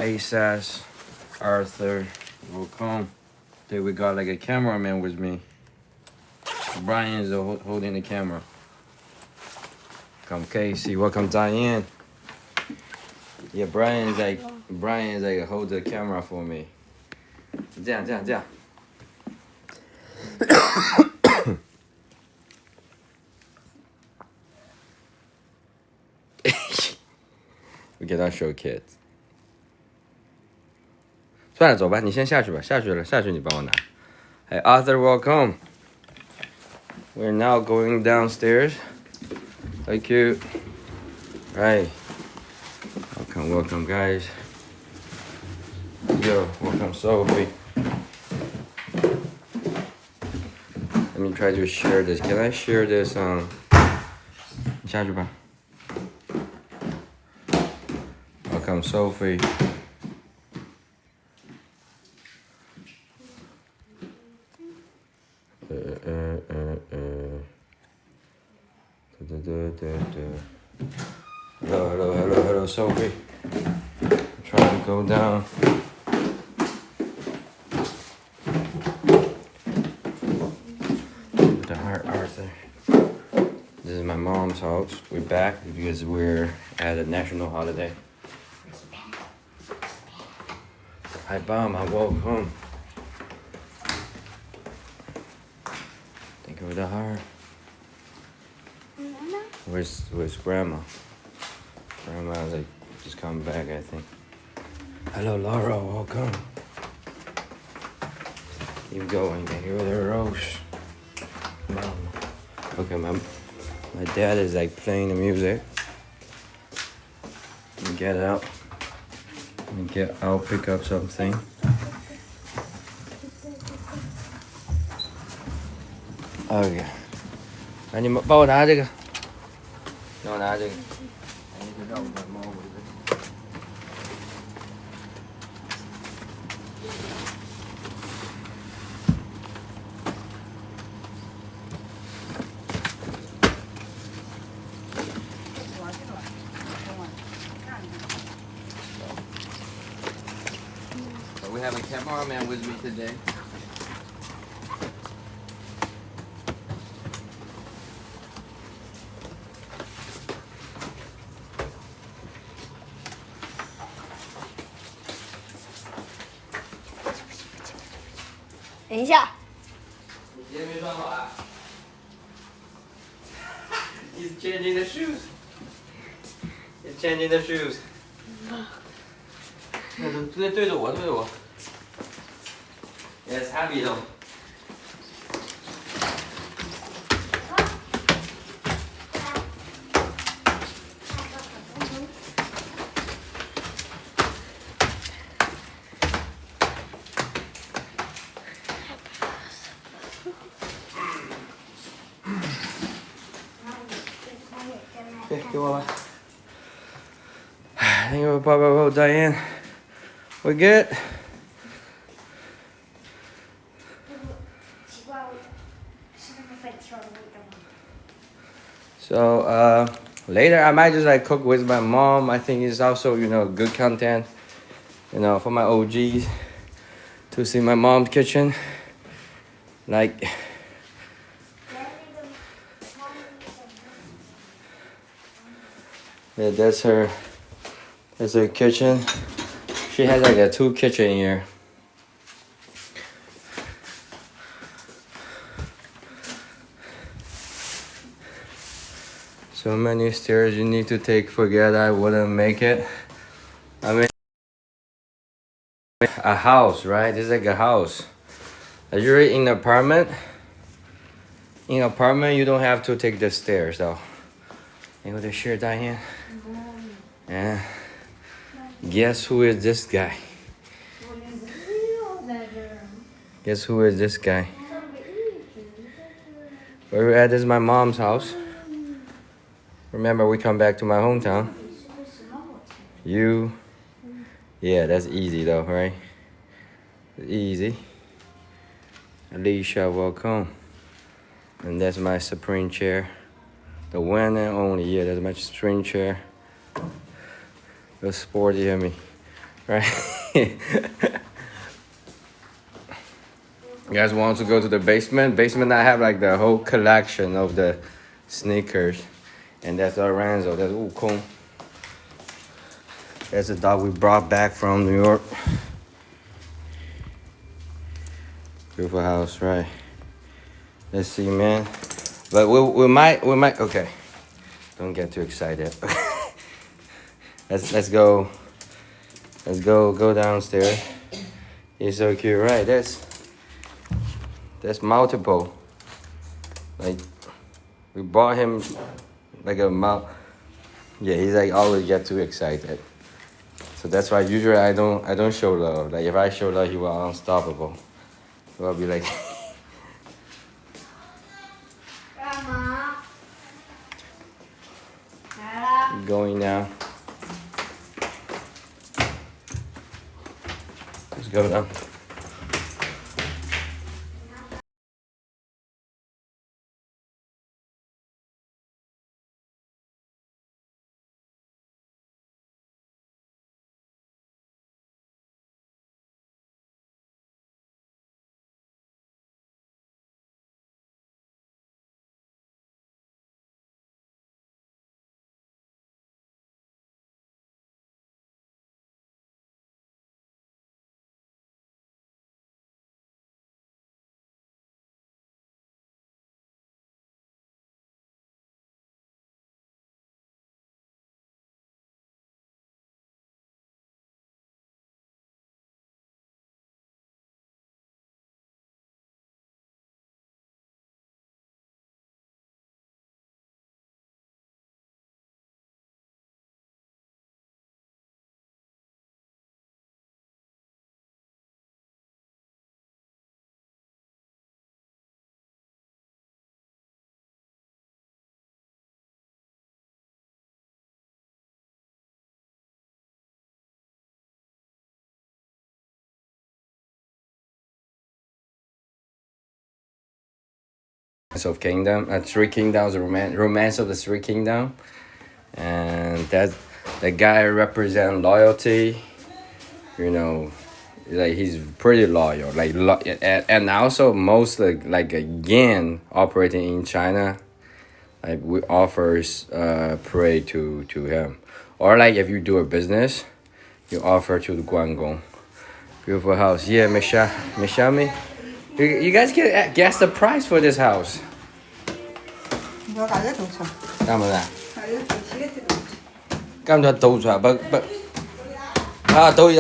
ASAS, Arthur, welcome. Today we got like a cameraman with me. Brian is holding the camera. Come Casey, welcome Diane. Yeah, Brian is like hold the camera for me. 这样。We cannot show kids. 算了，走吧，你先下去吧。下去你帮我拿。Hey Arthur, welcome. We're now going downstairs. Thank you. Right. Welcome, guys. Yo, welcome, Sophie. Let me try to share this. Can I share this? 你下去吧。Welcome, Sophie. Hello, Sophie. I'm trying to go down. With the heart, Arthur. This is my mom's house. We're back because we're at a national holiday. Hi, Mom. I woke home. Thank you for the heart. Where's Grandma? Grandma's like just come back, I think. Hello, Laura. Welcome. Keep going. Thank you for the rose. Mom. Okay, my dad is like playing the music. Let me get out. I'll pick up something. Okay. 来，你们帮我拿这个。让我拿这个。你就绕我的猫围着。We have a cameraman with me today. He's changing the shoes. He's changing the shoes. 对着我。Yes, happy though. Okay, 给我吧。Thank you, Papa, Diane. We're good. So later I might just like cook with my mom. I think it's also good content, for my OGs to see my mom's kitchen. Like yeah, that's her kitchen. She has like a 2 kitchen here. So many stairs you need to take. Forget I wouldn't make it. I mean, a house, right? This is like a house. Usually in an apartment, you don't have to take the stairs though. You want to share, Diane? Yeah. Guess who is this guy? Guess who is this guy? Where we're at is my mom's house. Remember, we come back to my hometown. Yeah, that's easy though, right? Easy. Alicia, welcome. And that's my Supreme chair. The one and only, yeah, that's my Supreme chair. Real sporty, hear me. Right? You guys want to go to the basement? Basement, I have like the whole collection of the sneakers. And that's Lorenzo. That's cool. That's a dog we brought back from New York. Beautiful house, right? Let's see, man. But we might. Okay, don't get too excited. let's go. Let's go downstairs. He's so cute, right? That's multiple. Like we bought him like a Yeah, he's like always get too excited. So that's why usually I don't show love. Like if I show love, he will unstoppable. So I'll be like. Going now. Let's go now. Of Kingdom, Three Kingdoms, Romance of the Three Kingdom, and that the guy represent loyalty. You know, like he's pretty loyal. Like and also mostly like again operating in China. Like we offers pray to him, or like if you do a business, you offer to the Guangdong. Beautiful house, yeah, Michelle. You guys can guess the price for this house. Come on, come to do but do you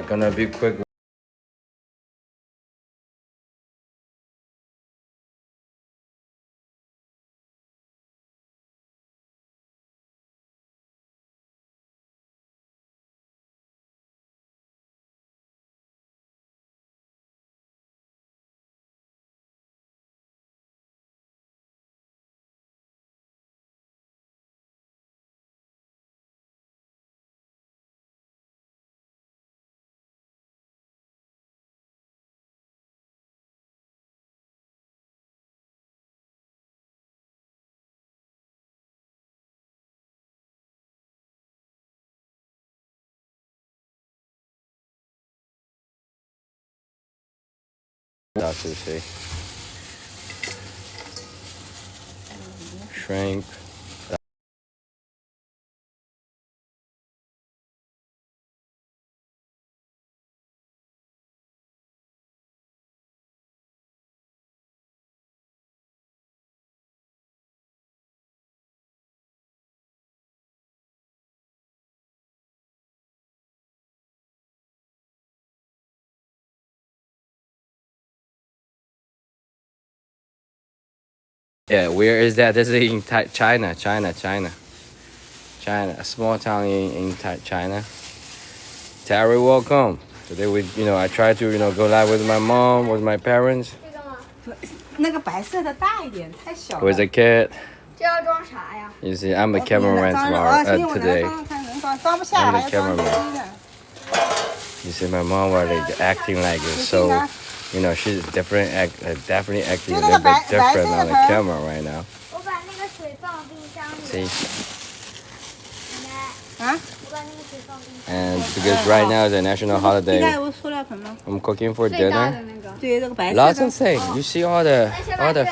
gonna be quick. Sushi, shrimp. Yeah, where is that? This is in China. A small town in China. Terry, welcome. Today I try to go live with my mom, with my parents. With a kid. You see, I'm a cameraman today. I'm a cameraman. You see, my mom was like acting like it, so she's definitely acting a little bit different on the camera right now. See. And because right now is a national holiday, 鸡蛋有塑料盆吗？ I'm cooking for dinner. 对，这个白色 Lots 的 of。things. You see all the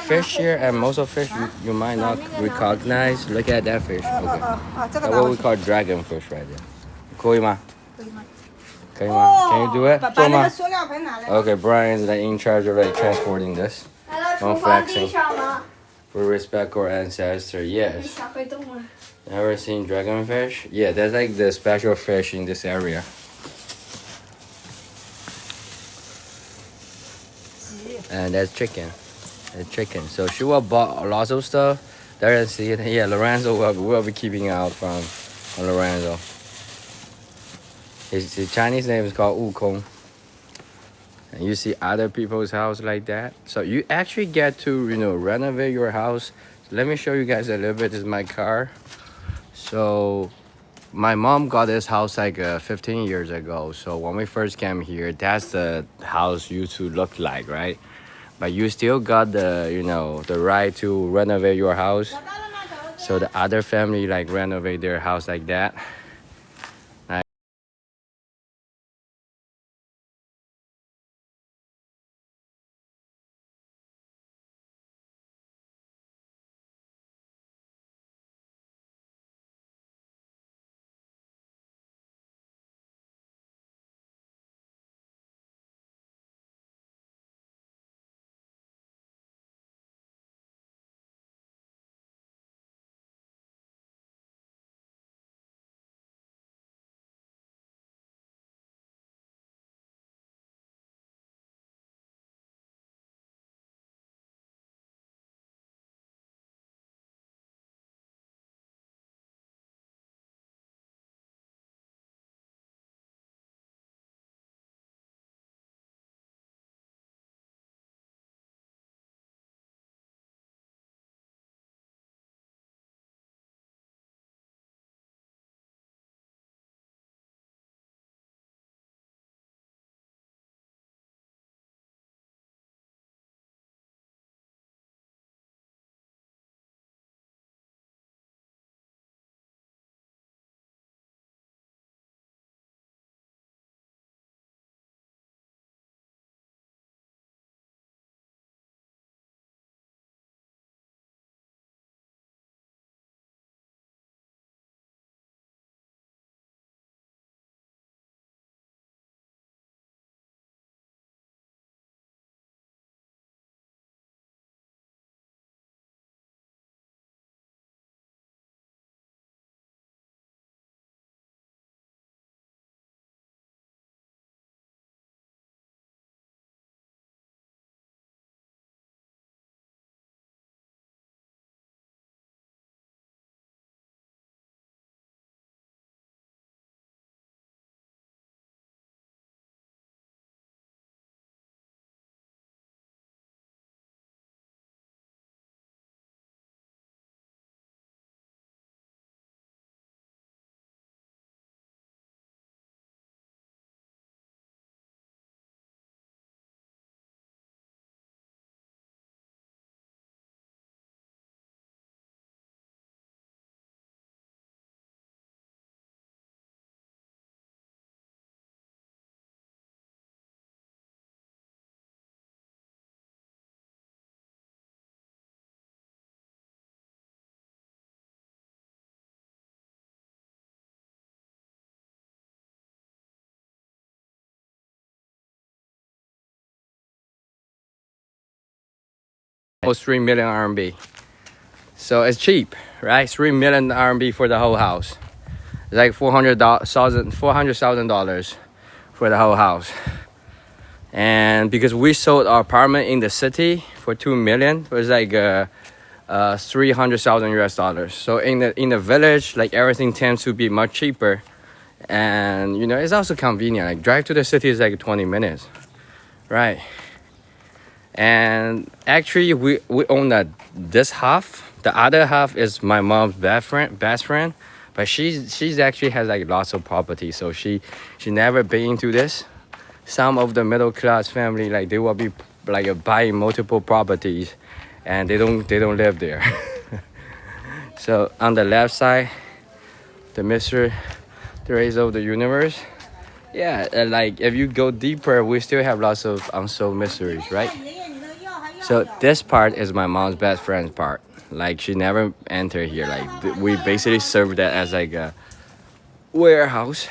fish here, and most of fish you might not recognize. Look at that fish. Okay. 这个 That's 拿 what 回 we 去 call dragon fish right there. 可以吗？可以吗？可以吗？Can you do it? 把 做吗那个？塑料盆拿来。 Okay, Brian's like in charge of like transporting this. 来到厨房地上吗？ We respect our ancestors. Yes. 小黑动物。 Ever seen dragonfish? Yeah, that's like the special fish in this area. And that's chicken. That's chicken. So she will buy lots of stuff. There is it. Yeah, Lorenzo will be keeping out from Lorenzo. His Chinese name is called Wukong. And you see other people's house like that. So you actually get to, renovate your house. Let me show you guys a little bit. This is my car. So my mom got this house like 15 years ago. So when we first came here, that's the house used to look like, right? But you still got the right to renovate your house. So the other family like renovate their house like that. Almost 3 million RMB. So it's cheap, right? 3 million RMB for the whole house. It's like $400,000 for the whole house. And because we sold our apartment in the city for 2 million, it was like 300,000 US dollars. So in the village, like everything tends to be much cheaper. And it's also convenient. Like drive to the city is like 20 minutes, right? And actually we own this half. The other half is my mom's best friend, but she's actually has like lots of property, so she never been into this. Some of the middle class family, like they will be like buying multiple properties and they don't live there. So on the left side, the Mr. the race of the universe. Yeah, like if you go deeper, we still have lots of unsolved mysteries, right? So this part is my mom's best friend's part. Like she never entered here. Like we basically served that as like a warehouse.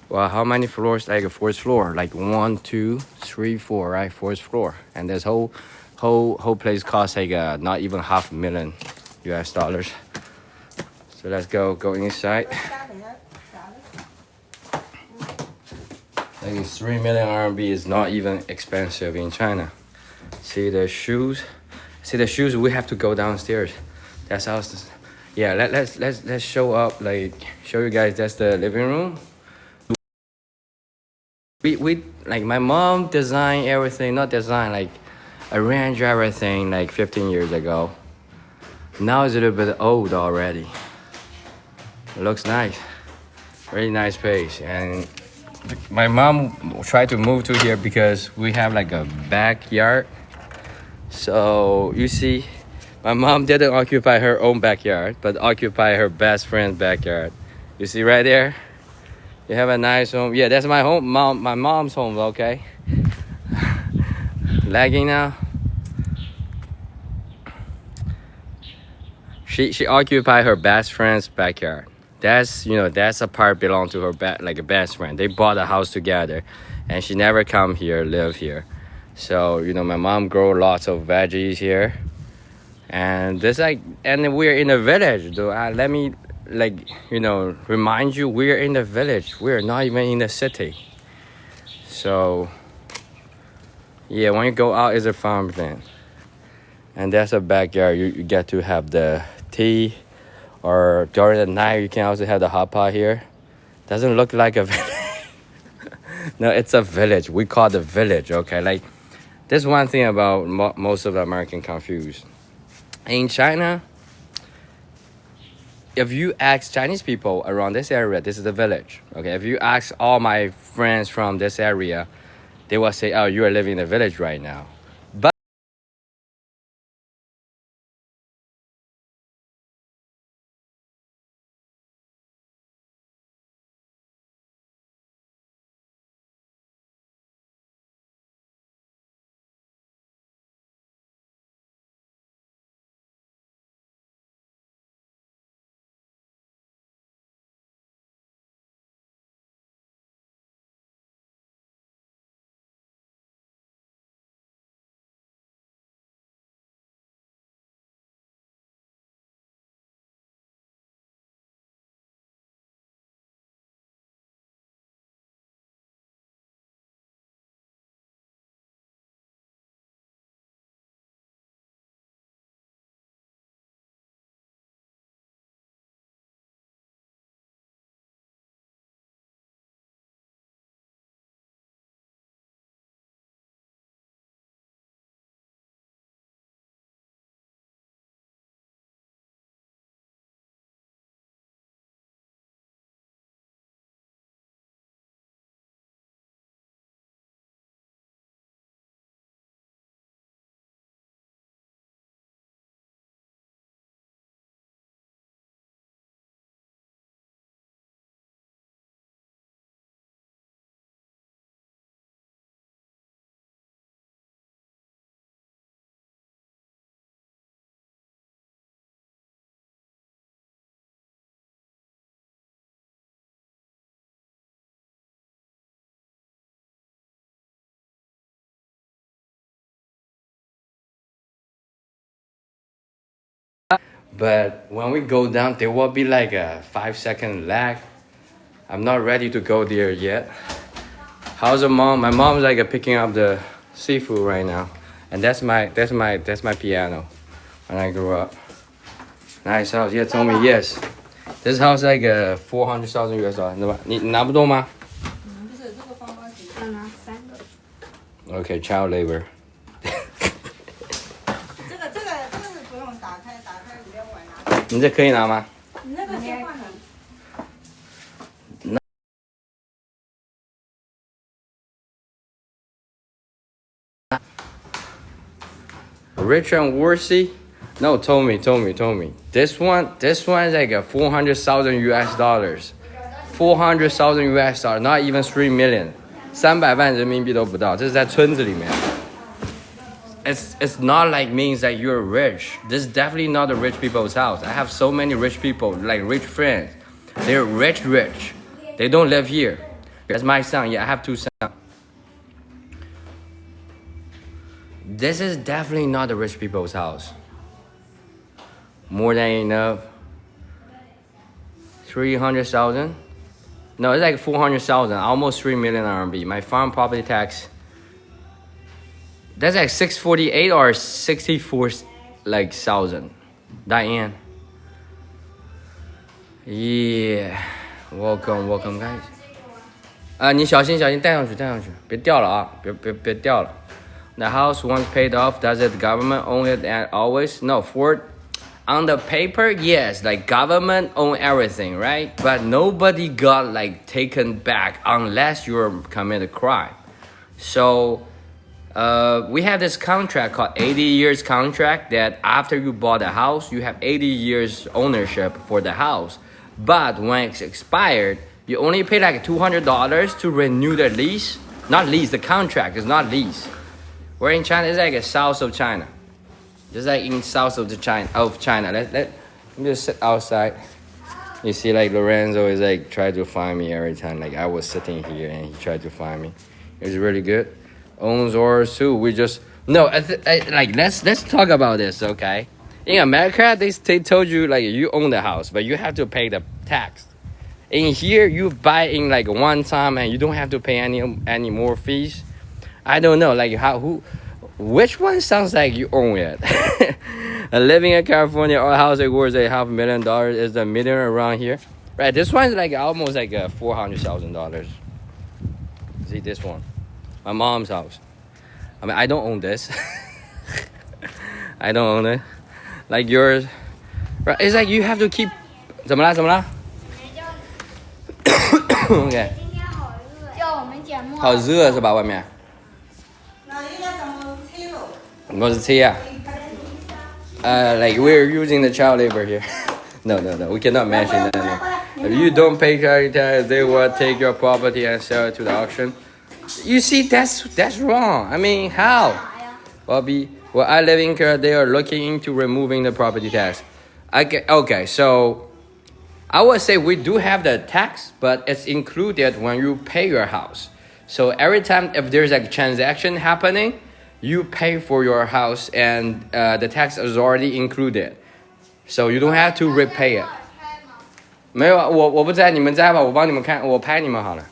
Well, how many floors? Like a fourth floor. Like 1, 2, 3, 4, right? Fourth floor. And this whole place costs like not even $500,000 US. So let's go inside. Like 3 million RMB is not even expensive in China. See the shoes? See the shoes? We have to go downstairs. That's how. Yeah, let's show up. Like show you guys. That's the living room. We like my mom designed everything. Not design, like arrange everything like 15 years ago. Now it's a little bit old already. It looks nice. Really nice place. And my mom tried to move to here because we have like a backyard. So you see, my mom didn't occupy her own backyard, but occupy her best friend's backyard. You see right there? You have a nice home. Yeah, that's my home. My mom's home. Okay. Lagging now. She occupied her best friend's backyard. That's that's a part belong to her like a best friend. They bought a house together, and she never come here, live here. So my mom grow lots of veggies here, and we're in a village. Though let me remind you, we're in the village. We're not even in the city. So yeah, when you go out, it's a farm then, and that's a backyard. You get to have the tea, or during the night you can also have the hot pot here. Doesn't look like a village. No, it's a village. We call it the village. Okay, like there's one thing about most of the American confused. In China, if you ask Chinese people around this area, this is the village. Okay, if you ask all my friends from this area, they will say, "Oh, you are living in the village right now." But when we go down, there will be like a 5-second lag. I'm not ready to go there yet. How's the mom? My mom's like picking up the seafood right now, and that's my piano. When I grew up, nice house. Yeah, told me yes. This house like $400,000 US. 你拿不动吗？不是这个方方体，要拿3个。 Okay, child labor. 这个是不用打开里面碗拿。你这可以拿吗？你那个先换了。 Rich and worthy? No, told me. This one is like a $400,000 US. 400,000 US dollars, not even 3 million， 300万人民币都不到，这是在村子里面。It's not like means that you're rich. This is definitely not a rich people's house. I have so many rich people, like rich friends. They're rich. They don't live here. That's my son. Yeah, I have 2 sons. This is definitely not a rich people's house. More than enough. 300,000? No, it's like 400,000, almost 3 million RMB. My farm property tax. That's like 648 or 64 like thousand. Diane. Yeah. Welcome, guys. 你小心带上去，别掉了啊，别掉了。The house once paid off, does it government own it and always? No, for on the paper, yes, like government own everything, right? But nobody got like taken back unless you commit a crime. So we have this contract called 80 years contract that after you bought a house, you have 80 years ownership for the house. But when it's expired, you only pay like $200 to renew the lease. Not lease, the contract is not lease. We're in China, it's like a south of China. Just like in south of China. Let me just sit outside. You see like Lorenzo is like trying to find me every time. Like I was sitting here and he tried to find me. It was really good. Owns ours too. We just like let's talk about this, okay? In America, they told you like you own the house, but you have to pay the tax. In here, you buy in like one time and you don't have to pay any more fees. I don't know, like which one sounds like you own it? Living in California, our house is worth $500,000. Is the million around here, right? This one's like almost like $400,000. See this one, my mom's house. I mean, I don't own this. I don't own it. Like yours, right? It's like you have to keep. 怎么了？OK。叫我们剪墨。好热是吧？外面。我是车啊。Like we're using the child labor here. No, we cannot mention that. If you don't pay child tax, they will take your property and sell it to the auction. You see, that's wrong. I mean, how? Well, I live in Korea. They are looking into removing the property tax. Okay, so I would say we do have the tax, but it's included when you pay your house. So every time if there's a transaction happening, you pay for your house and the tax is already included. So you don't have to repay it. 没有，我不在，你们在吧？我帮你们看，我拍你们好了。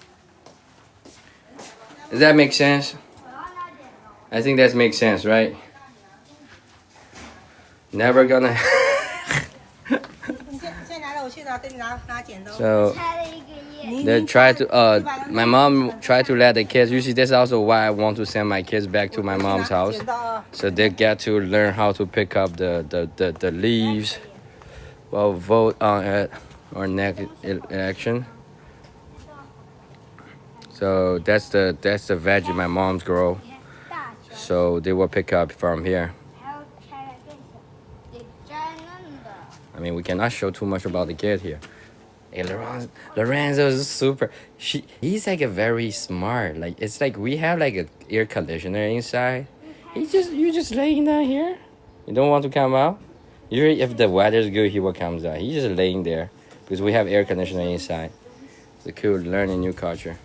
Does that make sense? I think that makes sense, right? Never gonna. So they try to my mom tried to let the kids. Usually that's also why I want to send my kids back to my mom's house, so they get to learn how to pick up the leaves, well, vote on it or next election. So that's the veggie my mom's grow, so they will pick up from here. I mean, we cannot show too much about the kid here. Hey, Lorenzo is super. He's like a very smart. Like it's like we have like a air conditioner inside. You just laying down here. You don't want to come out. Usually, if the weather's good, he will come out. He's just laying there because we have air conditioner inside. It's cool learning new culture.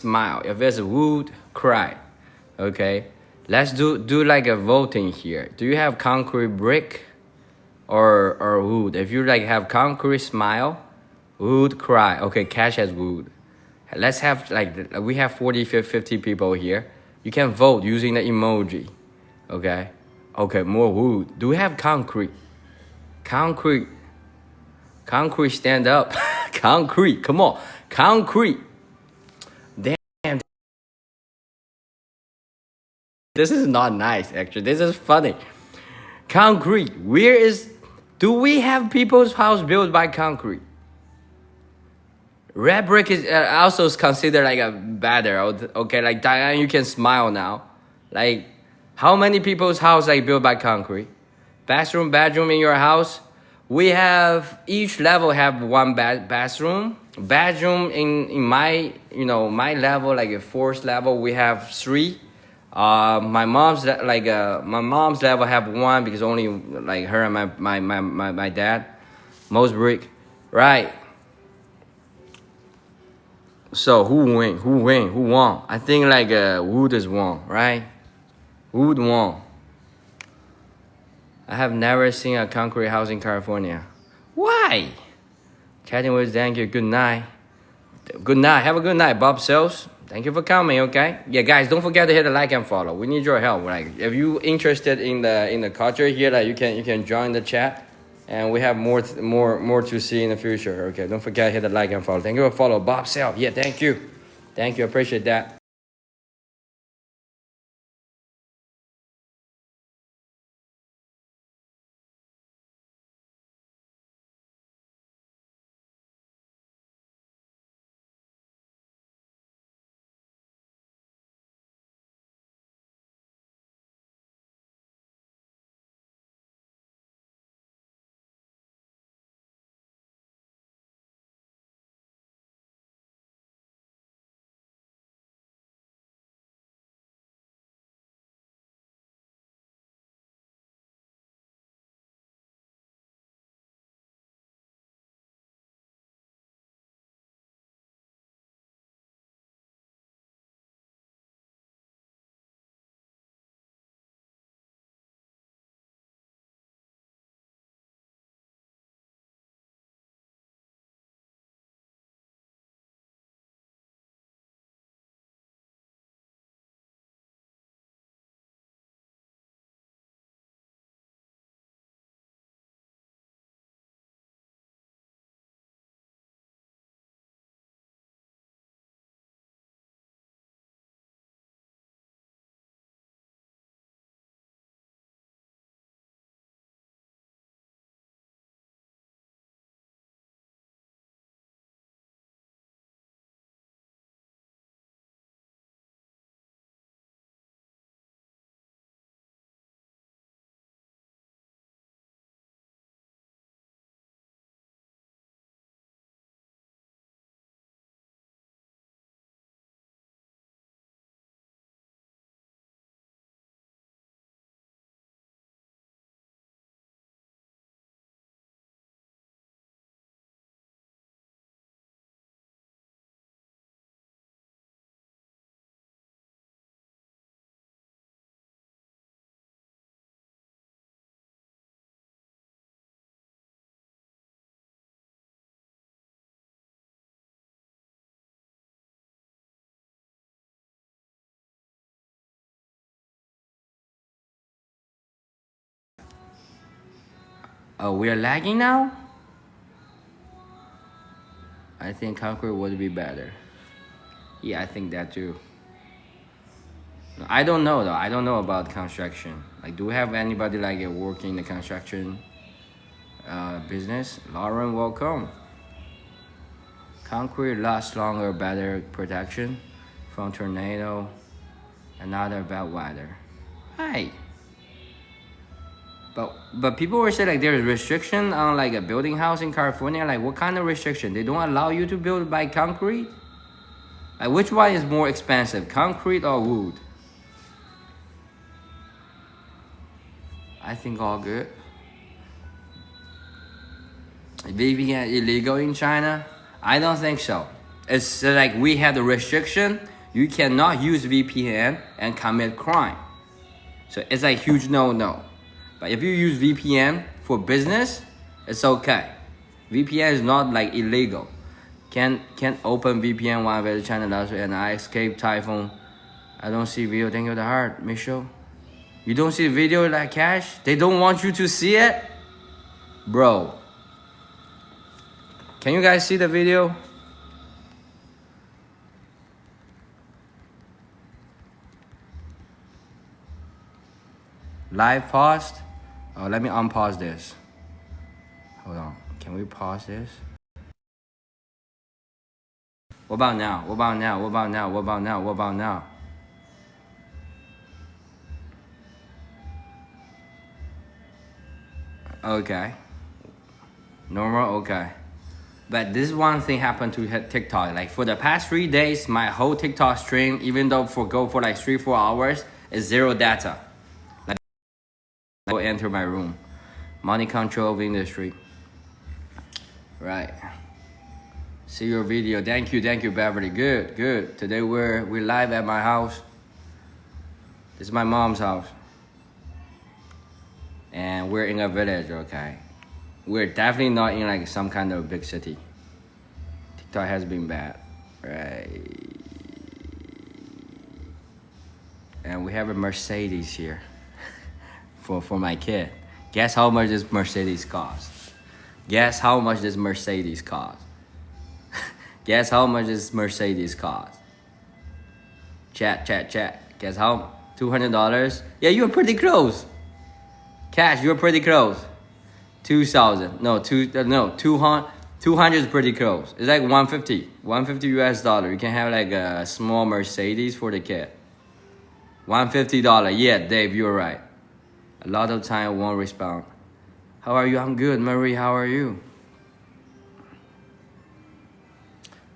smile. If it's wood, cry. Okay, let's do like a voting here. Do you have concrete brick or wood? If you like have concrete, smile. Wood, cry. Okay, cash as wood. Let's have like we have 40 50 people here. You can vote using the emoji. Okay, more wood. Do we have concrete? Concrete, stand up. Concrete, come on. Concrete. Damn, this is not nice actually. This is funny. Concrete. Do we have people's house built by concrete? Red brick is also considered like a better. Okay, like Diane, you can smile now. Like, how many people's house like built by concrete? Bedroom in your house? We have each level have one bathroom. Bedroom in my my level, like a fourth level, we have 3. My mom's level have 1 because only like her and my dad. Most brick, right? So who won? I think like wood is won, right? Wood won. I have never seen a concrete house in California. Why? Chatting with thank you. Good night. Good night. Have a good night, Bob Sales. Thank you for coming. Okay. Yeah, guys, don't forget to hit the like and follow. We need your help. Like, if you interested in the culture here, like you can join the chat, and we have more to see in the future. Okay. Don't forget to hit the like and follow. Thank you for follow, Bob Sales. Yeah, thank you. Thank you. Appreciate that. Oh, we are lagging now? I think concrete would be better. Yeah, I think that too. I don't know though. I don't know about construction. Like, do we have anybody like working in the construction business? Lauren, welcome. Concrete lasts longer, better protection from tornado and other bad weather. Right. But people were saying like there's restriction on like a building house in California. Like, what kind of restriction? They don't allow you to build by concrete? Like, which one is more expensive, concrete or wood? I think all good. Vaping illegal in China? I don't think so. It's like we have the restriction You cannot use VPN and commit crime. So it's a huge no-no. But if you use VPN for business, it's okay. VPN is not like illegal. Can open VPN while visit China last week and I escaped typhoon. I don't see video. Thank you the heart, Michelle. You don't see video like Cash? They don't want you to see it? Bro. Can you guys see the video? Live paused? Oh, let me unpause this. Hold on. Can we pause this? What about now? What about now? What about now? What about now? What about now? Okay. Normal, okay. But this one thing happened to TikTok. Like for the past 3 days, my whole TikTok stream, even though go for like 3-4 hours, is zero data. Like I go enter my room. Money control of industry. Right. See your video. Thank you, Beverly. Good. Today we live at my house. This is my mom's house. And we're in a village, okay? We're definitely not in like some kind of big city. TikTok has been bad, right? And we have a Mercedes here for my kid. Guess how much this Mercedes cost? Guess how much this Mercedes cost? Guess how much this Mercedes cost? Chat. Guess how? $200? Yeah, you were pretty close. Cash, you were pretty close. 2,000. No, 200 is pretty close. It's like 150 US dollar. You can have like a small Mercedes for the kid. $150. Yeah, Dave, you're right. A lot of time I won't respond. How are you? I'm good. Marie, how are you?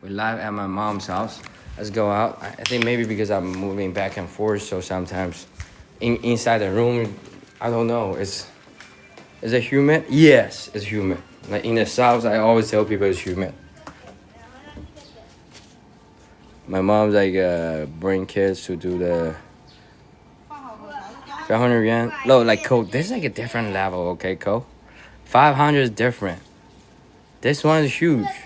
We're live at my mom's house. Let's go out. I think maybe because I'm moving back and forth, so sometimes inside the room, I don't know. Is it humid? Yes, it's humid. Like in the south, I always tell people it's humid. My mom's like bring kids to do the 500 yuan. No, like Cole, this is like a different level, okay, Cole? 500 is different. This one is huge. Film.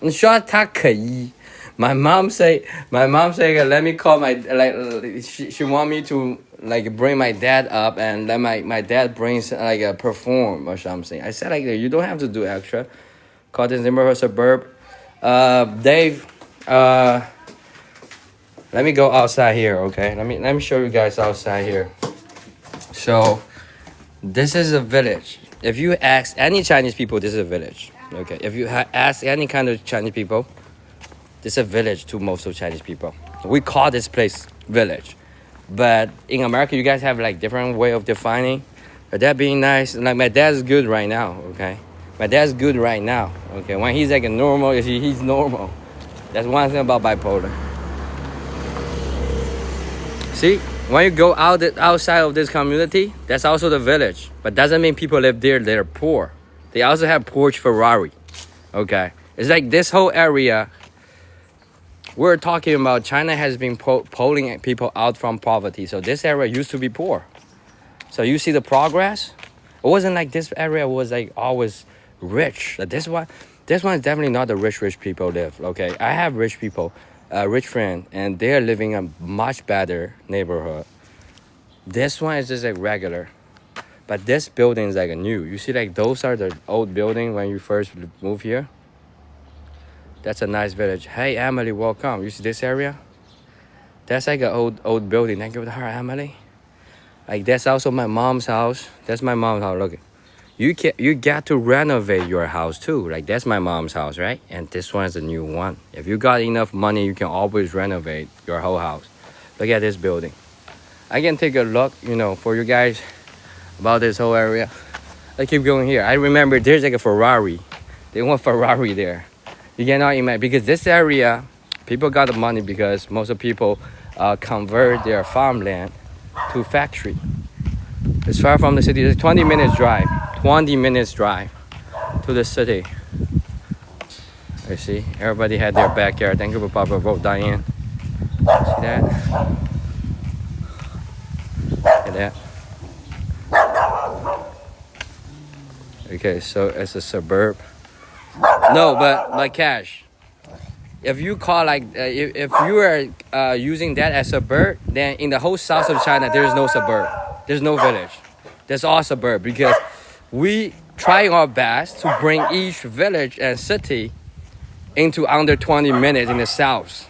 你说他可以。My mom say, let me call my, like, she want me to, like, bring my dad up and let my dad brings, like, a perform or something. I said, like, you don't have to do extra. Call this neighborhood suburb. Dave, let me go outside here, okay? Let me show you guys outside here. So, this is a village. If you ask any Chinese people, this is a village, okay? If you ask any kind of Chinese people, this is a village to most of Chinese people. We call this place village. But in America, you guys have like different way of defining. But that being nice, like my dad's good right now, okay? My dad's good right now, okay? When he's like a normal, he's normal. That's one thing about bipolar. See, when you go outside of this community, that's also the village. But doesn't mean people live there, they're poor. They also have Porsche Ferrari, okay? It's like this whole area. We're talking about China has been pulling people out from poverty. So this area used to be poor. So you see the progress? It wasn't like this area was like always rich. This one is definitely not the rich people live, okay? I have rich people, rich friend, and they're living in a much better neighborhood. This one is just like regular. But this building is like a new. You see like those are the old building when you first move here. That's a nice village. Hey, Emily, welcome. You see this area? That's like an old building. Thank you for her, Emily. Like, that's also my mom's house. That's my mom's house. Look, you got to renovate your house too. Like, that's my mom's house, right? And this one is a new one. If you got enough money, you can always renovate your whole house. Look at this building. I can take a look, for you guys about this whole area. I keep going here. I remember there's like a Ferrari. They want Ferrari there. You cannot imagine, because this area, people got the money because most of people convert their farmland to factory. It's far from the city. It's 20 minutes drive. 20 minutes drive to the city. You see, everybody had their backyard. Thank you for Papa vote, Diane. See that? Look at that. Okay, so it's a suburb. No, but Cash, if you call like if you are using that as suburb, then in the whole south of China there is no suburb. There's no village. That's all suburb because we try our best to bring each village and city into under 20 minutes in the south.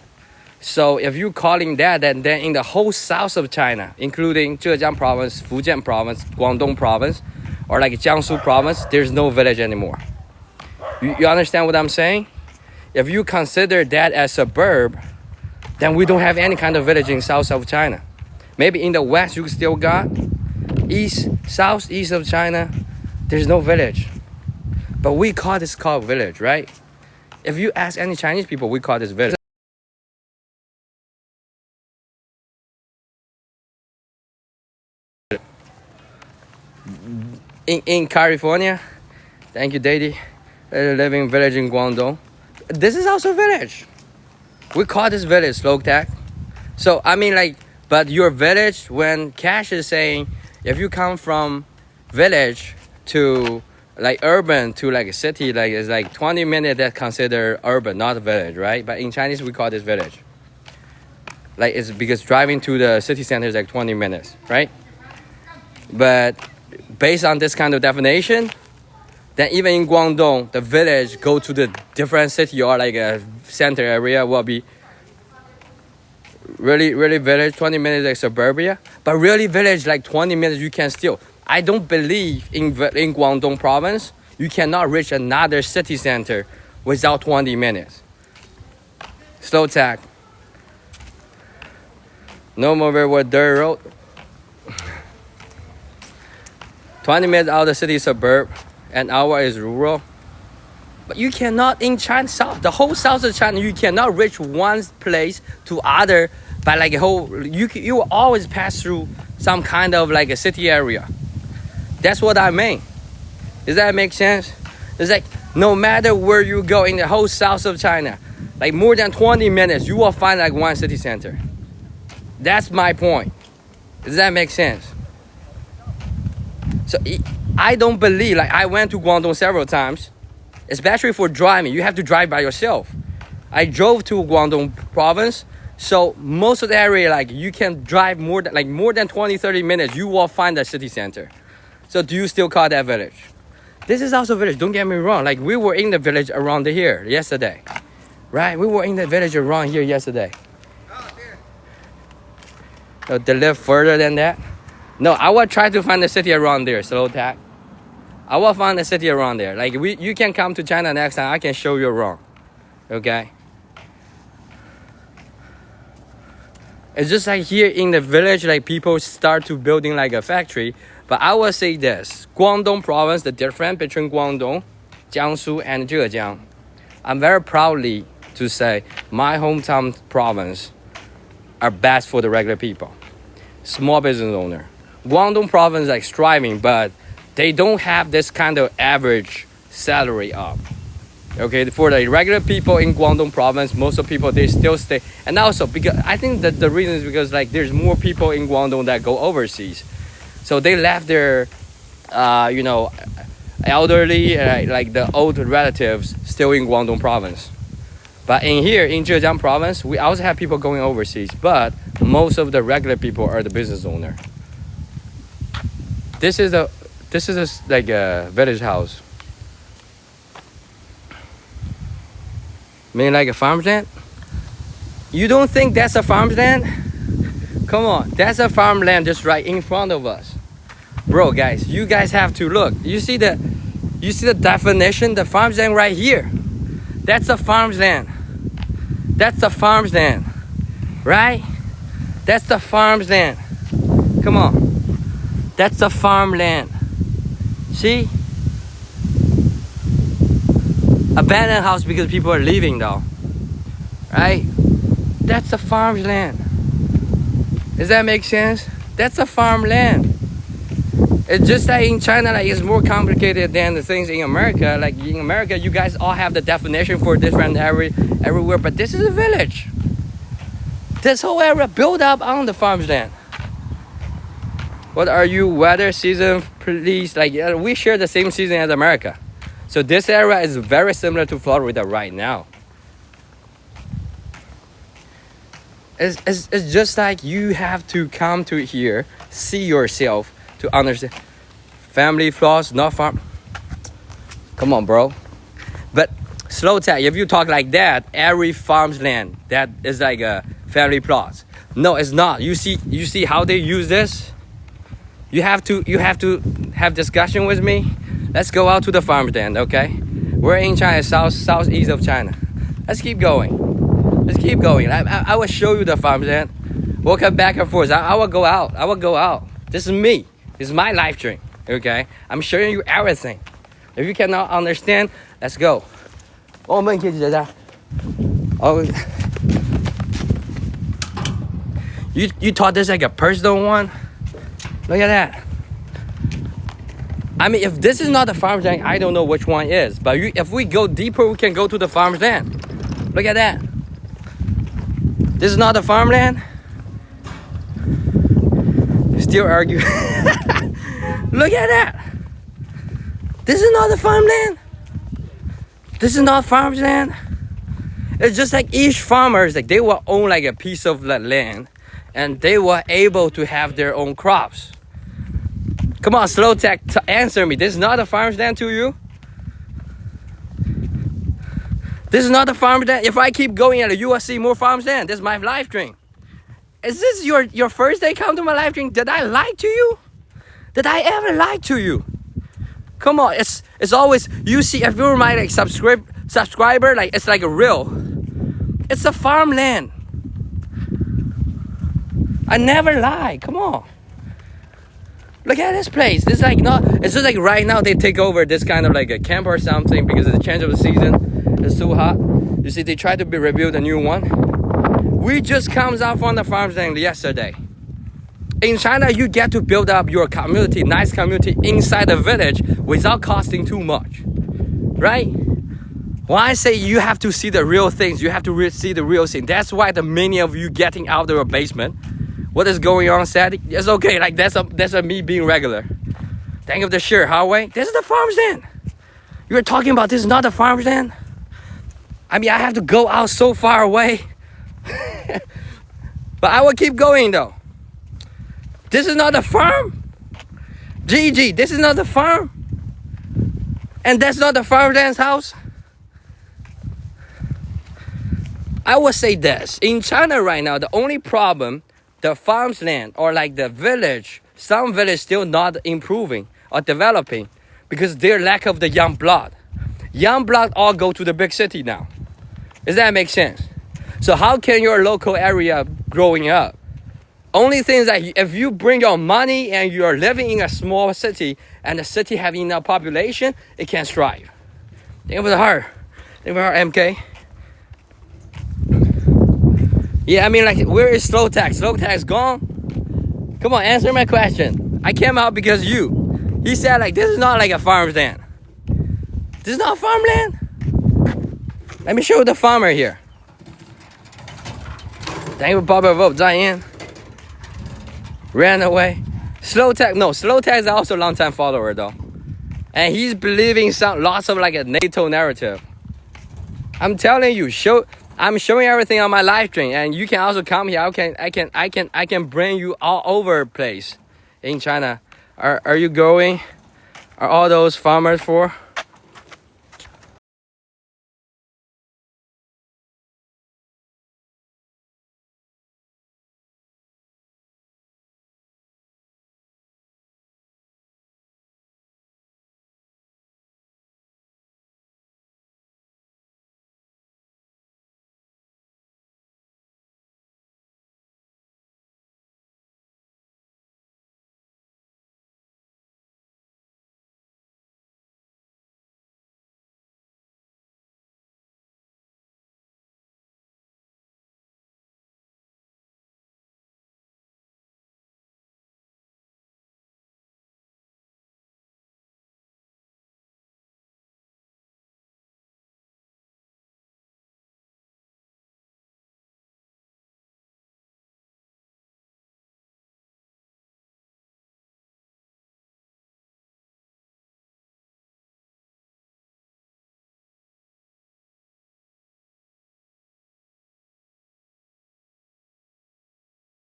So if you're calling that, then in the whole south of China, including Zhejiang province, Fujian province, Guangdong province, or like Jiangsu province, there's no village anymore. You understand what I'm saying? If you consider that as suburb, then we don't have any kind of village in south of China. Maybe in the west you still got, southeast of China, there's no village. But we call this called village, right? If you ask any Chinese people, we call this village. In California, thank you, Daddy, living village in Guangdong. This is also village. We call this village slow tech. So I mean, like, but your village, when Cash is saying, if you come from village to like urban to like a city, like it's like 20 minutes, that's considered urban, not a village, right? But in Chinese, we call this village. Like it's because driving to the city center is like 20 minutes, right? But based on this kind of definition, then even in Guangdong, the village go to the different city or like a center area will be really village, 20 minutes like suburbia. But really village, like 20 minutes, you can still. I don't believe in Guangdong province, you cannot reach another city center without 20 minutes. Slow tag. No more railroad, dirt road. 20 minutes out of the city suburb, an hour is rural. But you cannot in China south, the whole south of China, you cannot reach one place to other by like a whole. You will always pass through some kind of like a city area. That's what I mean. Does that make sense? It's like no matter where you go in the whole south of China, like more than 20 minutes, you will find like one city center. That's my point. Does that make sense? So I don't believe, like I went to Guangdong several times, especially for driving. You have to drive by yourself. I drove to Guangdong province, so most of the area, like you can drive more than 20-30 minutes, you will find the city center. So do you still call that village? This is also village, don't get me wrong. Like we were in the village around here yesterday, right? We were in the village around here yesterday. So they live further than that. No, I will try to find the city around there, slow tag. I will find the city around there. Like you can come to China next time, I can show you wrong. Okay? It's just like here in the village, like people start to building like a factory. But I will say this, Guangdong province, the difference between Guangdong, Jiangsu, and Zhejiang. I'm very proudly to say my hometown province are best for the regular people. Small business owner. Guangdong province is like striving, but they don't have this kind of average salary up. Okay, for the regular people in Guangdong province, most of people, they still stay. And also, because I think that the reason is because like there's more people in Guangdong that go overseas. So they left their, elderly, like the old relatives still in Guangdong province. But in here, in Zhejiang province, we also have people going overseas, but most of the regular people are the business owner. This is like a village house. Mean like a farmland? You don't think that's a farmland? Come on, that's a farmland just right in front of us. Bro, guys, you guys have to look. You see the definition? The farmland right here. That's a farmland. That's a farmland, right? That's the farmland. Come on. That's a farmland. See? Abandoned house because people are leaving though. Right? That's a farmland. Does that make sense? That's a farmland. It's just like in China, like it's more complicated than the things in America. Like in America, you guys all have the definition for different everywhere, but this is a village. This whole area built up on the farmland. What are you, weather season, please? Like we share the same season as America. So this area is very similar to Florida right now. It's just like you have to come to here, see yourself to understand. Family flaws, not farm. Come on, bro. But slow tag, if you talk like that, every farmland that is like a family plot. No, it's not. You see how they use this? You have to have discussion with me. Let's go out to the farmland, okay? We're in China, southeast of China. Let's keep going. I will show you the farmland. We'll come back and forth. I will go out. This is me. This is my life dream, okay? I'm showing you everything. If you cannot understand, let's go. Oh, you thought this like a personal one? Look at that. I mean, if this is not the farmland, I don't know which one is. But if we go deeper, we can go to the farmland. Look at that. This is not the farmland. Still argue. Look at that. This is not the farmland. This is not farmland. It's just like each farmers, like they will own like a piece of the land, and they were able to have their own crops. Come on, slow tech, answer me. This is not a farmland to you? This is not a farmland. If I keep going, you will see more farmland. This is my life dream. Is this your first day come to my life dream? Did I lie to you? Did I ever lie to you? Come on, it's always, you see, if you're my like subscriber, like it's like a real. It's a farmland. I never lie. Come on. Look at this place. This is like not. It's just like right now they take over this kind of like a camp or something because of the change of the season. It's too hot. You see, they try to rebuild a new one. We just comes out from the farmland yesterday. In China, you get to build up your community, nice community inside the village without costing too much, right? When I say you have to see the real things, you have to see the real thing. That's why the many of you getting out of your basement. What is going on, Sadie? It's okay. Like that's a me being regular. Think of the shirt, highway. This is the farmland. You're talking about this is not the farmland. I mean, I have to go out so far away, but I will keep going though. This is not a farm. Gigi, this is not the farm. And that's not the farmland's house. I would say this. In China right now, the only problem, the farmland or like the village, some village still not improving or developing because their lack of the young blood. Young blood all go to the big city now. Does that make sense? So how can your local area growing up? Only thing is that if you bring your money and you're living in a small city and the city having enough population, it can strive. Think of her. Think of her, MK. Yeah, I mean, like, where is slow tag? Slow tag's gone. Come on, answer my question. I came out because you. He said, like, this is not like a farmland. This is not farmland. Let me show you the farmer here. Thank you, Papa Vote, Diane. Ran away. Slow tag is also a long time follower though. And he's believing lots of like a NATO narrative. I'm telling you, I'm showing everything on my live stream, and you can also come here. I can bring you all over the place in China. Are you going? Are all those farmers for?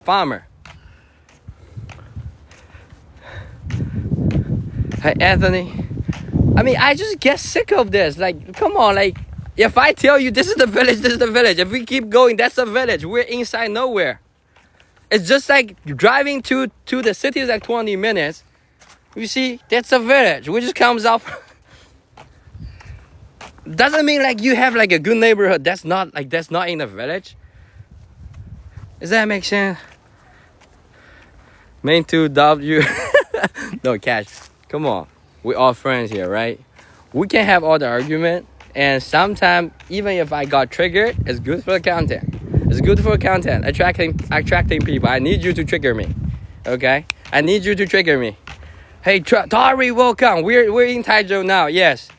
farmer. Hey, Anthony. I mean, I just get sick of this. Like, come on, like, if I tell you this is the village, this is the village. If we keep going, that's the village. We're inside nowhere. It's just like driving to the city is like 20 minutes. You see, that's a village. We just comes up. Doesn't mean like you have like a good neighborhood. That's not in the village. Does that make sense? Main to W. No, Cash. Come on. We're all friends here, right? We can have all the argument. And sometimes, even if I got triggered, it's good for the content. It's good for content. Attracting people. I need you to trigger me. Okay? I need you to trigger me. Hey, Tori, welcome. We're in Taizhou now. Yes.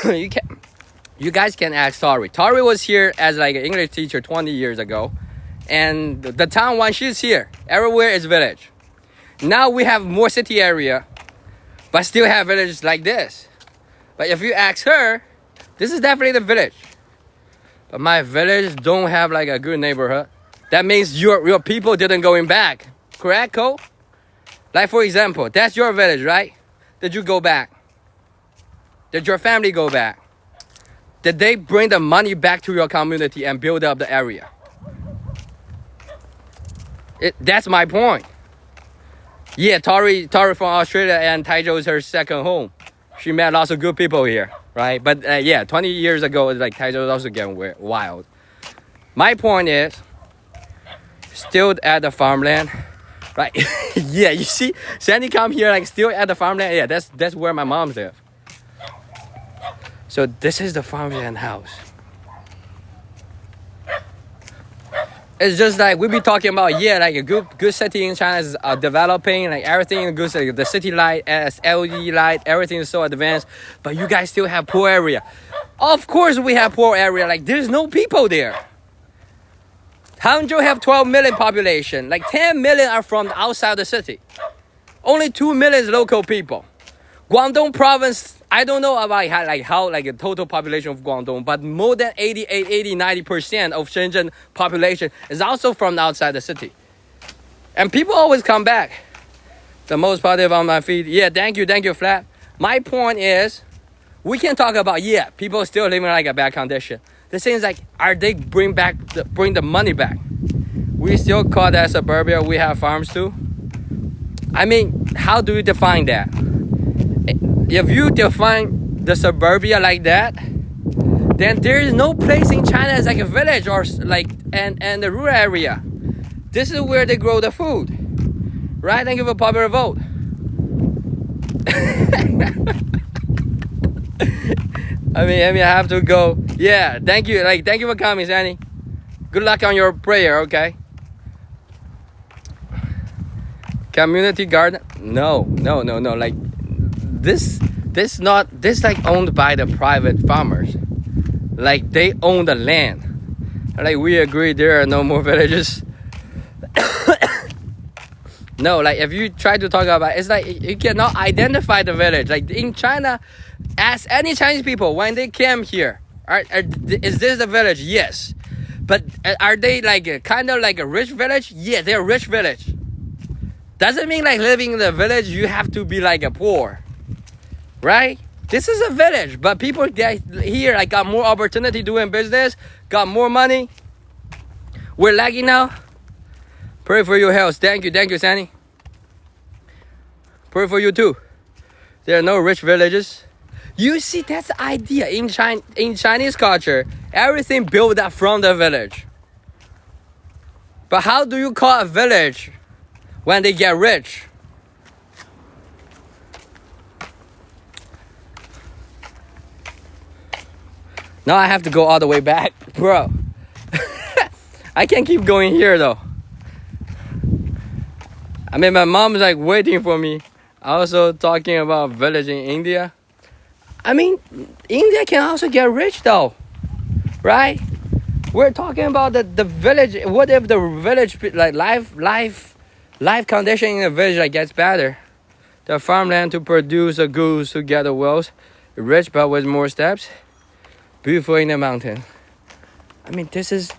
You guys can ask Tori. Tori was here as like an English teacher 20 years ago. And the town when she's here, everywhere is village. Now we have more city area, but still have villages like this. But if you ask her, this is definitely the village. But my village don't have like a good neighborhood. That means your people didn't going back. Correct, Cole? Like for example, that's your village, right? Did you go back? Did your family go back? Did they bring the money back to your community and build up the area? That's my point. Yeah, Tori from Australia and Taizhou is her second home. She met lots of good people here, right? But yeah, 20 years ago, like Taizhou was also getting wild. My point is, still at the farmland, right? Yeah, you see, Sandy come here like still at the farmland. Yeah, that's where my mom lives. So this is the farmland house. It's just like we be talking about, yeah, like a good city in China is developing, like everything is good. Like the city light, LED light, everything is so advanced. But you guys still have poor area. Of course we have poor area. Like there's no people there. Hangzhou have 12 million population. Like 10 million are from outside the city. Only 2 million is local people. Guangdong province, I don't know about how the total population of Guangdong, but more than 90% of Shenzhen population is also from outside the city. And people always come back. The most positive on my feed. Yeah, thank you, Flat. My point is, we can talk about, yeah, people still living like a bad condition. The thing is like, are they bring the money back? We still call that suburbia. We have farms too. I mean, how do you define that? If you define the suburbia like that, then there is no place in China as like a village or like and the rural area. This is where they grow the food, right? Thank you for popular vote. I mean, I have to go. Yeah, thank you. Like, thank you for coming, Sandy. Good luck on your prayer, okay? Community garden? No. Like, this like owned by the private farmers. Like, they own the land. Like, we agree there are no more villages. No, like, if you try to talk about, it's like you cannot identify the village. Like, in China, ask any Chinese people when they came here, is this the village? Yes. But are they like kind of like a rich village? Yeah, they're a rich village. Doesn't mean like living in the village, you have to be like a poor, right? This is a village, but people get here like got more opportunity doing business, got more money. We're lagging now. Pray for your health. Thank you, Sandy. Pray for you too. There are no rich villages. You see, that's the idea in Chinese culture. Everything built up from the village. But how do you call a village when they get rich? Now I have to go all the way back, bro. I can't keep going here though. I mean, my mom's like waiting for me. Also talking about village in India. I mean, India can also get rich though, right? We're talking about the village. What if the village, like life condition in the village like gets better? The farmland to produce the goods to get the wealth, rich but with more steps, beautiful in the mountain. I mean, this is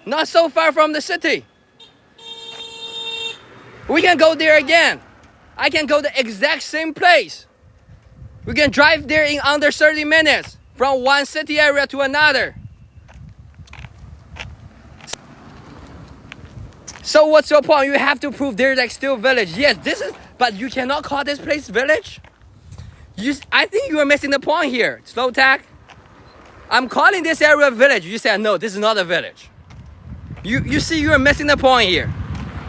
Not so far from the city. We can go there again. I can go the exact same place. We can drive there in under 30 minutes from one city area to another. So what's your point? You have to prove there's like still village. Yes, this is, but you cannot call this place village. I think you are missing the point here. Slow tag. I'm calling this area a village. You said no, this is not a village. You see, you are missing the point here.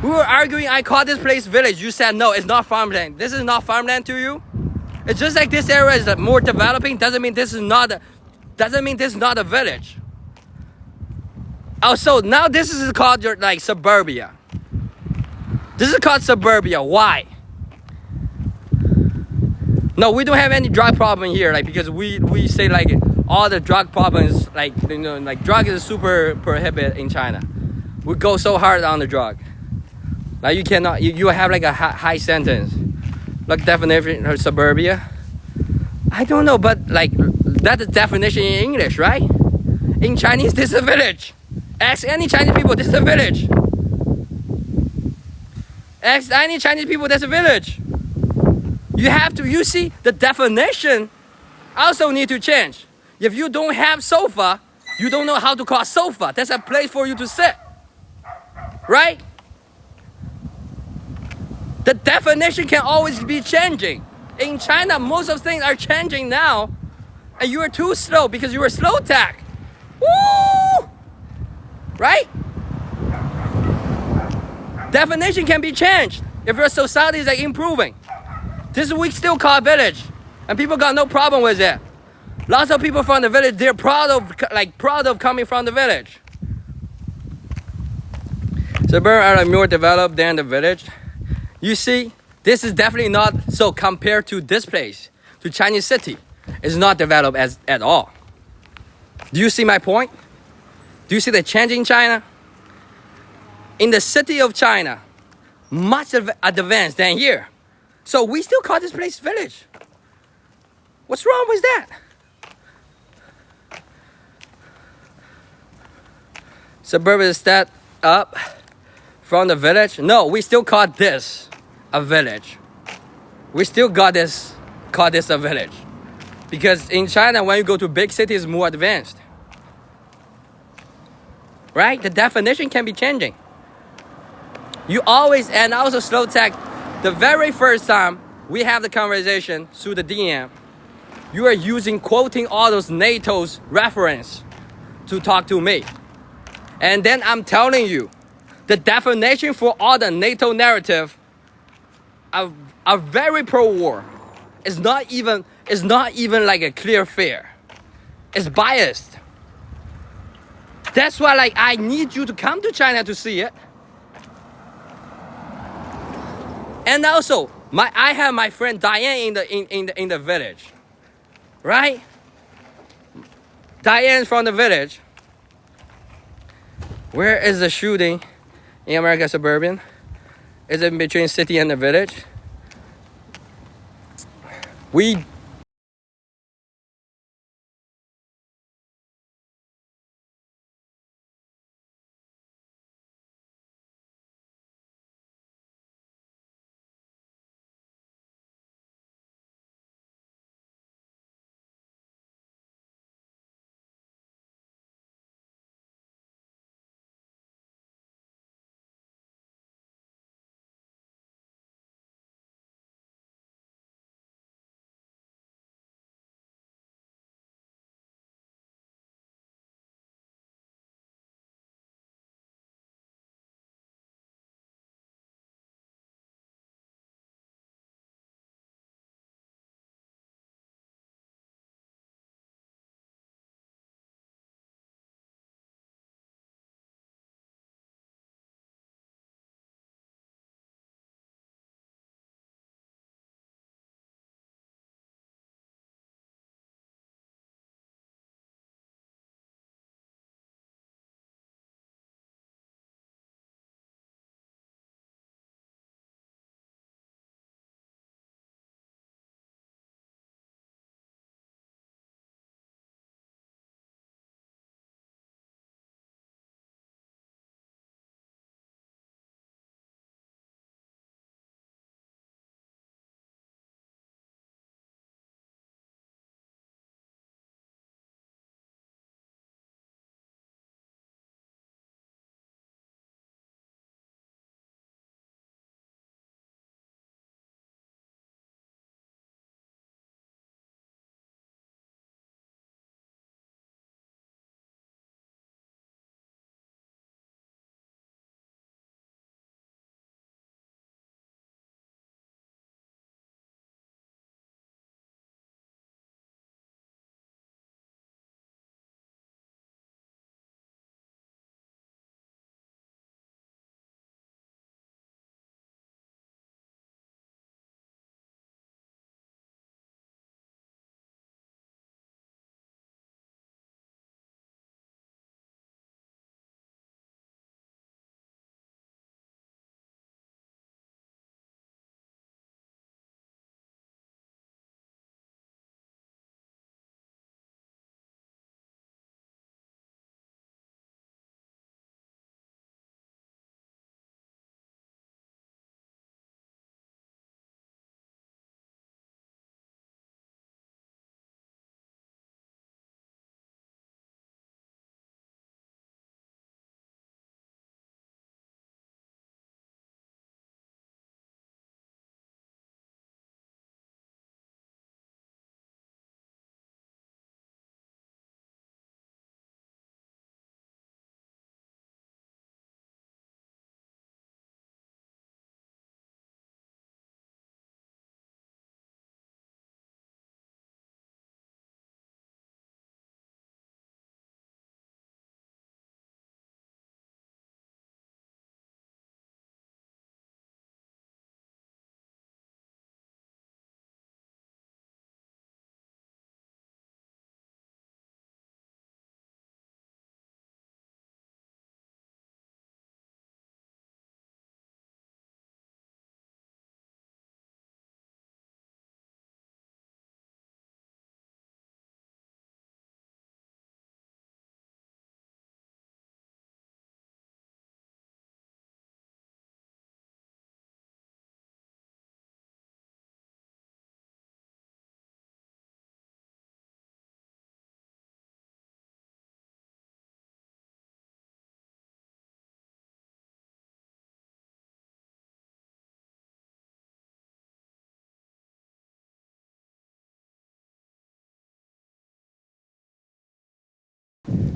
We were arguing. I call this place village. You said no, it's not farmland. This is not farmland to you. It's just like this area is more developing. Doesn't mean this is not a village. Also, now this is called your like suburbia. This is called suburbia. Why? No, we don't have any drug problem here. Like because we say like all the drug problems like like drug is super prohibited in China. We go so hard on the drug. Like you cannot you have like a high sentence. Like definition of suburbia. I don't know, but like that's the definition in English, right? In Chinese, this is a village. Ask any Chinese people, this is a village. Ask any Chinese people, that's a village. You see, the definition also need to change. If you don't have sofa, you don't know how to call sofa. That's a place for you to sit, right? The definition can always be changing. In China, most of things are changing now, and you are too slow because you are slow tech. Woo! Right? Definition can be changed if your society is like improving. This we still call village, and people got no problem with it. Lots of people from the village, they're proud of coming from the village. Suburbs are more developed than the village. You see, this is definitely not so compared to this place, to Chinese city. It's not developed at all. Do you see my point? Do you see the change in China? In the city of China, much advanced than here. So we still call this place village. What's wrong with that? Suburb is that up from the village? No, we still call this a village. We still call this a village. Because in China, when you go to big cities, it's more advanced. Right? The definition can be changing. You always, and also slow tech, the very first time we have the conversation through the DM, you are quoting all those NATO's reference to talk to me. And then I'm telling you, the definition for all the NATO narrative are very pro-war. It's not even like a clear fair. It's biased. That's why like I need you to come to China to see it. And also, I have my friend Diane in the village, right? Diane's from the village. Where is the shooting in America suburban? Is it between city and the village? We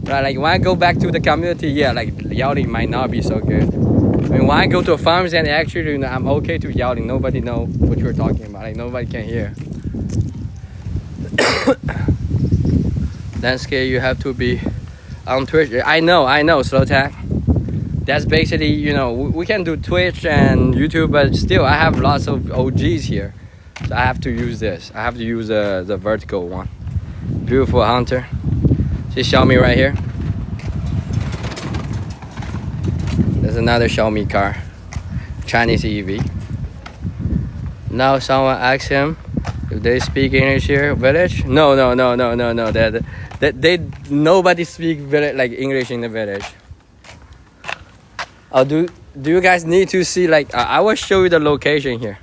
Right, like when I go back to the community, yeah, like yelling might not be so good. I mean, when I go to a farm stand, actually, you know, I'm okay to yelling. Nobody know what you're talking about. Like nobody can hear. Landscape, you have to be on Twitch. I know, slow tag. That's basically, you know, we can do Twitch and YouTube, but still, I have lots of OGs here, so I have to use this. I have to use the vertical one. Beautiful hunter. See Xiaomi right here. There's another Xiaomi car, Chinese EV. Now someone asked him if they speak English here, village. No. They nobody speak village like English in the village. Oh, do you guys need to see like I will show you the location here.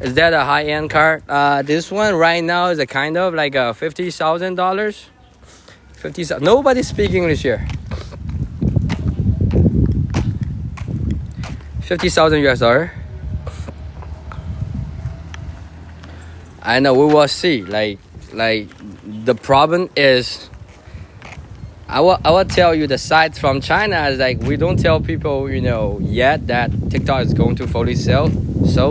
Is that a high-end car? This one right now is a kind of like a $50,000. 50,000. Nobody speak English here. 50,000 US dollar. I know, we will see. Like the problem is, I will tell you the side from China is like we don't tell people, you know, yet that TikTok is going to fully sell. So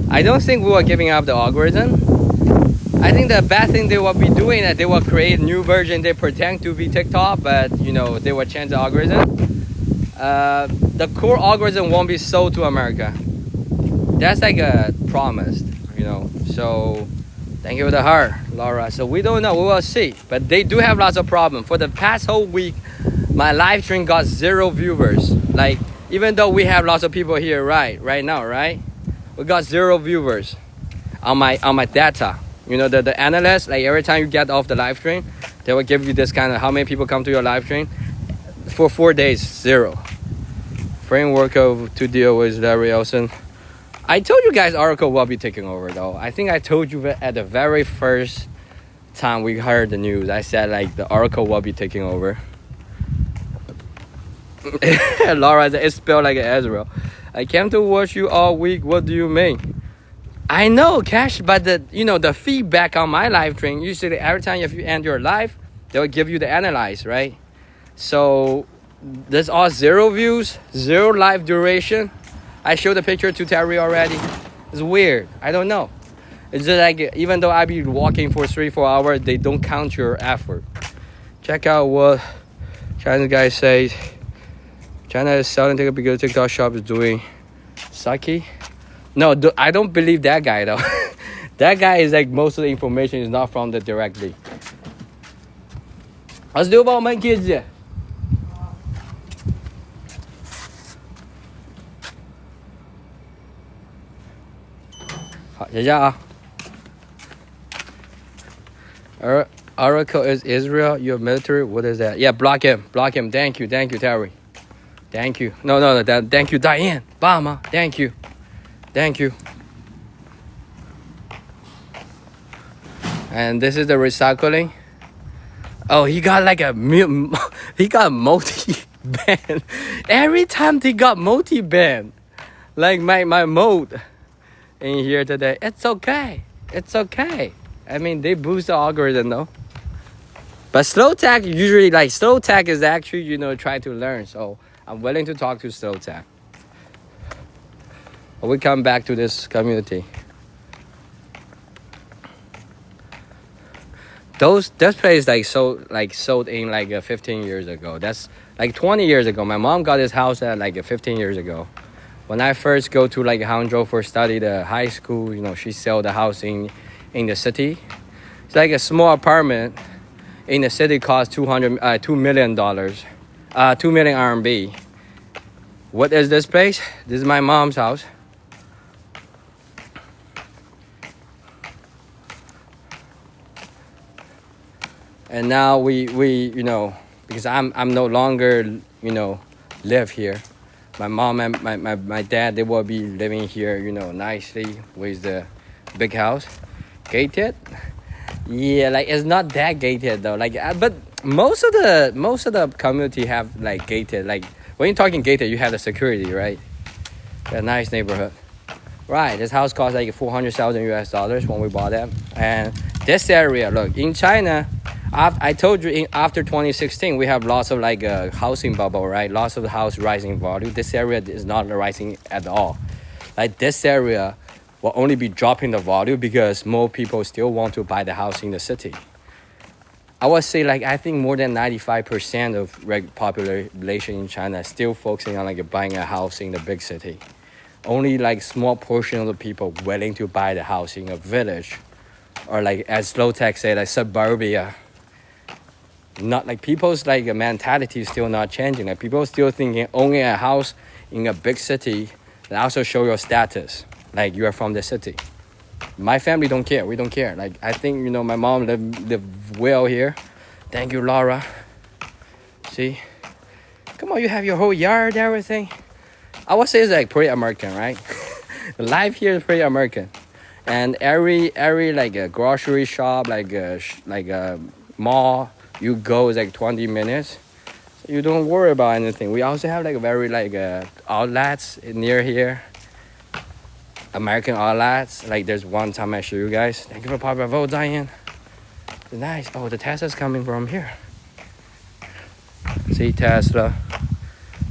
I don't think we are giving up the algorithm. I think the bad thing they will be doing that they will create a new version. They pretend to be TikTok, but you know they will change the algorithm. The core algorithm won't be sold to America. That's like a promise, you know. So thank you for the heart, Laura. So we don't know, we will see. But they do have lots of problems. For the past whole week, my live stream got 0 viewers. Like even though we have lots of people here right now, right? We got 0 viewers on my data. You know, the analysts, like every time you get off the live stream, they will give you this kind of how many people come to your live stream. For 4 days, 0. Framework of to deal with Larry Ellison. I told you guys Oracle will be taking over though. I think I told you at the very first time we heard the news. I said like the Oracle will be taking over. Laura, it's spelled like Ezra. I came to watch you all week. What do you mean? I know, Cash, but the feedback on my live stream, usually every time if you end your live, they will give you the analyze, right? So there's all 0 views, 0 live duration. I showed the picture to Terry already. It's weird. I don't know. It's just like even though I be walking for 3-4 hours, they don't count your effort. Check out what Chinese guy says. China is selling TikTok because TikTok shop is doing sucky. No, I don't believe that guy though. That guy is like most of the information is not from the directly. Let's do about my kids. Oracle is Israel, your military. What is that? Yeah, block him. Thank you, Terry. Thank you. No, thank you, Diane. Bama. Thank you. And this is the recycling. Oh, he got like he got multi-band. Every time they got multi-band. Like my mode in here today. It's okay. I mean, they boost the algorithm though. But slow tag usually slow tag is actually, try to learn. So I'm willing to talk to slow tag. But we come back to this community. Those place sold in 15 years ago. That's like 20 years ago. My mom got this house at 15 years ago. When I first go to Hangzhou for study the high school, she sold the house in the city. It's like a small apartment in the city cost $2 million, 2 million RMB. What is this place? This is my mom's house. And now we because I'm no longer live here. My mom and my dad, they will be living here, nicely with the big house. Gated? Yeah, it's not that gated though. But most of the community have gated. When you're talking gated, you have the security, right? A nice neighborhood. Right, this house cost $400,000 US when we bought it. And this area, look, in China, I told you after 2016 we have lots of like a housing bubble, right? Lots of the house rising in value. This area is not rising at all. Like this area will only be dropping the value because more people still want to buy the house in the city. I would say like I think more than 95% of population in China is still focusing on like buying a house in the big city. Only like small portion of the people willing to buy the house in a village, or like as Low Tech say, like suburbia. Not like people's like mentality is still not changing. Like people still thinking owning a house in a big city that also show your status, like you are from the city. My family don't care. We don't care. Like I think my mom live well here. Thank you, Laura. See, come on, you have your whole yard, everything. I would say it's like pretty American, right? Life here is pretty American, and every like a grocery shop, like a mall you go is like 20 minutes. So you don't worry about anything. We also have like a very like outlets near here. American outlets. Like there's one time I show you guys. Thank you for popping a vote, Diane. It's nice. Oh, the Tesla's coming from here. See Tesla.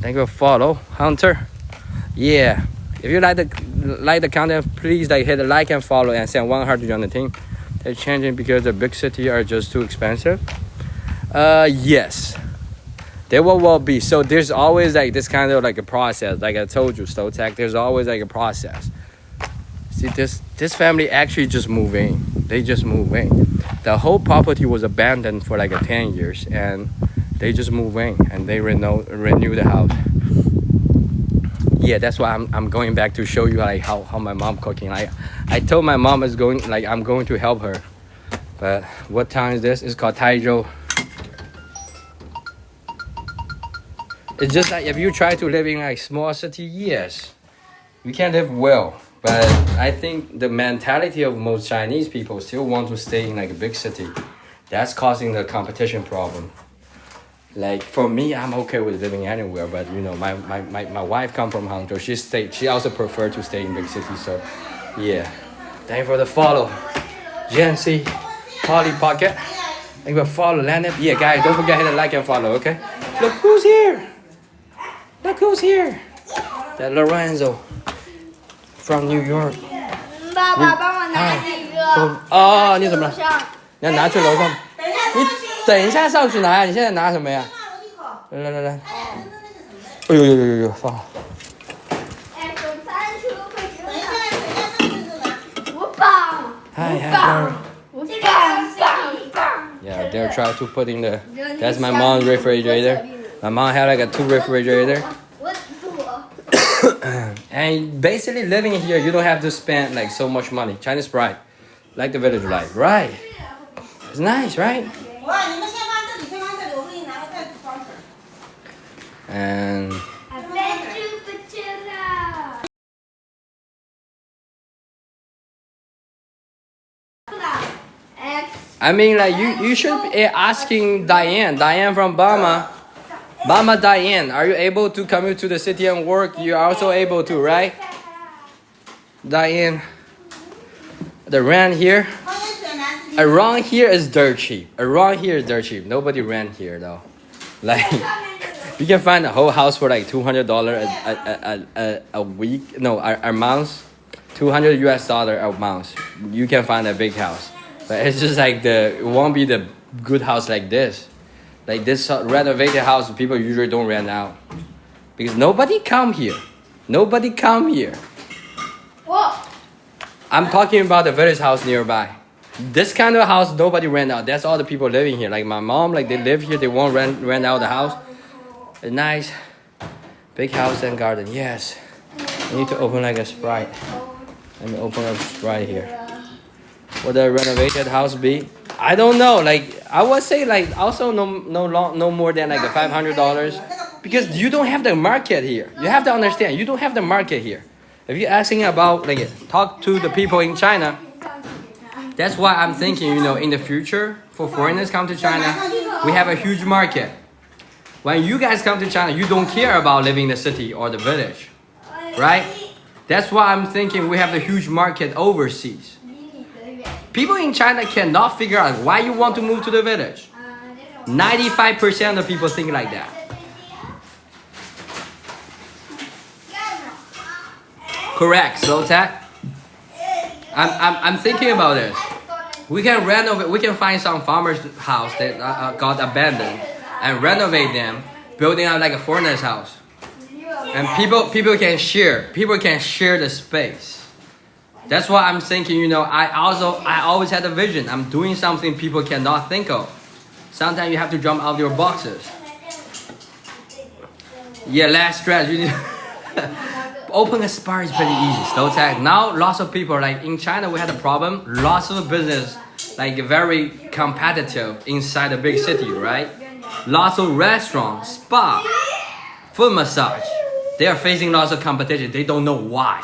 Thank you for follow, Hunter. Yeah. If you like the content, please like hit the like and follow and send 1 heart to join the team. They're changing because the big city are just too expensive. Yes. There will be. So there's always like this kind of like a process. Like I told you, Slow Tech, there's always like a process. See, this family actually just moved in. They just moved in. The whole property was abandoned for like 10 years, and they just moved in and they renew the house. Yeah, that's why I'm going back to show you like how my mom cooking. I told my mom I'm going to help her. But what town is this? It's called Taizhou. It's just like if you try to live in like small city, yes, you can live well. But I think the mentality of most Chinese people still want to stay in like a big city. That's causing the competition problem. Like for me, I'm okay with living anywhere, but my wife come from Hangzhou. She also prefer to stay in big cities. So yeah, thank you for the follow. Jancy, Polly Pocket, thank you for follow. Leonard, yeah guys, don't forget to hit the like and follow. Okay, look who's here. Look who's here. That Lorenzo from New York. 爸爸帮我拿几个。哦，你怎么了？你要拿去楼上。你等一下上去拿呀！你现在拿什么呀？来。哎呦，放好。哎，手餐车快停了。我绑。Yeah, they're trying to put in the. That's my mom's refrigerator. My mom had like a 2 refrigerator. And basically living here, you don't have to spend like so much money. Chinese pride, like the village life, right? It's nice, right? And I mean, like you should be asking Diane from Bama. Mama Diane, are you able to commute to the city and work? You are also able to, right? Diane, the rent here, around here is dirt cheap. Nobody rent here though. Like, you can find a whole house for like $200 a week. No, a month. $200 US a month. You can find a big house, but it's just like it won't be the good house like this. Like this renovated house, people usually don't rent out because nobody come here. Whoa. I'm talking about the village house nearby. This kind of house, nobody rent out. That's all the people living here. Like my mom, like they live here. They won't rent out the house. A nice big house and garden. Yes. I need to open like a Sprite. Let me open up Sprite here. Would a renovated house be? I don't know. Like I would say, like also no more than like $500 because you don't have the market here. You have to understand, you don't have the market here. If you're asking about like talk to the people in China, that's why I'm thinking, in the future for foreigners come to China, we have a huge market. When you guys come to China, you don't care about living in the city or the village, right? That's why I'm thinking we have a huge market overseas. People in China cannot figure out why you want to move to the village. 95% of people think like that. Correct, Slow Tech. I'm thinking about this. We can renovate. We can find some farmer's house that got abandoned and renovate them, building out like a foreigner's house. And people can share. People can share the space. That's why I'm thinking. You know, I always had a vision. I'm doing something people cannot think of. Sometimes you have to jump out of your boxes. Yeah, less stress. You need open a spa is pretty easy. Slow tech. Now lots of people like in China we had a problem. Lots of business like very competitive inside a big city, right? Lots of restaurants, spa, foot massage. They are facing lots of competition. They don't know why.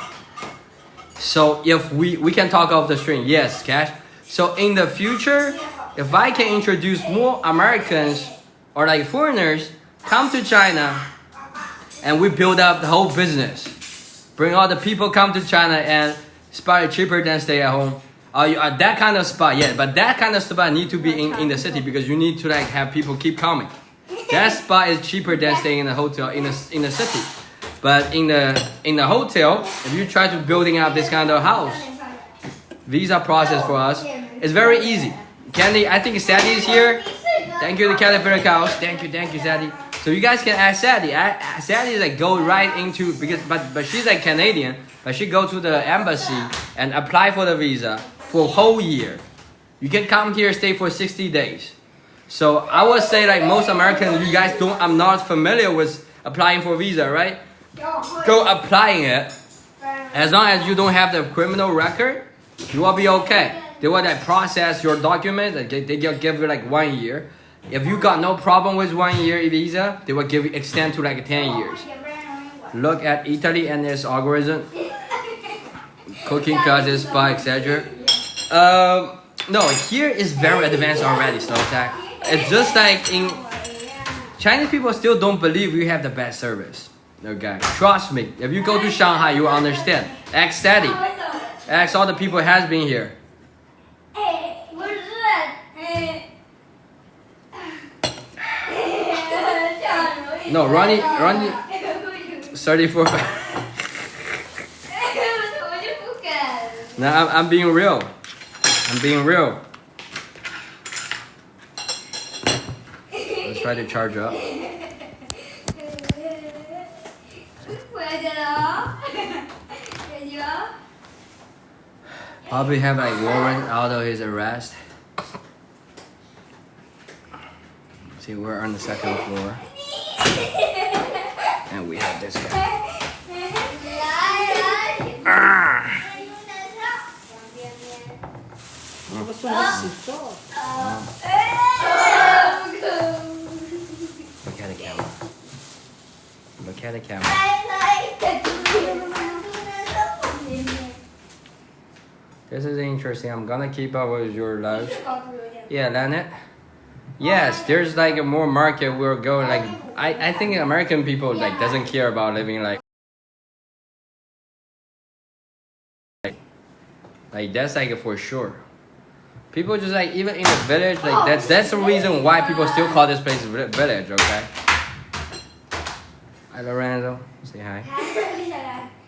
So if we can talk off the string, yes, Cash. So in the future, if I can introduce more Americans or like foreigners come to China and we build up the whole business, bring all the people come to China and spa is cheaper than stay at home. That kind of spa, yeah, but that kind of spa need to be in the city because you need to like have people keep coming. That spa is cheaper than staying in a hotel in the city. But in the hotel, if you try to building up this kind of house, visa process for us is very easy. Candy, I think Sadie is here. Thank you to Caterpillar Cows. Thank you, Sadie. So you guys can ask Sadie. Sadie is like go right into but she's like Canadian, but she go to the embassy and apply for the visa for whole year. You can come here, stay for 60 days. So I would say like most Americans, you guys don't. I'm not familiar with applying for visa, right? Go applying it. As long as you don't have the criminal record, you will be okay. They will like process your documents. They give you like 1 year. If you got no problem with 1 year visa, they will give you extend to like 10 years. Look at Italy and its algorithm, cooking classes, spa, etc. No, here is very advanced already. Slow tech. It's just like in Chinese people still don't believe we have the best service. Okay, trust me. If you go to Shanghai, you will understand. Ask Sadie. Ask all the people who has been here. No, Ronnie, 34. No, I'm being real. I'm being real. Let's try to charge up. Probably have like warrant out of his arrest. See, we're on the second floor. And we have this guy. Look at the camera. Look at the camera. This is interesting. I'm gonna keep up with your lives. Yeah, Lynette. Yes, there's like a more market we're going like I think American people like doesn't care about living like that's like for sure. People just like even in the village like that's the reason why people still call this place village, okay? Hi Lorenzo, say hi.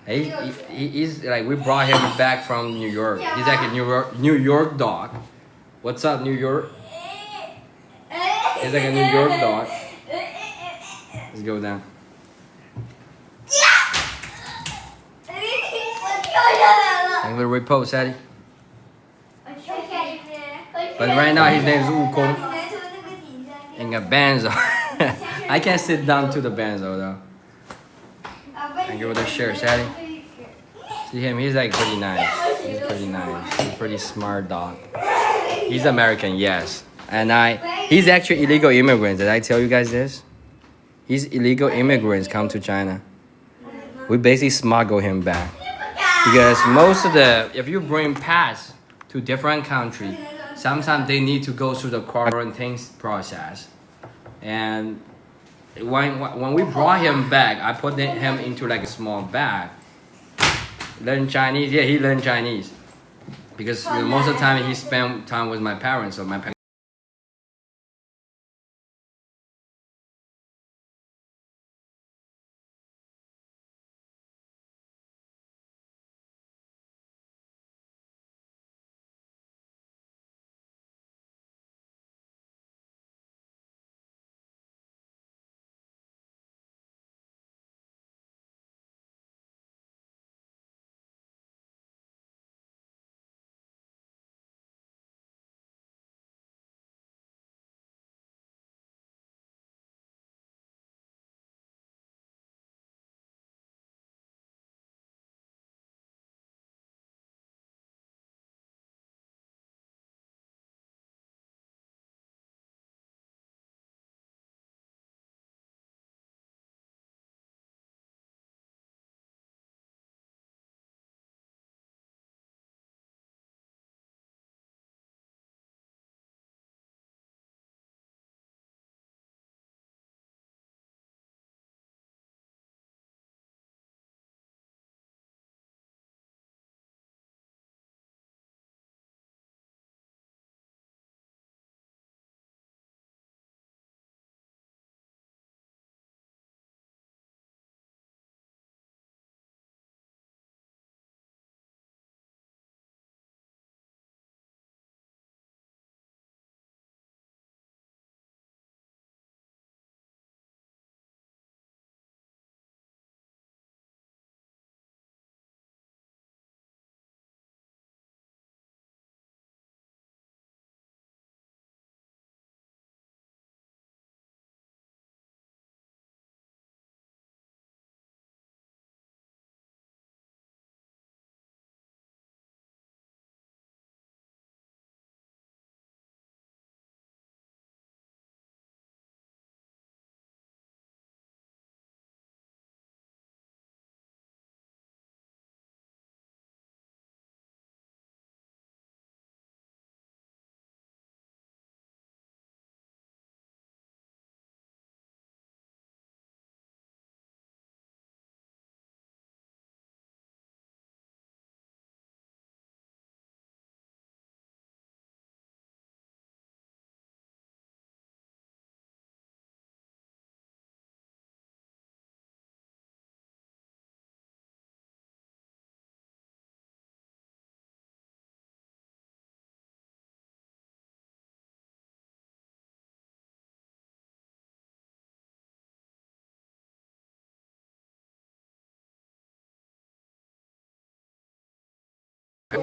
He's like we brought him back from New York. He's like a New York dog. What's up, New York? He's like a New York dog. Let's go down. I'm gonna repose, Sadie. But right now his name is Wukong. And a Banzo. I can't sit down to the Banzo though. And give it a share, Sadie. See him, he's like pretty nice. He's pretty nice. He's a pretty smart dog. He's American, yes. And he's actually illegal immigrant. Did I tell you guys this? He's illegal immigrants come to China. We basically smuggle him back. Because most of if you bring pets to different countries, sometimes they need to go through the quarantine process. And when we brought him back, I put him into like a small bag. Learn Chinese, yeah, he learned Chinese. because most of the time he spent time with my parents, so my parents.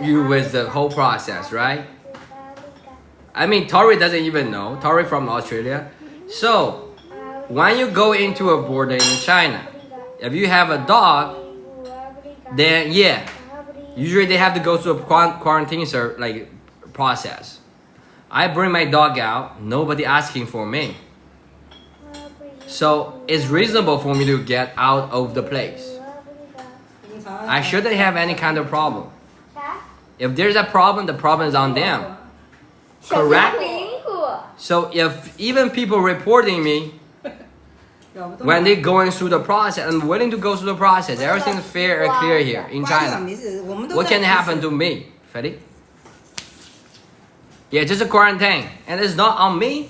You with the whole process, right? I mean, Tori doesn't even know. Tori from Australia. So, when you go into a border in China, if you have a dog, then yeah, usually they have to go through a quarantine process. I bring my dog out, nobody asking for me. So, it's reasonable for me to get out of the place. I shouldn't have any kind of problem. If there's a problem, the problem is on them. Correct? So if even people reporting me, when they're going through the process, I'm willing to go through the process. Everything's fair and clear here in China. What can happen to me, Freddy? Yeah, just a quarantine. And it's not on me.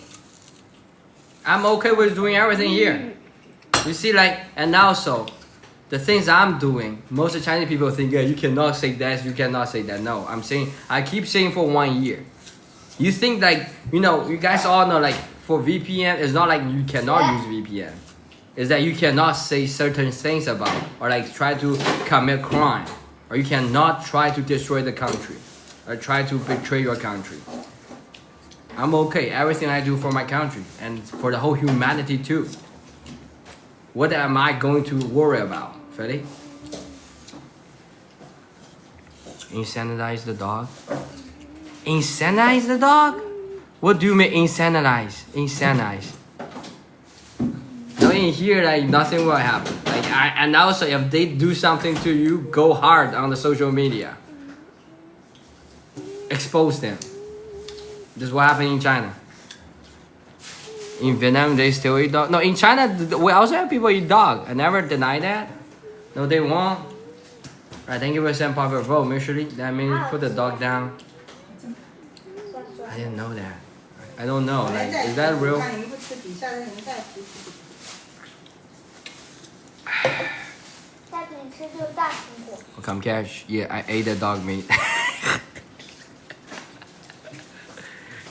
I'm okay with doing everything here. You see, and also, the things I'm doing, most of the Chinese people think, yeah, you cannot say that, you cannot say that. No, I keep saying for 1 year. You think you guys all know for VPN, it's not like you cannot use VPN. It's that you cannot say certain things about, or try to commit crime. Or you cannot try to destroy the country, or try to betray your country. I'm okay, everything I do for my country, and for the whole humanity too. What am I going to worry about? Ready? Insanitize the dog? Insanitize the dog? What do you mean insanitize? Insanize. No, in here, nothing will happen. And also, if they do something to you, go hard on the social media. Expose them. This is what happened in China. In Vietnam, they still eat dog. No, in China, we also have people eat dog. I never deny that. No, they won't. Alright, thank you for sending popular vote. Usually that means put the dog down. I didn't know that. I don't know. Like, is that real? 那你不吃底下的，你再吃。下次你吃就是大苹果。 Come cash. Yeah, I ate the dog meat.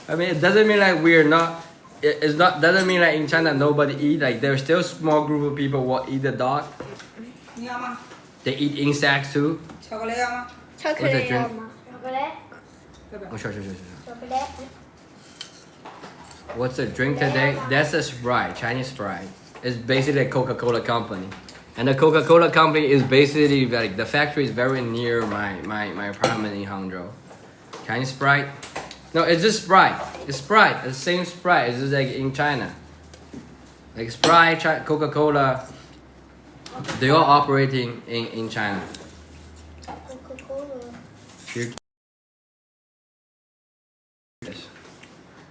I mean, it doesn't mean like we're not. It's not. Doesn't mean like in China nobody eat. Like there's still a small group of people who eat the dog. 你要吗？ They eat insects too. 巧克力要吗？巧克力要吗？巧克力。 Oh, sure. 巧克力。 What's the drink today? That's a Sprite, Chinese Sprite. It's basically a Coca-Cola company. And the Coca-Cola company is basically like the factory is very near my apartment in Hangzhou. Chinese Sprite? No, it's just Sprite. It's Sprite. It's the same Sprite. It's just like in China. Like Sprite, Coca-Cola, they all operating in China. Here.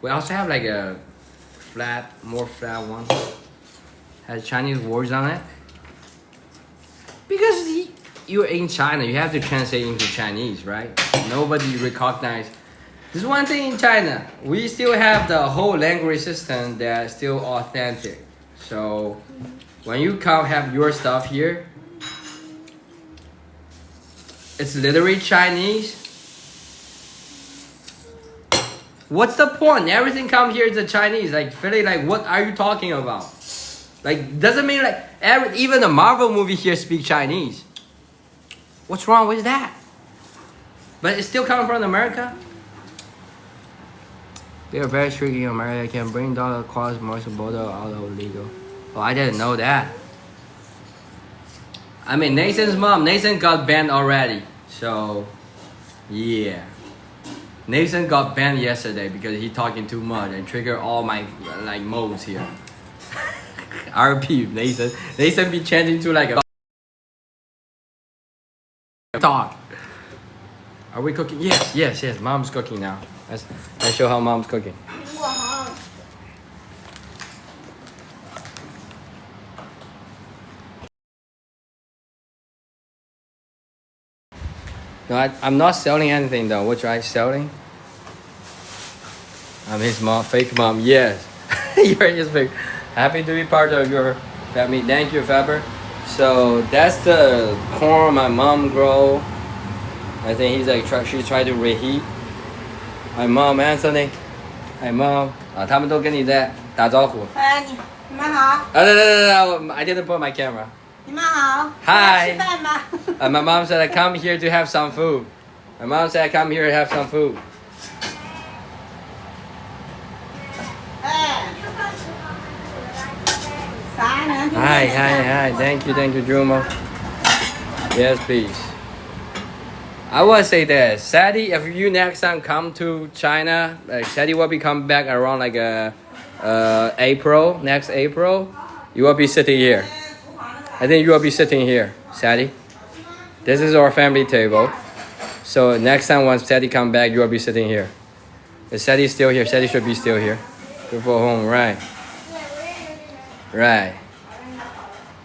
We also have like a more flat one. Has Chinese words on it. Because you're in China, you have to translate into Chinese, right? Nobody recognize. There's one thing in China, we still have the whole language system that's still authentic. So when you come have your stuff here, it's literally Chinese. What's the point? Everything come here is the Chinese. Like, Philly, like, what are you talking about? Like, doesn't mean like even the Marvel movie here speak Chinese. What's wrong with that? But it's still coming from America. They are very strict in America. Can bring dog across most border although legal. Oh, I didn't know that. I mean, Nathan's mom. Nathan got banned already. So, yeah. Nathan got banned yesterday because he talking too much and trigger all my like modes here. RP Nathan. Nathan be changing to like a talk. Are we cooking? Yes. Mom's cooking now. Let's show how mom's cooking. No, I'm not selling anything though. What are you selling? I'm his mom, fake mom. Yes, you're his fake. Happy to be part of your family. Thank you, Faber. So that's the corn my mom grow. I think he's like she's trying to reheat. My mom, Anthony. Hi, mom. 啊，他们都跟你在打招呼。哎，你们好。No, I didn't put my camera. 你们好。 Hi. 吃饭吗？ My mom said I come here to have some food. My mom said I come here to have some food. 哎。啥呢？ Hi. Thank you, Jumo. Yes, please. I will say this, Sadie, if you next time come to China, like Sadie will be coming back around like next April. You will be sitting here. I think you will be sitting here, Sadie. This is our family table. So next time once Sadie come back, you will be sitting here. Is Sadie still here? Sadie should be still here. Good for home, right? Right.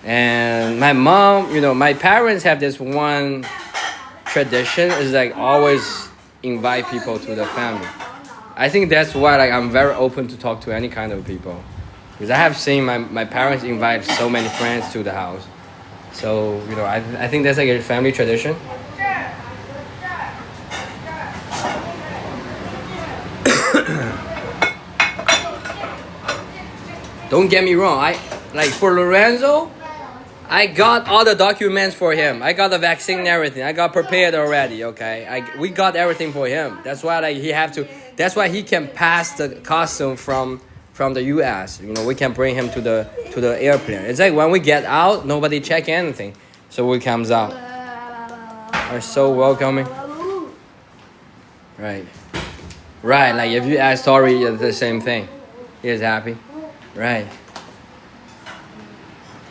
And my mom, my parents have this one tradition is like always invite people to the family. I think that's why like I'm very open to talk to any kind of people. Because I have seen my parents invite so many friends to the house. So, I think that's like a family tradition. Don't get me wrong, for Lorenzo, I got all the documents for him. I got the vaccine and everything. I got prepared already, okay? We got everything for him. That's why that's why he can pass the costume from the US. We can bring him to the airplane. It's like when we get out, nobody check anything. So we comes out. Are so welcoming. Right, like if you ask Tori, it's the same thing. He is happy. Right.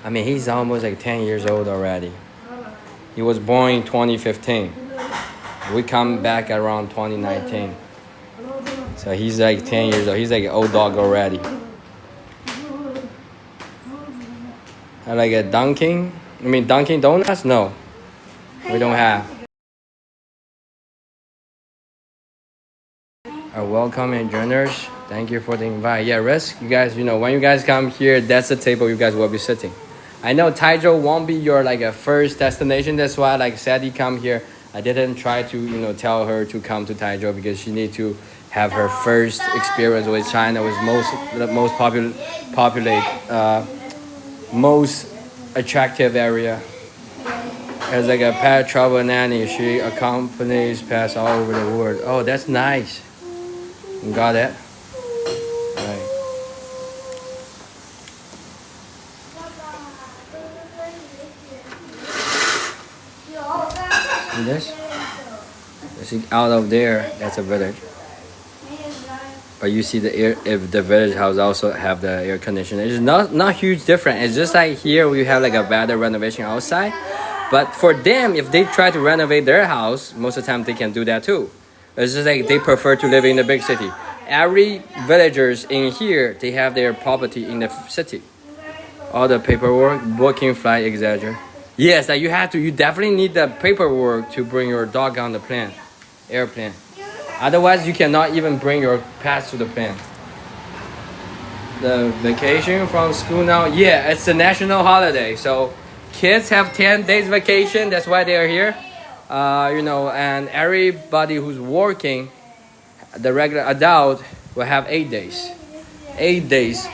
I mean, he's almost like 10 years old already. He was born in 2015. We come back around 2019. So he's like 10 years old. He's like an old dog already. I like a Dunkin' Donuts? No. We don't have. Welcome and joiners. Thank you for the invite. Yeah, risk you guys. You know, when you guys come here, that's the table you guys will be sitting. I know Taizhou won't be your like a first destination. That's why like Sadie come here. I didn't try to tell her to come to Taizhou because she need to have her first experience with China, with the most most attractive area. As like a pet travel nanny, she accompanies pets all over the world. Oh, that's nice. Got it. Right. See this? You see out of there, that's a village. But you see the air. If the village house also have the air conditioner, it's not huge different. It's just like here we have like a better renovation outside. But for them, if they try to renovate their house, most of the time they can do that too. It's just like they prefer to live in the big city. Every villagers in here, they have their property in the city. All the paperwork, booking flight, etc. Yes, that you definitely need the paperwork to bring your dog on the plane, airplane. Otherwise, you cannot even bring your pets to the plane. The vacation from school now, yeah, it's a national holiday, so kids have 10 days vacation. That's why they are here. And everybody who's working, the regular adult will have 8 days. 8 days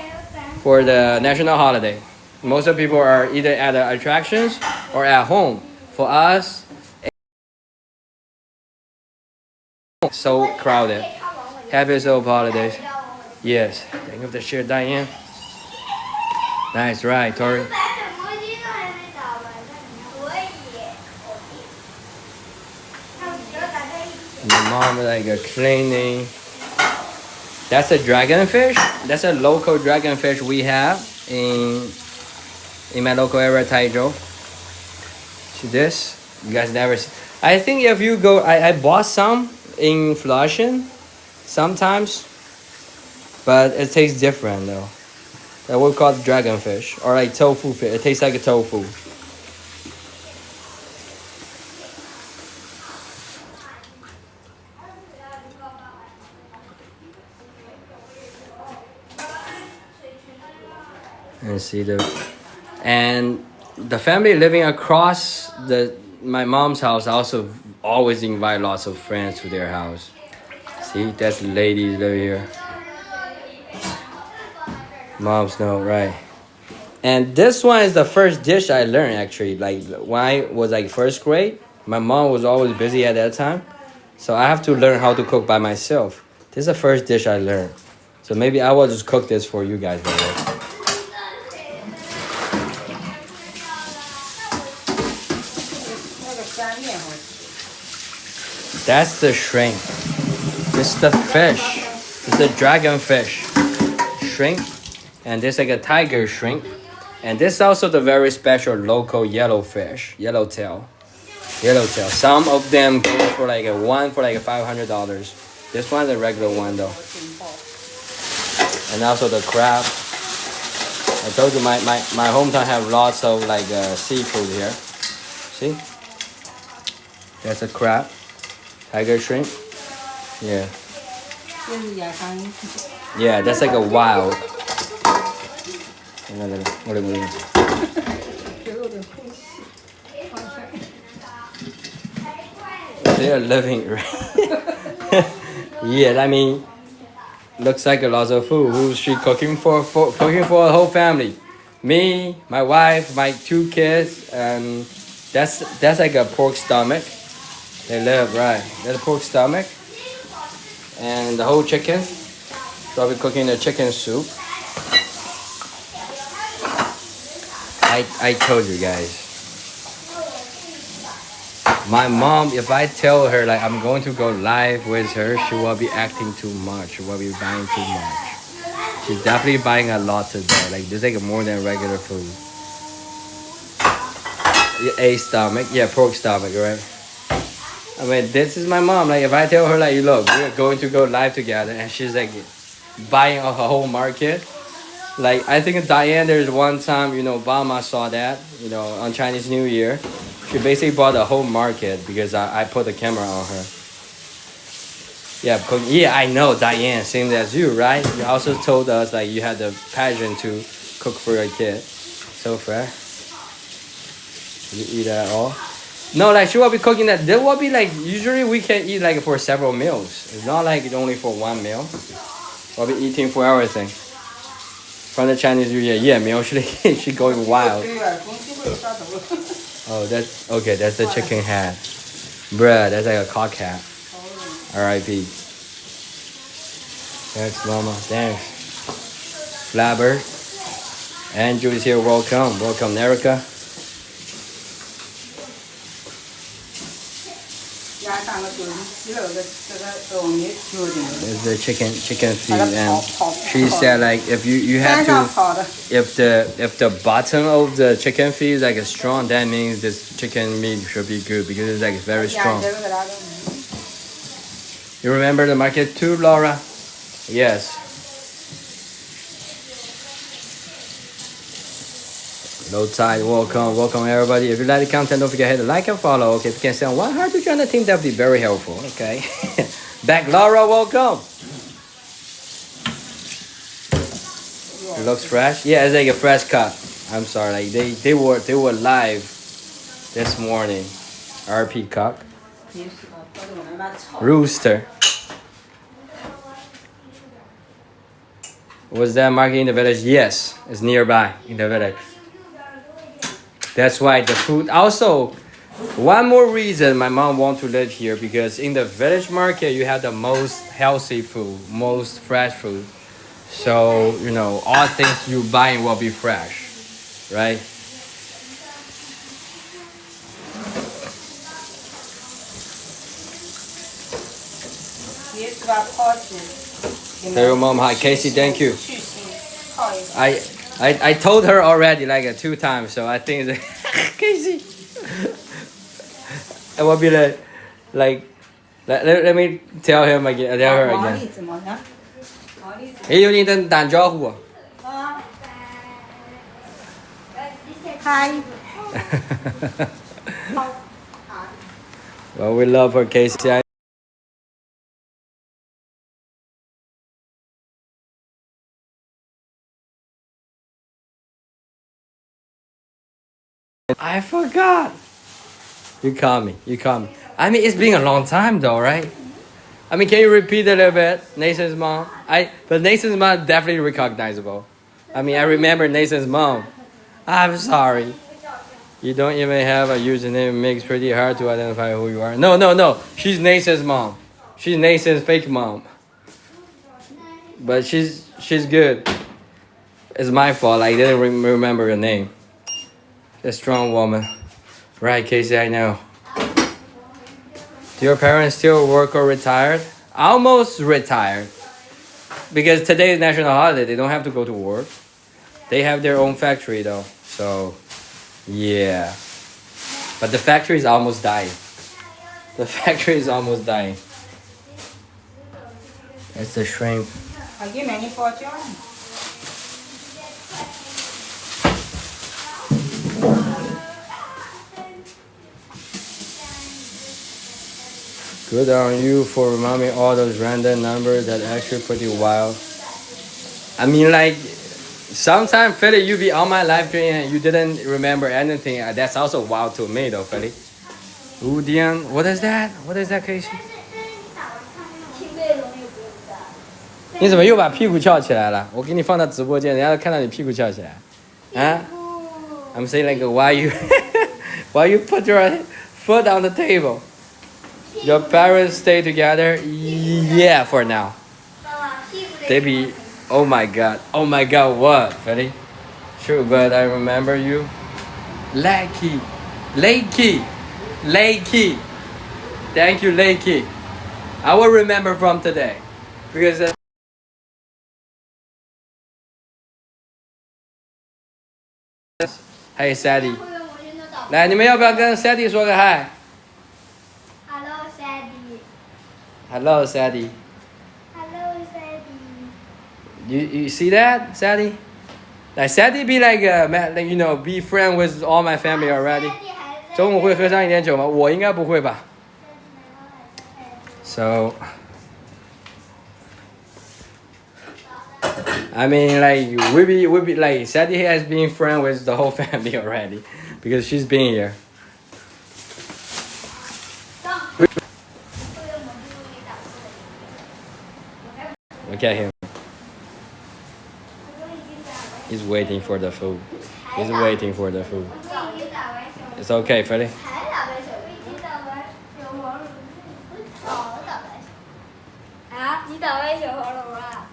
for the national holiday. Most of the people are either at the attractions or at home. For us, so crowded. Happy soul holidays. Yes. Thank you for the share, Diane. Nice, right, Tori. My mom like a cleaning. That's a dragonfish. That's a local dragonfish we have in my local area, Taizhou. See this? You guys never see. I think if you go, I bought some in Flushing sometimes, but it tastes different though. That we call it dragonfish or like tofu fish. It tastes like a tofu. And see and the family living across my mom's house also always invite lots of friends to their house. See, that's ladies over here. Mom's know, right? And this one is the first dish I learned actually. Like when I was like first grade, my mom was always busy at that time, so I have to learn how to cook by myself. This is the first dish I learned, so maybe I will just cook this for you guys later. That's the shrimp. This is the fish. This is the dragonfish shrimp. And this is like a tiger shrimp. And this is also the very special local yellowfish, yellowtail. Some of them go for like $500. This one's a regular one though. And also the crab. I told you my hometown have lots of like seafood here. See? That's a crab. Tiger shrimp. Yeah. Yeah, that's like a wild. They are living right. Yeah, I mean, looks like a lot of food. Who's she cooking for? Cooking for a whole family. Me, my wife, my 2 kids, and that's like a pork stomach. They live right. That's a pork stomach, and the whole chicken. So I'll be cooking the chicken soup. I told you guys. My mom, if I tell her like I'm going to go live with her, she will be acting too much. She will be buying too much. She's definitely buying a lot today. Like this like more than regular food. A stomach, yeah, pork stomach, right? I mean, this is my mom. Like if I tell her like, look, we're going to go live together, and she's like buying a whole market. Like I think Diane, there's one time, Obama saw that, on Chinese New Year. She basically bought the whole market because I put the camera on her. Yeah, yeah, I know, Diane, same as you, right? You also told us like you had the passion to cook for your kid. So fair. You eat that all? No, like she will be cooking that. There will be like usually we can eat like for several meals. It's not like it's only for one meal. We'll be eating for everything. From the Chinese New Year, yeah, meal she going wild. Oh, that's okay. That's the chicken hat, bruh. That's like a cock hat. R.I.P. Thanks, Mama. Thanks. Flabber. Andrew is here. Welcome. Welcome, Erica. There's the chicken feet, and she said like if you have to if the bottom of the chicken feet is like strong, that means this chicken meat should be good because it's like very strong. You remember the market too, Laura? Yes. Low tide, welcome everybody. If you like the content, don't forget to hit like and follow. Okay, if you can send one heart to join the team, that would be very helpful. Okay. Back, Laura, welcome. It looks fresh. Yeah, it's like a fresh cut. I'm sorry, like they were live this morning. RP cock. Rooster. Was that market in the village? Yes, it's nearby in the village. That's why the food. Also, one more reason my mom wants to live here because in the village market you have the most healthy food, most fresh food. So you know all things you buy will be fresh, right? Tell your mom hi, Casey. Thank you. I told her already like 2 times, so I think it's Casey. It will be let me tell him again. Tell her again. 你要你打招呼。Hi. Well, we love her, Casey. I forgot. You call me. I mean, it's been a long time though, right? I mean, can you repeat a little bit? Nathan's mom? But Nathan's mom definitely recognizable. I mean, I remember Nathan's mom. I'm sorry. You don't even have a username. It makes pretty hard to identify who you are. No. She's Nathan's mom. She's Nathan's fake mom. But she's good. It's my fault. I didn't remember her name. A strong woman. Right, Casey, I know. Do your parents still work or retired? Almost retired. Because today is national holiday. They don't have to go to work. They have their own factory though. So, yeah. But the factory is almost dying. That's the shrimp. Good on you for remembering all those random numbers. That actually pretty wild. I mean, like, sometimes, Philly, you be on my live stream and you didn't remember anything. That's also wild to me, though, Philly. Udian, what is that? What is that, Casey? 你怎么又把屁股翘起来了？我给你放到直播间，人家都看到你屁股翘起来。啊 I'm saying like, why you put your foot on the table? Your parents stay together? Yeah, for now. They be, oh my god, what, Freddy? True, but I remember you. Lakey. Thank you, Lakey. I will remember from today. Because Hey, Sadie. 来，你们要不要跟 Sadie 说个 hi？Hello, Sadie. You see that, Sadie? Like Sadie be like, be friend with all my family already. 中午会喝上一点酒吗？我应该不会吧。So, I mean, like we be like Sadie has been friends with the whole family already because she's been here. Look at him. He's waiting for the food. He's waiting for the food. It's okay, Freddie. 啊，你打败小黄龙了？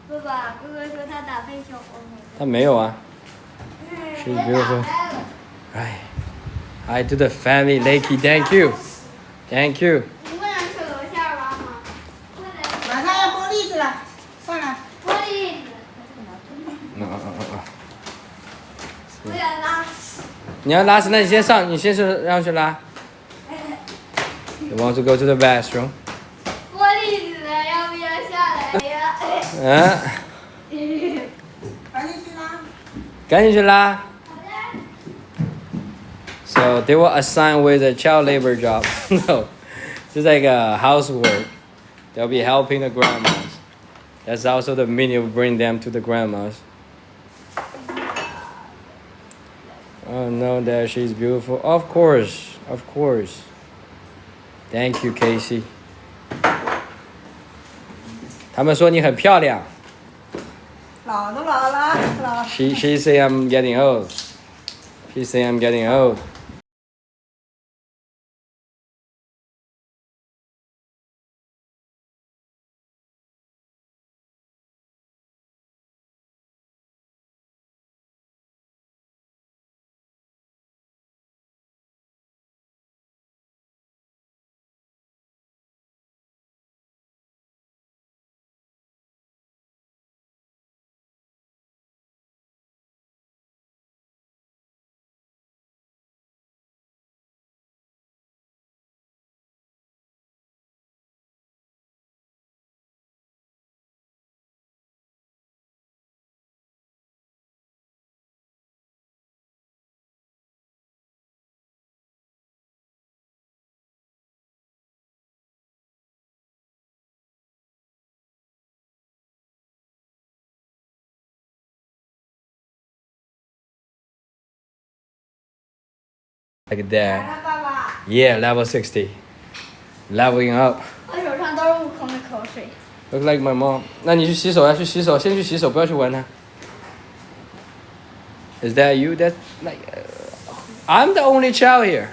爸爸，哥哥说他打败小黄龙。他没有啊。She's beautiful. Right. Hi to the family, Lakey. Thank you. Thank you. 你不能去楼下玩吗？马上要剥栗子了，算了。玻璃。我想拉屎。你要拉屎，那你先上，你先上去拉。You want to go to the bathroom? 玻璃子要不要下来呀？嗯。赶紧去拉。赶紧去拉。So they were assigned with a child labor job. No, just like a housework. They'll be helping the grandmas. That's also the meaning of bring them to the grandmas. Oh no, Dad, she's beautiful. Of course, of course. Thank you, Casey. 他们说你很漂亮。老都老了，老。She say I'm getting old. She say I'm getting old. Like that. 来了，爸爸。Yeah, level 60. Leveling up. 我手上都是悟空的口水。 Look like my mom. 那你去洗手，要去洗手，先去洗手，不要去闻它。Is that you? That's like, I'm the only child here.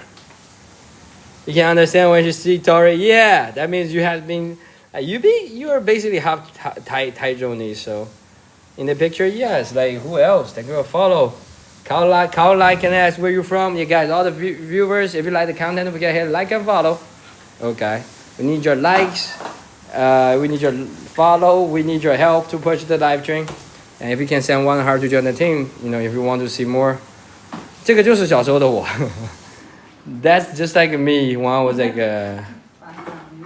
You can understand when you see Tori. Yeah, that means you have been. You are basically half Taiwanese. So, in the picture, yes. Like who else? Thank you for follow. Like can ask where you from. You guys, all the viewers, if you like the content, we can hit like and follow. Okay. We need your likes. We need your follow. We need your help to push the live stream. And if you can send one heart to join the team, you know, if you want to see more. 这个就是小时候的我。That's just like me. One was like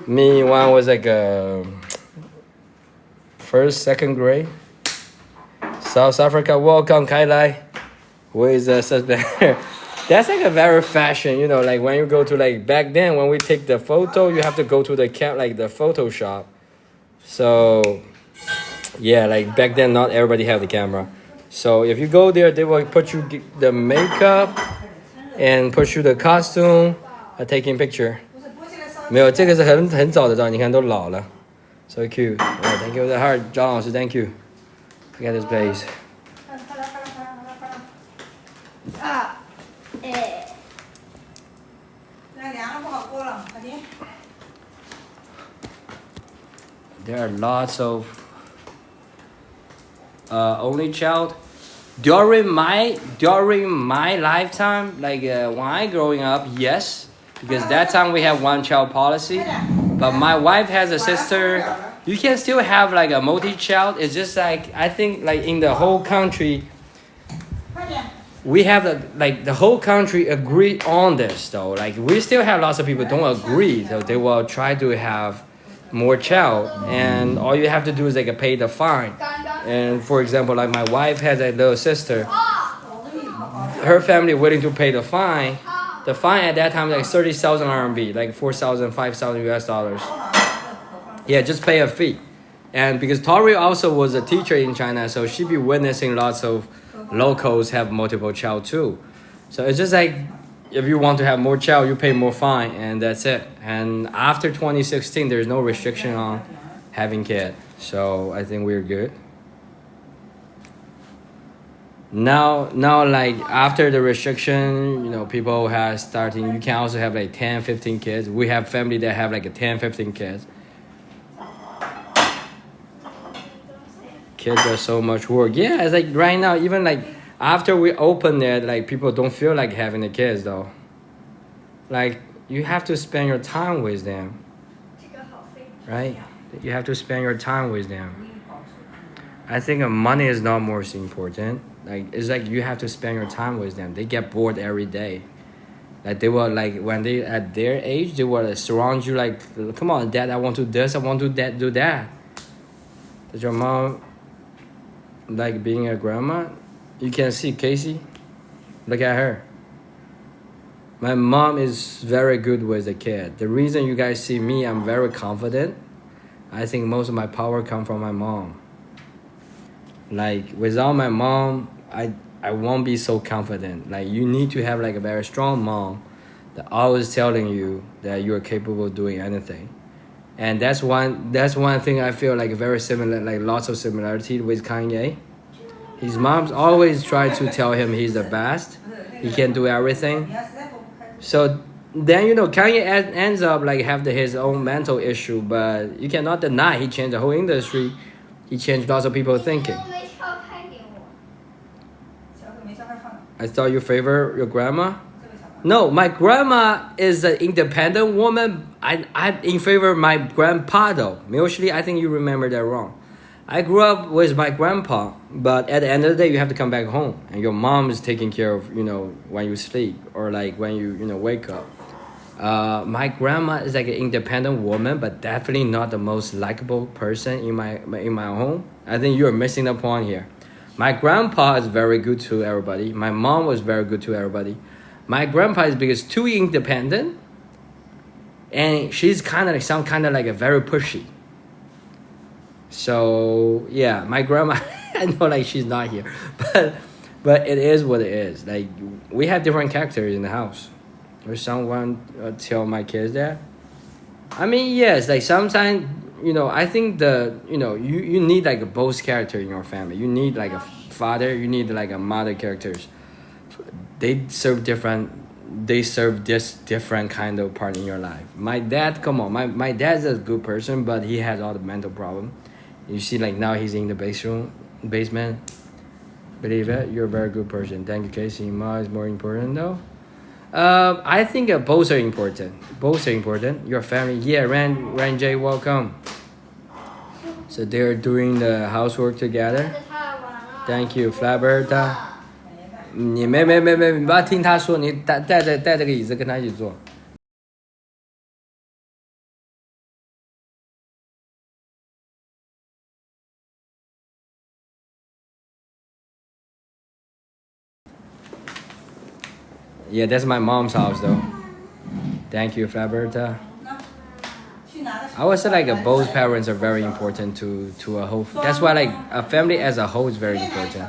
one was like first, second grade. South Africa, welcome, Kai Lai. Where is the suspect? That's like a very fashion, you know, like when you go to like back then when we take the photo, you have to go to the like the Photoshop. So yeah, like back then not everybody have the camera. So if you go there, they will put you the makeup and put you the costume, taking picture. 没有，这个是很早的照，你看都老了。So cute. Oh, thank you for the heart, 张老师 thank you. Look at this place. 啊，哎。那凉了不好过了，快点。There are lots of only child. During my lifetime, like when I growing up, yes, because that time we have one child policy. But my wife has a sister. You can still have like a multi-child. It's just like I think like in the whole country, we have like the whole country agree on this though. Like we still have lots of people don't agree, so they will try to have more child, and all you have to do is like pay the fine. And for example, like my wife has a little sister. her family willing to pay the fine at that time like 30,000 RMB, like 4,000, 5,000 US dollars. Yeah, just pay a fee. And because Tori also was a teacher in China, so she be witnessing lots of locals have multiple child too. So it's just like if you want to have more child, you pay more fine, and that's it. And after 2016, there's no restriction on having kid. So I think we're good. Now like after the restriction, you know, people have starting, you can also have like 10, 15 kids. We have family that have like a 10, 15 kids. Kids are so much work. Yeah, it's like right now, even like after we open it, like people don't feel like having the kids though. Like you have to spend your time with them, right? You have to spend your time with them. I think money is not most important. Like it's like you have to spend your time with them. They get bored every day. Like they were like when they at their age, they will surround you like, come on, dad, I want to do this, I want to do that. Does your mom like being a grandma? You can see Casey. Look at her. My mom is very good with the kid. The reason you guys see me, I'm very confident. I think most of my power come from my mom. Like without my mom, I won't be so confident. Like you need to have like a very strong mom that always telling you that you are capable of doing anything. And that's one thing I feel like very similar, like lots of similarity with Kanye. His mom's always tried to tell him he's the best. He can do everything. So then, you know, Kanye ends up like have his own mental issue, but you cannot deny he changed the whole industry. He changed lots of people thinking. I thought you favor your grandma? No, my grandma is an independent woman. I'm in favor of my grandpa though. Mostly, I think you remember that wrong. I grew up with my grandpa, but at the end of the day, you have to come back home, and your mom is taking care of, you know, when you sleep or like when you wake up. My grandma is like an independent woman, but definitely not the most likable person in my home. I think you're missing the point here. My grandpa is very good to everybody. My mom was very good to everybody. My grandpa is because too independent, and she's kind of like a very pushy. So yeah, my grandma, I know like she's not here, but it is what it is. Like we have different characters in the house. Or someone tell my kids that. I mean, yes, like sometimes, you know, I think you need like a both character in your family. You need like a father, you need like a mother characters. They serve this different kind of part in your life. My dad, come on, my dad's a good person, but he has all the mental problem. You see, like now he's in the basement. Believe it, you're a very good person. Thank you, Casey. Ma is more important though. I think both are important. Both are important. Your family, yeah. Ran J, welcome. So they're doing the housework together. Thank you, Flaberta. 你没，你不要听他说，你带这个椅子跟他一起坐。Yeah, that's my mom's house though. Thank you, Flaberta. I would say like both parents are very important to a whole. That's why like a family as a whole is very important.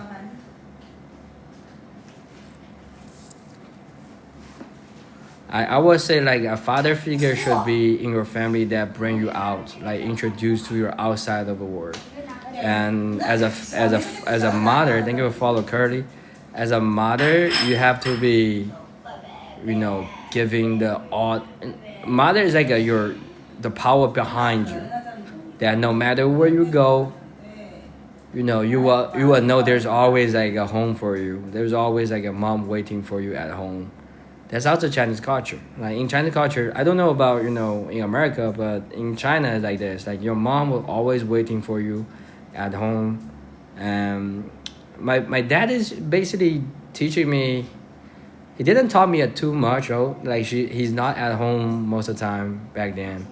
I would say like a father figure should be in your family that bring you out, like introduce to your outside of the world. And as a mother, thank you for follow Curly. As a mother, you have to be, you know, giving the all. Mother is like the power behind you. That no matter where you go, you know, you will know there's always like a home for you. There's always like a mom waiting for you at home. That's also Chinese culture. Like in Chinese culture, I don't know about, you know, in America, but in China it's like this. Like your mom will always waiting for you at home. My dad is basically teaching me. He didn't taught me too much, though. Like he's not at home most of the time back then.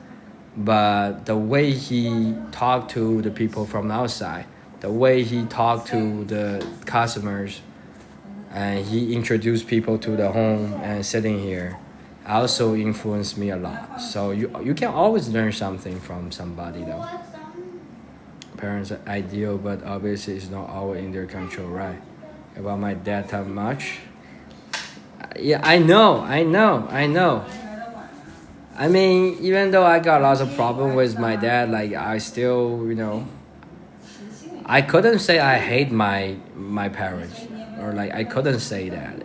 But the way he talked to the people from outside, the way he talked to the customers, and he introduced people to the home and sitting here also influenced me a lot. So you can always learn something from somebody though. Parents are ideal, but obviously it's not always in their control, right? About my dad that much. Yeah, I know. I mean, even though I got lots of problem with my dad, like I still, I couldn't say I hate my parents, or like I couldn't say that.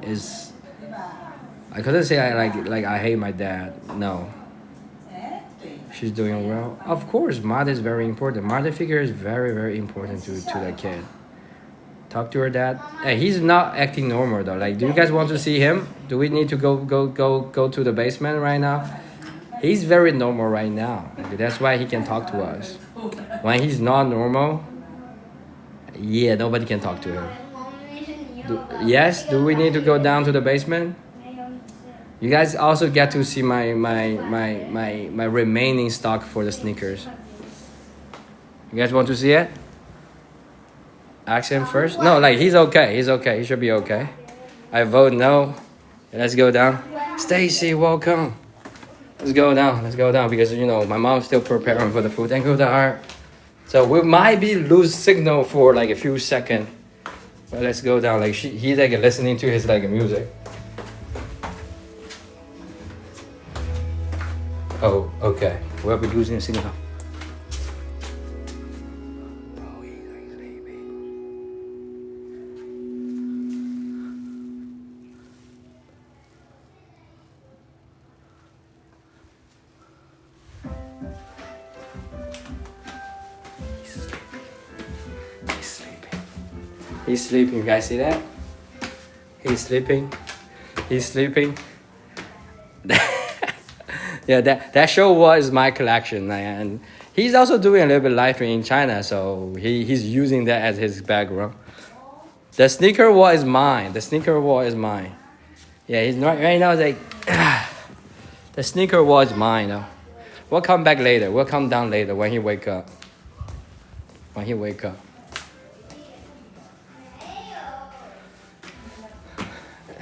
I couldn't say I like I hate my dad. No. She's doing well. Of course, mother is very important. Mother figure is very, very important to the kid. Talk to her dad. Hey, he's not acting normal though. Like, do you guys want to see him? Do we need to go to the basement right now? He's very normal right now. That's why he can talk to us. When he's not normal, yeah, nobody can talk to him. Yes, do we need to go down to the basement? You guys also get to see my remaining stock for the sneakers. You guys want to see it? Ask him first. No, like he's okay. He should be okay. I vote no. Let's go down. Stacy, welcome. Let's go down because my mom's still preparing for the food. Thank you, Dahar. So we might be lose signal for like a few seconds. But let's go down. Like he's like listening to his like music. Oh, okay. We'll be losing signal. He's sleeping. You guys see that? He's sleeping. Yeah, that show was my collection, and he's also doing a little bit live stream in China, so he's using that as his background. The sneaker wall is mine. Yeah, he's not right now. Like the sneaker wall is mine. Though. We'll come back later. We'll come down later when he wake up. I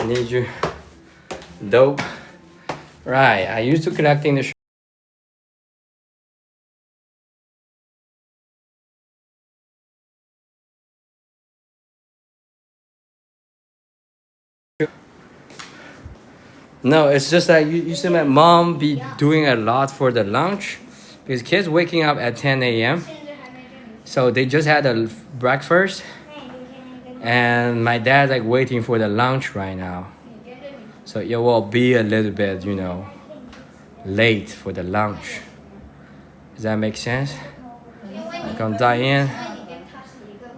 need you. Dope. Right, I used to collecting the No, it's just that you see my mom be doing a lot for the lunch because kids waking up at 10 a.m. So they just had a breakfast and my dad's like waiting for the lunch right now. So it will be a little bit, late for the lunch. Does that make sense? Like on Diane,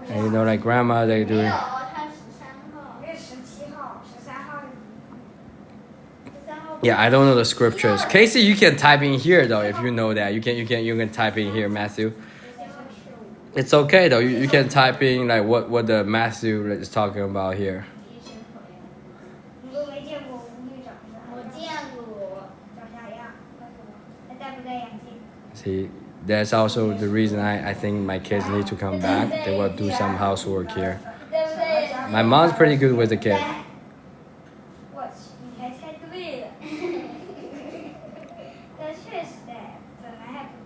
and like grandma, they doing. Yeah, I don't know the scriptures. Casey, you can type in here though if you know that. You can type in here, Matthew. It's okay though. You can type in like what the Matthew is talking about here. See, that's also the reason I think my kids need to come back. They will do some housework here. My mom's pretty good with the kid.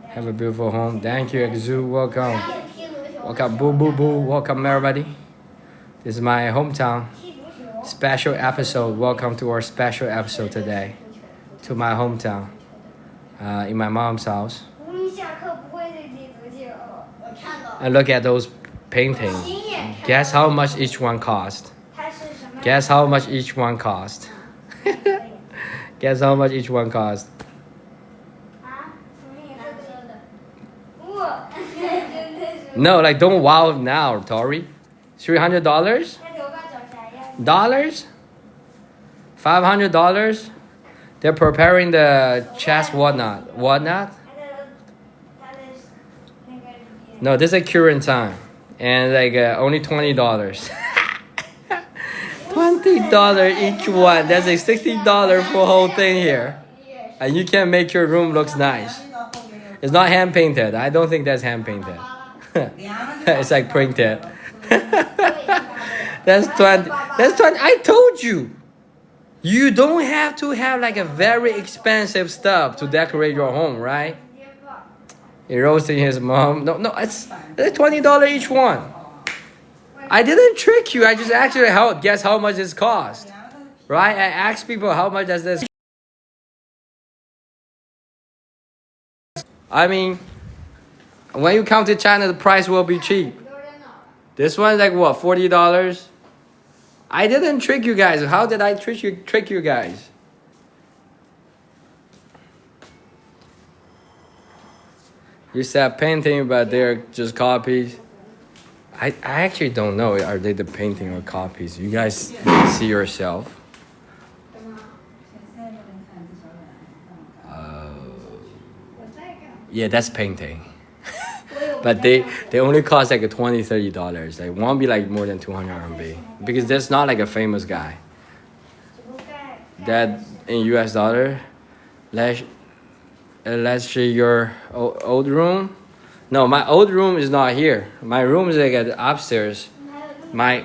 Have a beautiful home. Thank you, Exu. Welcome. Welcome, boo, boo, boo. Welcome, everybody. This is my hometown. Special episode. Welcome to our special episode today. To my hometown. In my mom's house. And look at those paintings. Guess how much each one cost? Guess how much each one cost? Guess how much each one cost? No, like don't wow now, Tori. $300? Dollars? $500? They're preparing the chest whatnot. Whatnot? No, this is a current time. And like only $20. $20 each one. That's like $60 for the whole thing here. And you can make your room looks nice. It's not hand painted. I don't think that's hand painted. It's like printed. That's 20. That's 20. I told you. You don't have to have like a very expensive stuff to decorate your home, right? He roasting his mom. No, it's $20 each one. I didn't trick you. I just actually guess how much this cost, right? I asked people how much does this. I mean, when you come to China, the price will be cheap. This one's like what, $40? I didn't trick you guys. How did I trick you guys? You said painting, but they're just copies. I actually don't know. Are they the painting or copies? You guys see yourself. Yeah, that's painting. But they only cost like $20-$30. They won't be like more than 200 RMB because that's not like a famous guy. That in US dollar, let's see your old room. No, my old room is not here. My room is like at the upstairs. My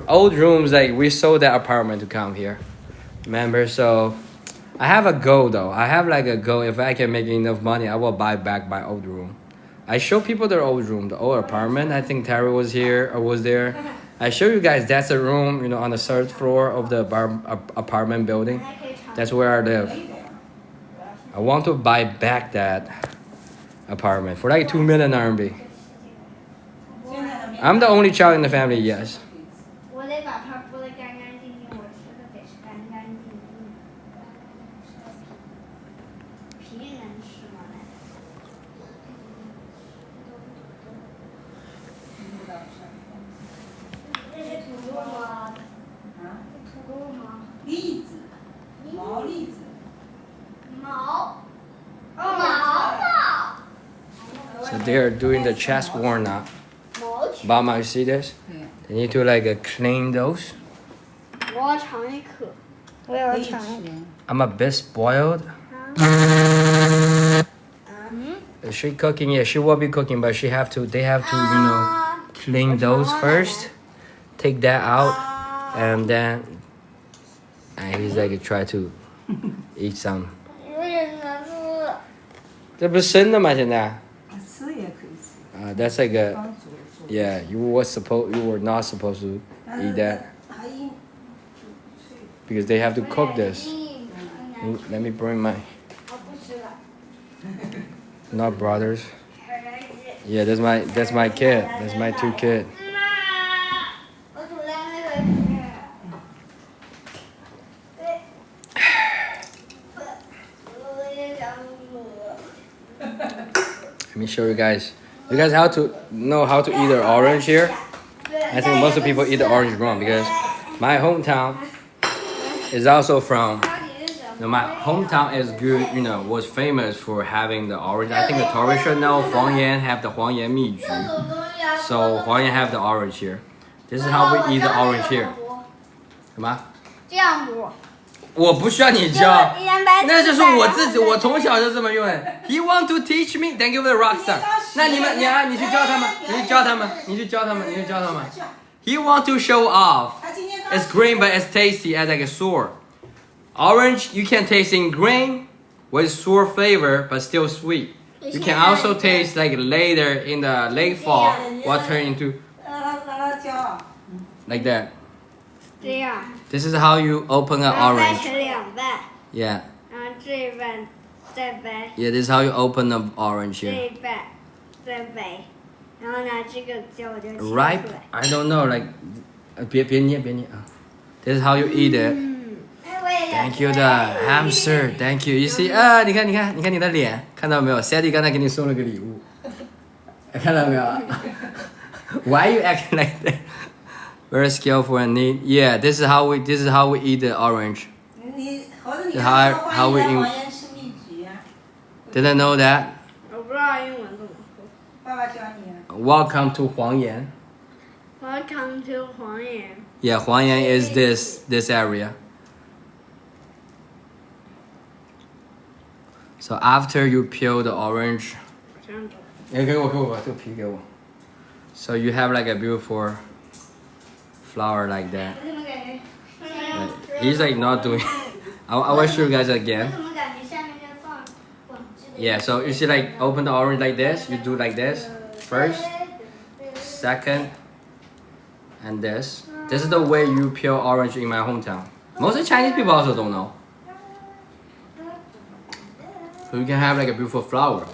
old room is like we sold that apartment to come here. Remember? So I have a goal though. I have like a goal. If I can make enough money, I will buy back my old room. I show people their old room, the old apartment. I think Terry was here or was there. I show you guys that's a room, on the third floor of the apartment building. That's where I live. I want to buy back that apartment for like 2 million RMB. I'm the only child in the family, yes. So they are doing the chest warm up. Mama, you see this? Yeah. They need to like clean those. I'm a bit spoiled. Is she cooking? Yeah, she will be cooking, but they have to, clean those first. Take that out, and then he's like try to eat some. 这不是生的吗？现在？ That's like a, yeah. You were not supposed to eat that because they have to cook this. Let me bring my. Not brothers. Yeah, that's my kid. That's my 2 kids. Let me show you guys. You guys know how to eat the orange here? I think most of people eat the orange wrong because my hometown is also from. My hometown is good, was famous for having the orange. I think the tourists should know Huangyan have the Huangyan Miju. So Huangyan have the orange here. This is how we eat the orange here. 什么？这样补。我不需要你教，那就是我自己，我从小就这么用的。He want to teach me, thank you for the rock star. 那你去教他们，你去教他们。He want to show off. It's green, but it's tasty as like a sour. Orange, you can taste in green with sour flavor, but still sweet. You can also taste like later in the late fall, what turn into like that. This is how you open an orange. Yeah. Yeah, this is how you open an orange here. Ripe? I don't know, like 别捏 This is how you eat it. Thank you, the hamster. Thank you. You see? 你看你的脸，看到没有 ？Sadie 刚才给你送了个礼物，看到没有 ？Why you acting like that? Very skillful and neat. Yeah, this is how we eat the orange. How we eat. Didn't know that. Welcome to Huangyan. Welcome to Huangyan. Yeah, Huangyan is this area. So after you peel the orange, so you have like a beautiful flower like that. He's like not doing. I will show you guys again. Yeah, so you see like open the orange like this. You do like this first, second, and this. This is the way you peel orange in my hometown. Most of the Chinese people also don't know. So you can have like a beautiful flower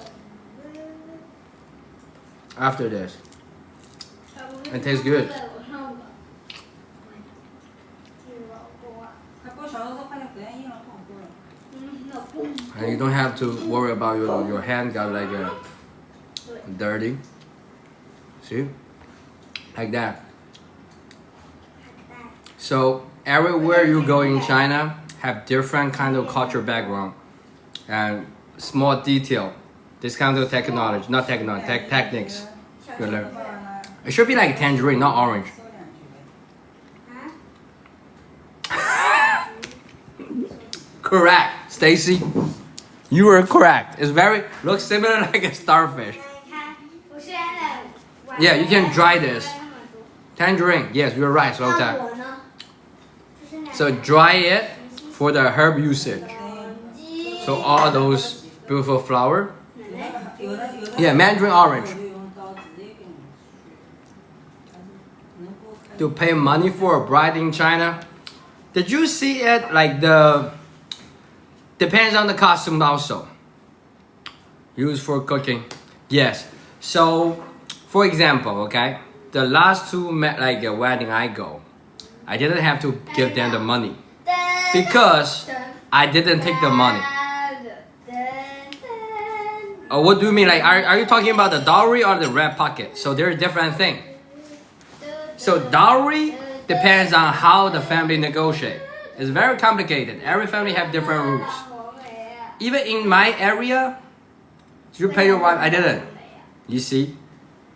after this. It tastes good. And you don't have to worry about your hand got like dirty. See? Like that. So everywhere you go in China have different kind of culture background and small detail. This kind of technology, not technology, techniques you learn. It should be like tangerine, not orange. Correct, Stacy. You were correct. It's very looks similar like a starfish. Yeah, you can dry this. Tangerine, yes, you're right, Slow. So dry it for the herb usage. So all those beautiful flower. Yeah, mandarin orange. To pay money for a bride in China. Did you see it like the depends on the costume also. Used for cooking. Yes. So for example, okay, the last two like a wedding I go, I didn't have to give them the money because I didn't take the money. Oh, what do you mean? Like, are you talking about the dowry or the red pocket? So they're a different thing. So dowry depends on how the family negotiate. It's very complicated. Every family have different rules. Even in my area, did you pay your wife? I didn't. You see,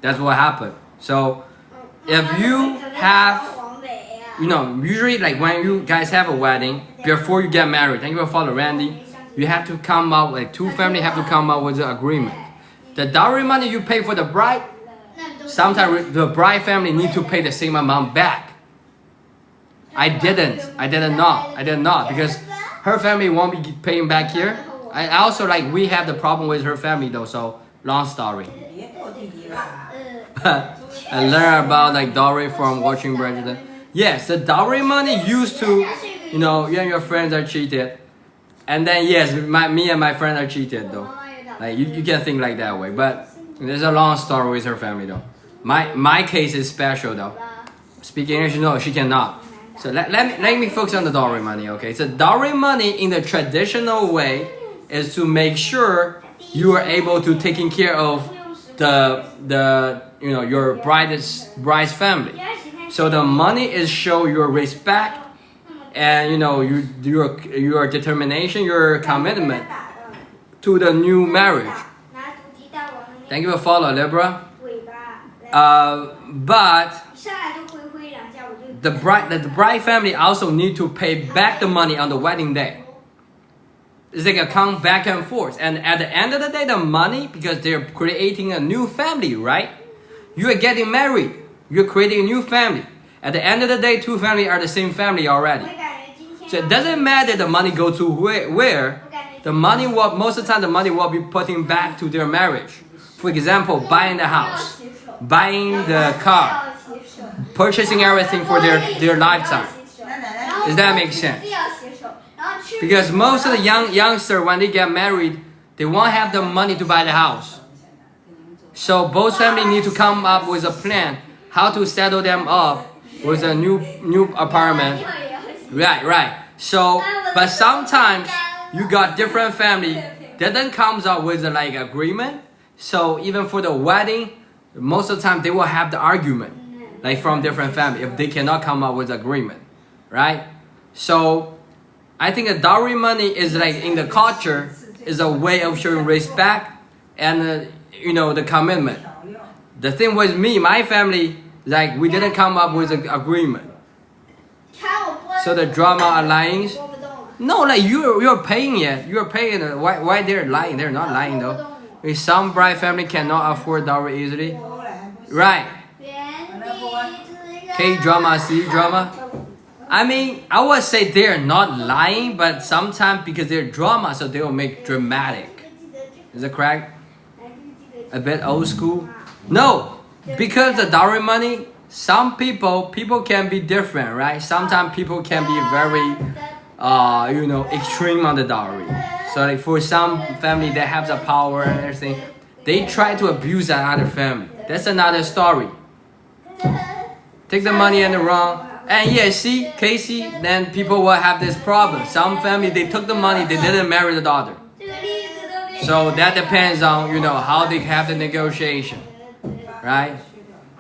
that's what happened. So if you have, you know, usually like when you guys have a wedding, before you get married, thank you for following Randy, you have to come up, like two families have to come up with an agreement. The dowry money you pay for the bride, sometimes the bride family need to pay the same amount back. I did not because her family won't be paying back here. I also like we have the problem with her family though, so long story. I learned about like dowry from watching Bridget. Yes, the dowry money used to, you know, you and your friends are cheated. And then yes, me and my friend are cheated though. Like you can think like that way, but there's a long story with her family though. My case is special though. Speaking English, no, she cannot. So let me focus on the dowry money, okay? So dowry money in the traditional way is to make sure you are able to taking care of the you know your bride's family. So the money is show your respect and you know your determination, your commitment to the new marriage. Thank you for following, Libra. But the bride family also need to pay back the money on the wedding day. It's like a count back and forth, and at the end of the day, the money, because they're creating a new family, right? You are getting married. You're creating a new family. At the end of the day, two families are the same family already. So it doesn't matter the money go to where. The money will, most of the time, the money will be putting back to their marriage. For example, buying the house, buying the car, purchasing everything for their lifetime. Does that make sense? Because most of the youngsters, when they get married, they won't have the money to buy the house. So both families need to come up with a plan how to settle them up with a new apartment. Right. So, but sometimes you got different family that then comes up with a, like agreement. So even for the wedding, most of the time they will have the argument, like from different family if they cannot come up with agreement, right? So I think the dowry money is like in the culture is a way of showing respect and you know the commitment. The thing with me, my family, like we didn't come up with an agreement. So the drama alliance, no, like you're paying it. You're paying it. Why they're lying? They're not lying though. If some bride family cannot afford dowry easily, right? K-drama, C-drama. I mean, I would say they're not lying, but sometimes because they're drama, so they will make dramatic. Is that correct? A bit old school? No, because the dowry money, some people can be different, right? Sometimes people can be very, extreme on the dowry. So like for some family that have the power and everything, they try to abuse another family. That's another story. Take the money in the wrong. And yeah, see, Casey, then people will have this problem. Some family, they took the money, they didn't marry the daughter. So that depends on, how they have the negotiation, right?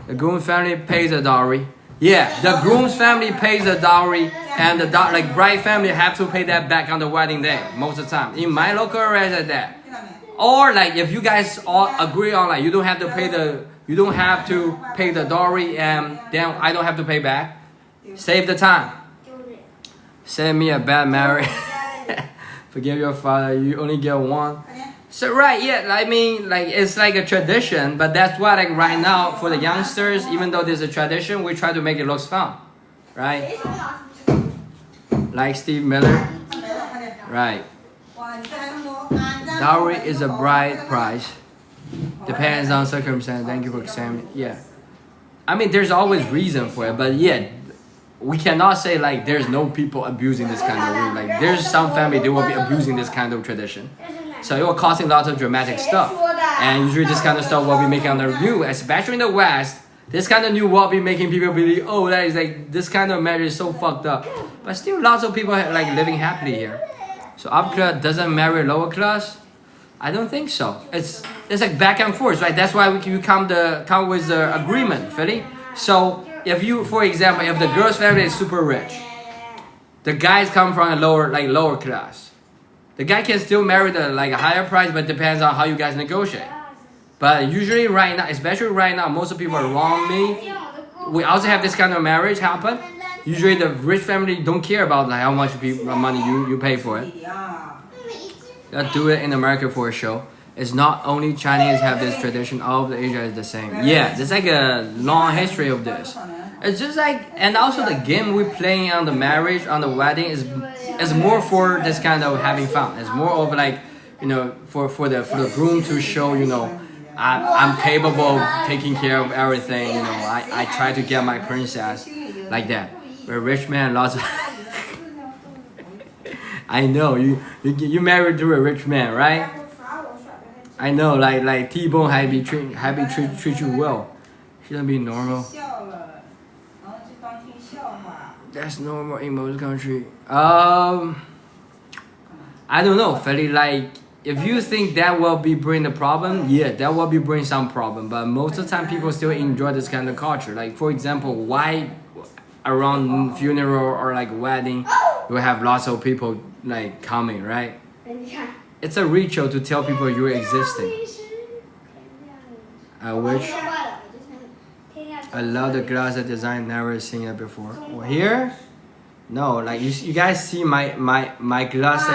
The groom family pays the dowry. Yeah, the groom's family pays the dowry, and the bride family have to pay that back on the wedding day most of the time. In my local area, it's like that. Or like if you guys all agree on like you don't have to pay the dowry, and then I don't have to pay back. Save the time. Send me a bad marriage. Forgive your father. You only get one. So right, yeah. I mean, like it's like a tradition, but that's why like right now for the youngsters, even though there's a tradition, we try to make it look fun, right? Like Steve Miller, right? Dowry is a bride price. Depends on circumstance. Thank you for examining. Yeah. I mean, there's always reason for it, but yeah. We cannot say like there's no people abusing this kind of rule. Like there's some family they will be abusing this kind of tradition. So it will causing lots of dramatic stuff. And usually this kind of stuff will be making on the news, especially in the West. This kind of news will be making people believe, oh, that is like this kind of marriage is so fucked up. But still lots of people like living happily here. So upper class doesn't marry lower class? I don't think so. It's like back and forth, right? That's why we come with the agreement, Philly. So if you, for example, if the girl's family is super rich, the guys come from a lower class, the guy can still marry the a higher price, but depends on how you guys negotiate. But usually right now, especially right now, most of people around me, we also have this kind of marriage happen. Usually the rich family don't care about how much money you pay for it. They'll do it in America for a show. It's not only Chinese have this tradition, all of the Asia is the same. Yeah, there's like a long history of this. It's just like, and also the game we playing on the marriage, on the wedding is more for this kind of having fun. It's more of like, for the groom to show, I'm capable of taking care of everything. I try to get my princess like that. But rich man, lots of. I know you married to a rich man, right? I know, like T-Bone happy treat you well. Shouldn't be normal. That's normal in most country. I don't know, Feli. Like, if you think that will be bring the problem, yeah, that will be bring some problem. But most of the time, people still enjoy this kind of culture. Like, for example, why around funeral or like wedding, you have lots of people like coming, right? It's a ritual to tell people you're existing. I wish. I love the glass design. Never seen it before. Well, here, no. Like you guys see my glass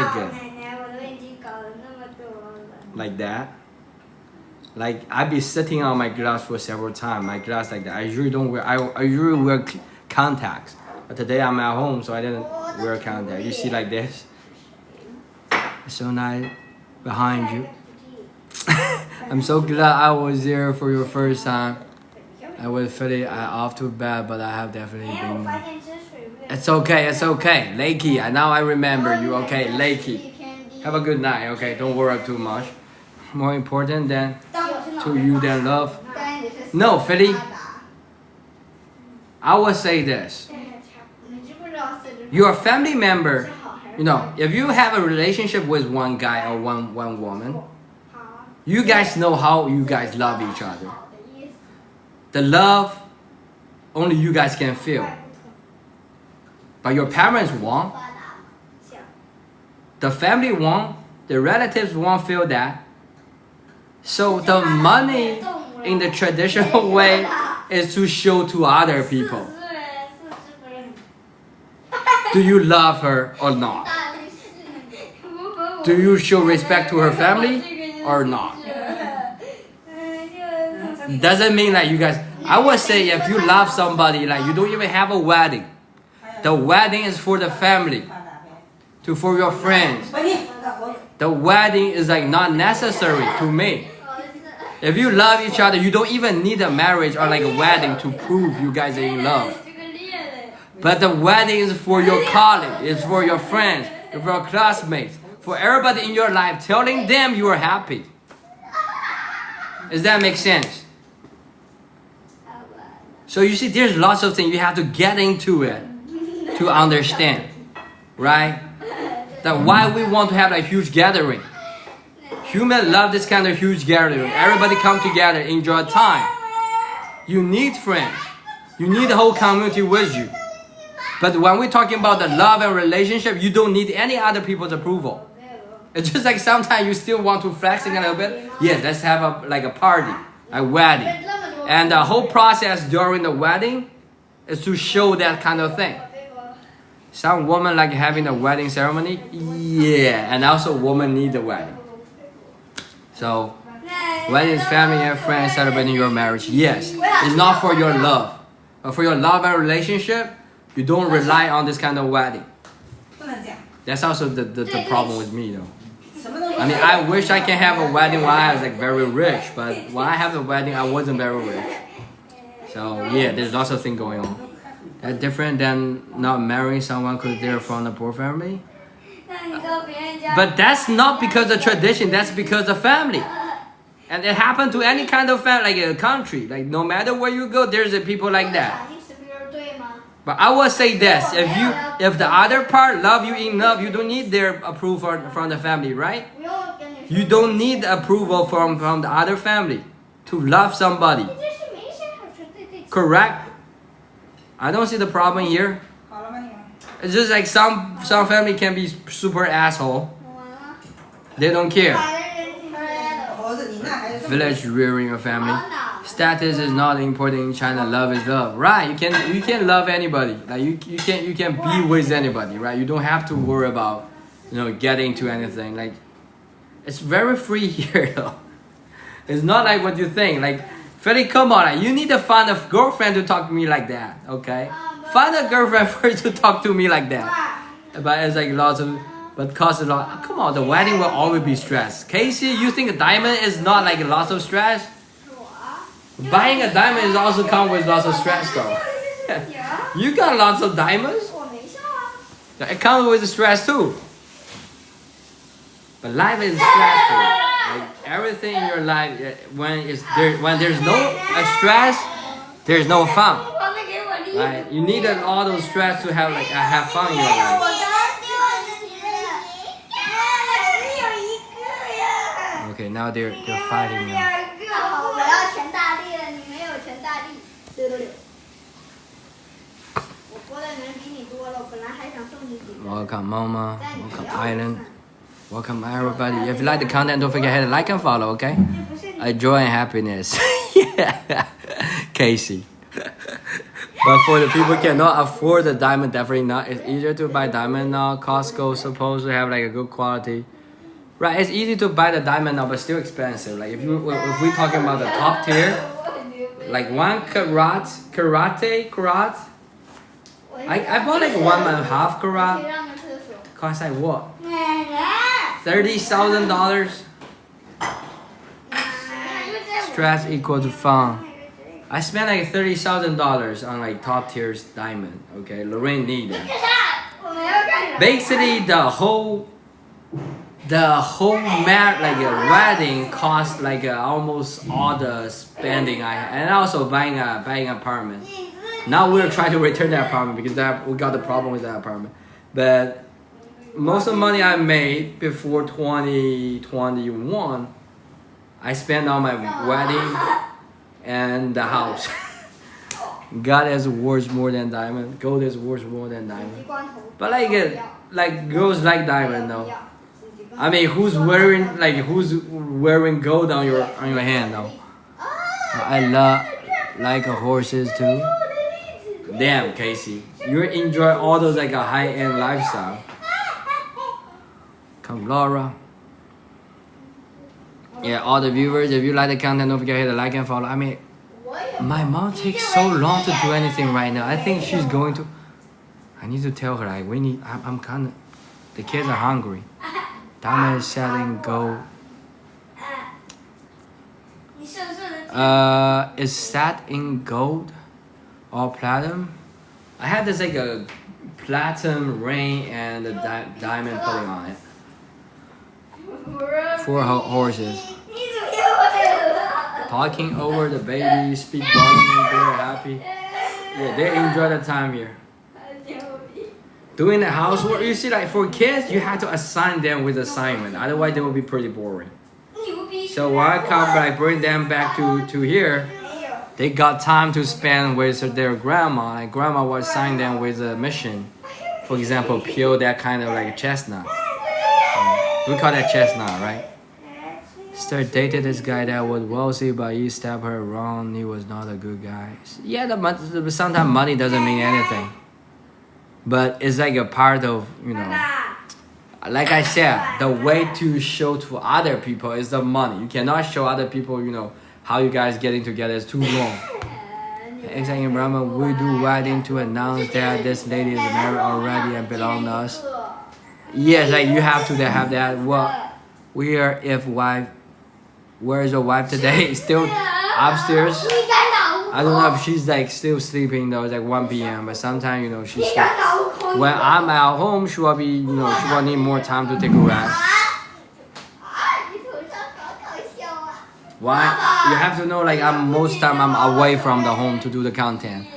like that. Like I be sitting on my glass for several times. My glass like that. I usually don't wear. I usually wear contacts. But today I'm at home, so I didn't wear contacts. You see like this. It's so nice behind you. I'm so glad I was there for your first time. I was feeling off too bad, but I have definitely been. It's okay, it's okay. Lakey, now I remember you. Okay, Lakey. Have a good night. Okay, don't worry too much. More important than to you than love. No, Philly. I would say this. Your family member, if you have a relationship with one guy or one woman, you guys know how you guys love each other. The love, only you guys can feel. But your parents won't. The family won't. The relatives won't feel that. So the money in the traditional way is to show to other people. Do you love her or not? Do you show respect to her family or not? Doesn't mean that you guys, I would say if you love somebody, like you don't even have a wedding. The wedding is for the family, for your friends. The wedding is like not necessary to me. If you love each other, you don't even need a marriage or like a wedding to prove you guys are in love. But the wedding is for your colleague, it's for your friends, for your classmates, for everybody in your life, telling them you are happy. Does that make sense? So you see, there's lots of things you have to get into it to understand, right? That why we want to have a huge gathering. Humans love this kind of huge gathering. Everybody come together, enjoy time. You need friends. You need the whole community with you. But when we're talking about the love and relationship, you don't need any other people's approval. It's just like sometimes you still want to flexing a little bit. Yes, let's have a party, a wedding. And the whole process during the wedding is to show that kind of thing. Some women like having a wedding ceremony. Yeah, and also women need a wedding. So, wedding is family and friends celebrating your marriage. Yes, it's not for your love. But for your love and relationship, you don't rely on this kind of wedding. That's also the problem with me though. I mean, I wish I can have a wedding when I was like very rich, but when I have a wedding, I wasn't very rich. So yeah, there's lots of things going on. That's different than not marrying someone because they're from a poor family. But that's not because of tradition, that's because of family. And it happened to any kind of family, like a country. Like no matter where you go, there's a people like that. But I will say this, if the other part love you enough, you don't need their approval from the family, right? You don't need approval from the other family to love somebody. Correct? I don't see the problem here. It's just like some family can be super asshole. They don't care. Village rearing a family. Status is not important in China. Love is love, right? You can love anybody. Like you can be with anybody, right? You don't have to worry about getting to anything. Like it's very free here though. It's not like what you think. Like Freddy, come on, you need to find a girlfriend to talk to me like that, okay? Find a girlfriend first to talk to me like that. But it's like lots of, but costs a lot. Come on, the wedding will always be stressed. Casey, you think a diamond is not like lots of stress? Buying a diamond is also come with lots of stress though. You got lots of diamonds. It comes with stress too. But life is stressful. Like everything in your life, when there's no stress, there's no fun. Right? You need all those stress to have fun in your life. Okay, now they're fighting now. Welcome Mama, welcome Island, welcome everybody. If you like the content, don't forget to hit like and follow, okay? Joy and happiness. Yeah, Casey. But for the people who cannot afford the diamond, definitely not. It's easier to buy diamond now. Costco is supposed to have like a good quality. Right, it's easy to buy the diamond now, but still expensive. Like if we're talking about the top tier, like 1 carat. I bought like 1.5 carat. Cost like what? $30,000. Stress equal to fun. I spent like $30,000 on like top tier diamond. Okay, Lorraine need it. Basically, the whole like a wedding cost like almost all the spending I had, and also buying an apartment. Now we're trying to return that apartment because we got the problem with that apartment. But most of the money I made before 2021, I spent on my wedding and the house. God is worth more than diamond. Gold is worth more than diamond. But like girls like diamond though. I mean, who's wearing gold on your hand though? I like horses too. Damn, Casey, you enjoy all those like a high-end lifestyle. Come, Laura. Yeah, all the viewers, if you like the content, don't forget to hit the like and follow. I mean, My mom takes so long to do anything right now. I think she's going to. I need to tell her like we need. I'm kind of. The kids are hungry. Dama is selling gold. Is that in gold or platinum? I had this like a platinum ring and a diamond putting on it. 4 horses. Talking over the baby, speak volume, they're happy. Yeah, they enjoy the time here. Doing the housework, you see, like for kids, you have to assign them with assignment. Otherwise, they will be pretty boring. So when I come back, bring them back to here, they got time to spend with their grandma. Like grandma will assign them with a mission. For example, peel that kind of like chestnut. We call that chestnut, right? Sister dated this guy that was wealthy, but he stabbed her wrong. He was not a good guy. Yeah, sometimes money doesn't mean anything. But it's like a part of, you know, like I said, the way to show to other people is the money. You cannot show other people, you know, how you guys getting together is too long. Exactly, Brahma, we do wedding to announce that this lady is married already and belong to us. Yes, like you have to have that. Well, we are if wife. Where is your wife today? Still upstairs? I don't know if she's like still sleeping though. It's like 1 p.m. But sometimes you know she's still. When I'm at home, she will be she will need more time to take a rest. Why? You have to know like most time I'm away from the home to do the content.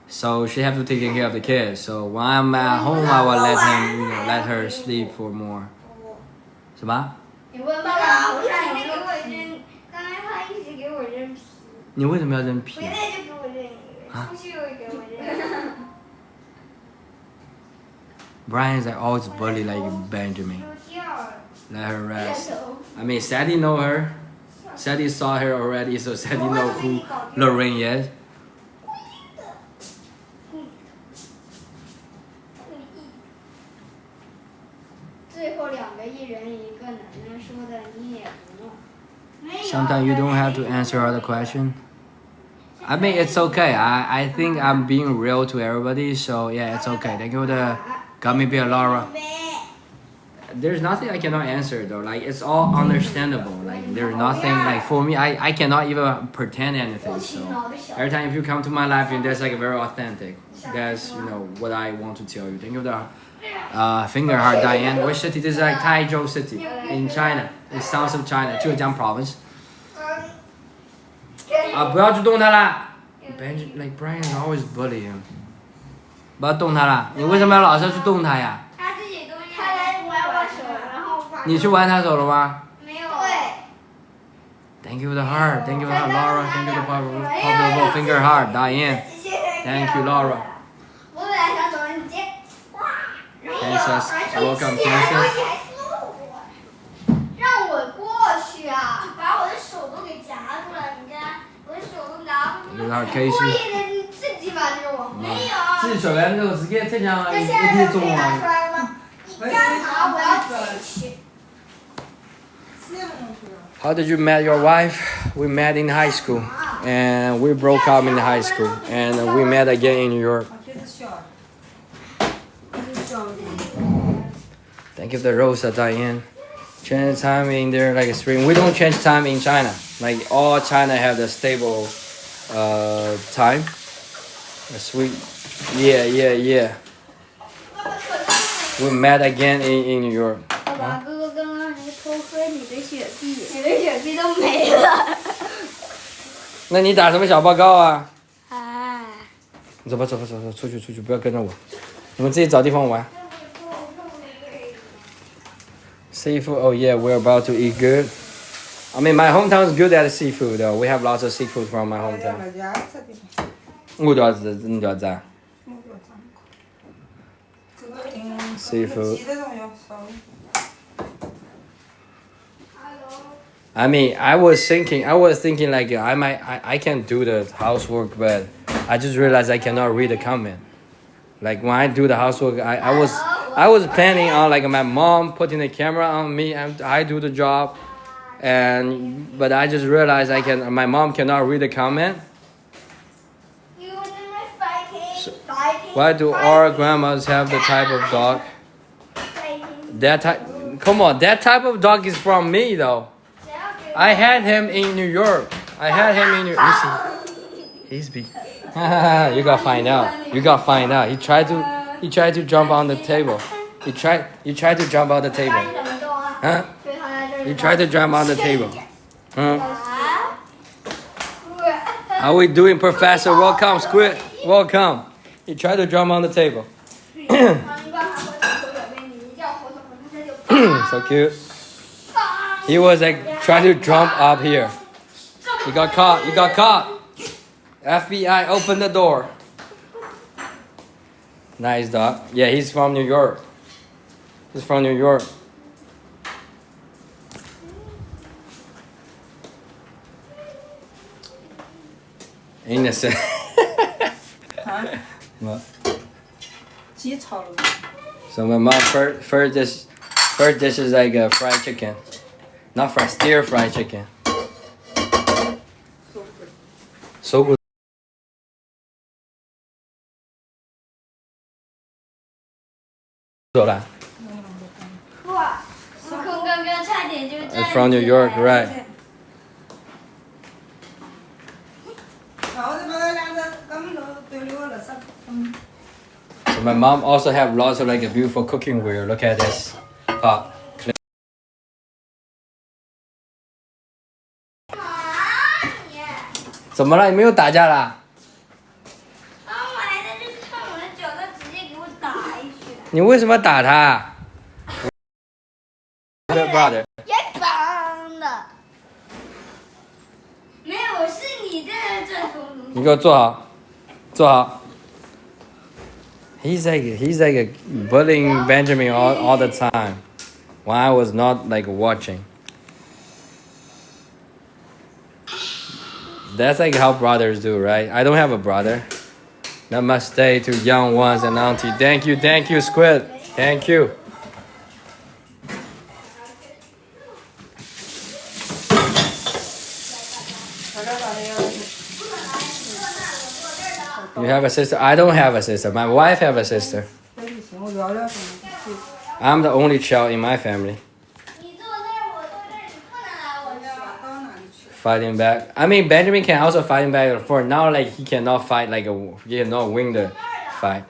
So she have to take care of the kids. So when I'm at home, I will let her sleep for more. 什么？你为什么要扔皮？啊 Brian is like always bully like Benjamin. Let her rest. I mean, Sadie know her. Sadie saw her already, so Sadie know who Lorraine is. Sometimes you don't have to answer all the questions. I mean, it's okay. I think I'm being real to everybody, so yeah, it's okay. Thank you for the gummy bear, Laura. There's nothing I cannot answer though. Like it's all understandable. Like there's nothing like for me. I cannot even pretend anything. So every time if you come to my life, and that's like very authentic. That's what I want to tell you. Thank you for the finger heart, Diane. Which city? This is like Taizhou City in China. It's south of China, Zhejiang province. 不要去动它啦 Like Brian always bully him. 不要动它啦！你为什么要老是去动它呀？你去玩它手了吗？没有。Thank you for the heart. Thank you for the heart, Laura. Thank you for the popular finger heart, Diane. Thank you, Laura. Princess, welcome, Princess. 让我过去啊！就把我的手都给夹住了，你看我的手都拿不住。有点Casey。故意的，你自己把这个往没有。自己手来那个直接这样一现在直中可以拿出啊。来了吗？你干嘛？我要进去。 How did you met your wife? We met in high school, and we broke up in high school, and we met again in New York. Thank you for the rose, Diane. Change time in there like a spring. We don't change time in China. Like all China have the stable time. A sweet. Yeah. We met again in New York. 爸哥哥刚刚还偷喝你的雪碧，你的雪碧都没了。那你打什么小报告啊？哎，走吧，出去，不要跟着我。你们自己找地方玩。Seafood, oh yeah, we're about to eat good. I mean, my hometown is good at seafood though. We have lots of seafood from my hometown. 我多少只？你多少只？Seafood. I mean, I was thinking like I can do the housework, but I just realized I cannot read the comment. Like when I do the housework, I was planning on like my mom putting the camera on me and I do the job, but I just realized my mom cannot read the comment, Why do our grandmas have the type of dog? That type. Come on, that type of dog is from me though. I had him in New York. I had him in New York. You see, he's big. You gotta find out. You gotta find out. He tried to jump on the table. He tried to jump on the table. Huh? He tried to jump on the table. Huh? How we doing, Professor? Welcome, Squid. Welcome. He tried to jump on the table. So cute. He was like trying to jump up here. He got caught. He got caught. FBI, open the door. Nice dog. Yeah, he's from New York. He's from New York. Innocent. What? So my mom first dish is like a fried chicken. Not fried, stir fried chicken. So good. It's from New York, right? So my mom also have lots of like a beautiful cooking ware. Look at this pot. 怎么了？你没有打架啦？你为什么打他？ brother. 也绑的，没有，是你在这种。你给我坐好，坐好。He's like a bullying Benjamin all the time, when I was not like watching. That's like how brothers do, right? I don't have a brother. Namaste to young ones and auntie. Thank you, Squid. Thank you. You have a sister? I don't have a sister. My wife have a sister. I'm the only child in my family. Fighting back. I mean, Benjamin can also fight back. For now, like he cannot fight like he cannot win the fight.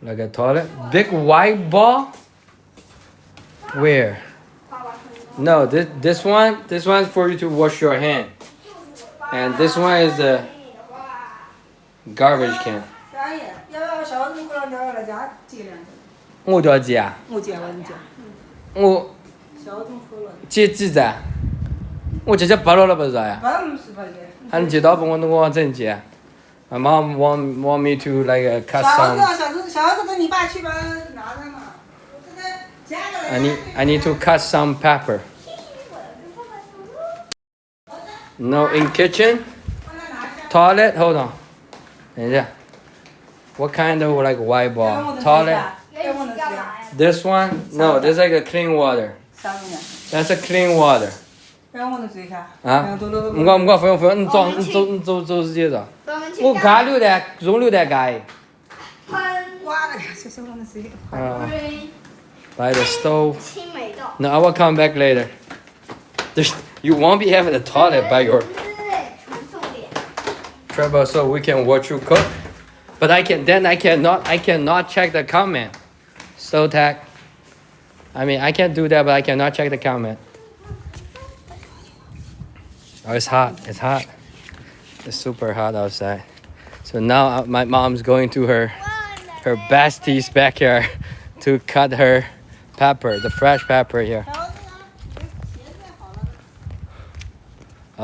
Like a toilet. Big white ball. Where? No, this one's for you to wash your hand. And this one is the garbage can. 我叫姐啊。我姐姐，我姐姐白了不是呀？俺姐到不我真姐。My mom want me to like cut some. 小子跟你爸去吧，拿着嘛。 I need to cut some pepper. No, in kitchen, toilet. Hold on. What kind of like white ball? Toilet. This one? No, this is like a clean water. That's a clean water. 啊？唔講不用，你走直接走。我加6袋，用6袋加。By the stove. No, I will come back later. You won't be having a toilet by your trouble, so we can watch you cook. But I cannot check the comment. So tag. I mean, I can do that, but I cannot check the comment. Oh, it's hot. It's hot. It's super hot outside. So now my mom's going to her bestie's backyard to cut her pepper, the fresh pepper here.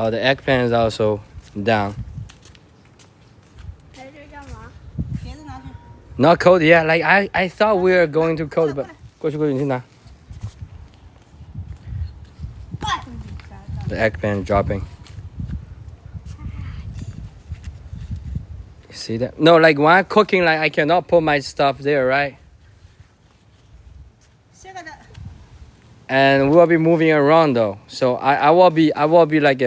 Oh, the eggplant is also down. Not cold, yeah. Like I thought we were going to cold, but go去拿。The eggplant dropping. You see that? No, like when I'm cooking, like I cannot put my stuff there, right? And we'll be moving around though, so I will be like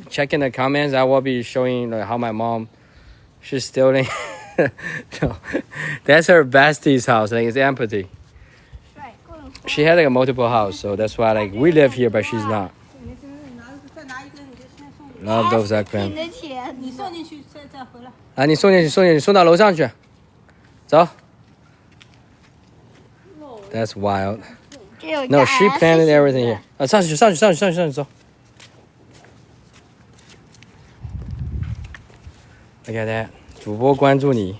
checking the comments. I will be showing like how my mom She's stealing. No, that's her bestie's house. Like it's empty. She had like a multiple house, so that's why like we live here, but she's not. 再拿一个你就先送你。 Love those eggplant. 你的钱，你送进去再回来。啊，你送进去，送进去，送到楼上去。走。That's wild. No, she planted everything here. 啊，上去，上去，上去，上去，上去，走。Look at that. 主播关注你，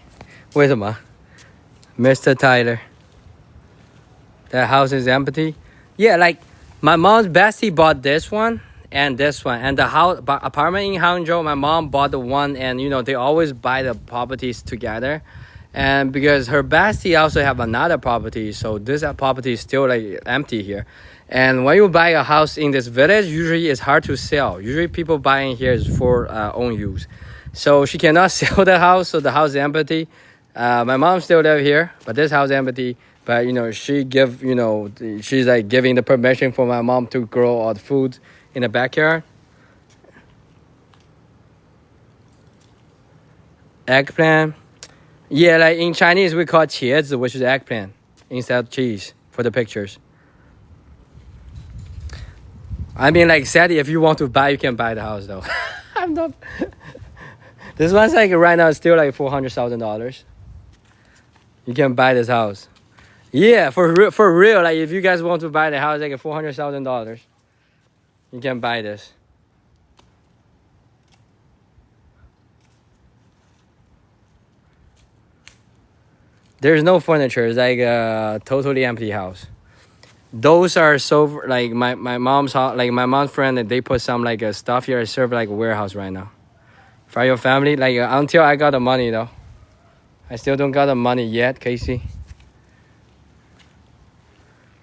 为什么 ？Mr. Tyler. That house is empty. Yeah, like my mom's bestie bought this one and this one, and the house apartment in Hangzhou. My mom bought the one, and you know they always buy the properties together. And because her bestie also have another property, so this property is still like empty here. And when you buy a house in this village, usually it's hard to sell. Usually people buying here is for own use. So she cannot sell the house, so the house is empty. My mom still live here, but this house is empty. But you know, she give, you know, she's like giving the permission for my mom to grow all the food in the backyard. Eggplant. Yeah, like in Chinese we call 茄子, which is eggplant, instead of cheese for the pictures. I mean, like, Sadie, if you want to buy, you can buy the house, though. I'm not. This one's like right now, it's still like $400,000. You can buy this house. Yeah, for real. Like, if you guys want to buy the house, like $400,000, you can buy this. There's no furniture. It's like a totally empty house. Those are so like my mom's house, like my mom's friend, and they put some like stuff here. It serve like a warehouse right now. For your family, like until I got the money though. I still don't got the money yet, Casey.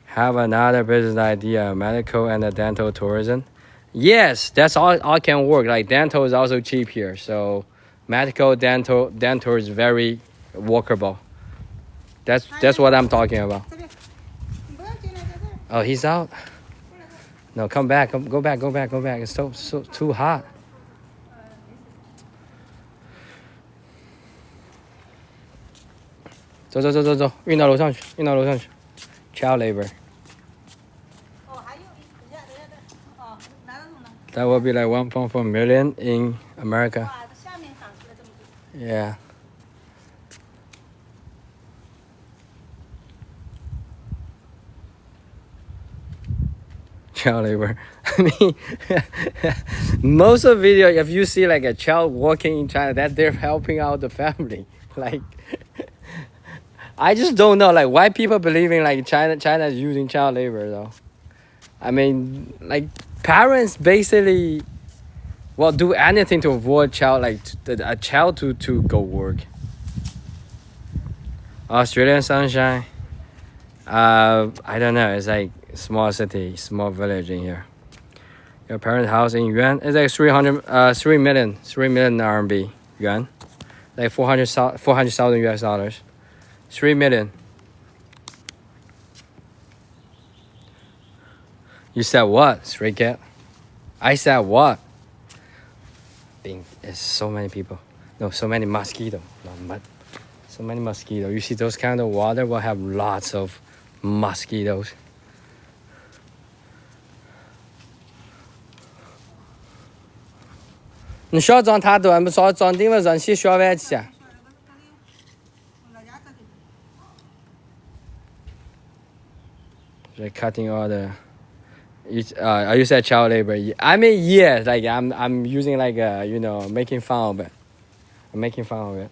Have another business idea, medical and dental tourism. Yes, that's all can work. Like dental is also cheap here, so medical, dental is very workable. That's what I'm talking about. Oh, he's out? No, come back. Go back. It's so too hot. Go. 走，运到楼上去。Child labor. That would be like 1.4 million in America. Yeah. Child labor. I mean, most of the video, if you see like a child walking in China, that they're helping out the family. Like, I just don't know, like, why people believing like China is using child labor though. I mean, like, parents basically, well, do anything to avoid a child to go work. Australian sunshine. I don't know. It's like small city, small village in here. Your parents' house in yuan is like 3 million RMB yuan, like 400,000 US dollars. 3 million. You said what, stray cat? I said what? It's so many people. No, so many mosquitoes. So many mosquitoes. You see those kind of water will have lots of mosquitoes. You需要装太多，不少装顶了人气消费起。They're cutting all the. You said child labor. I mean, yes. Like I'm using like making fun of it. I'm making fun of it.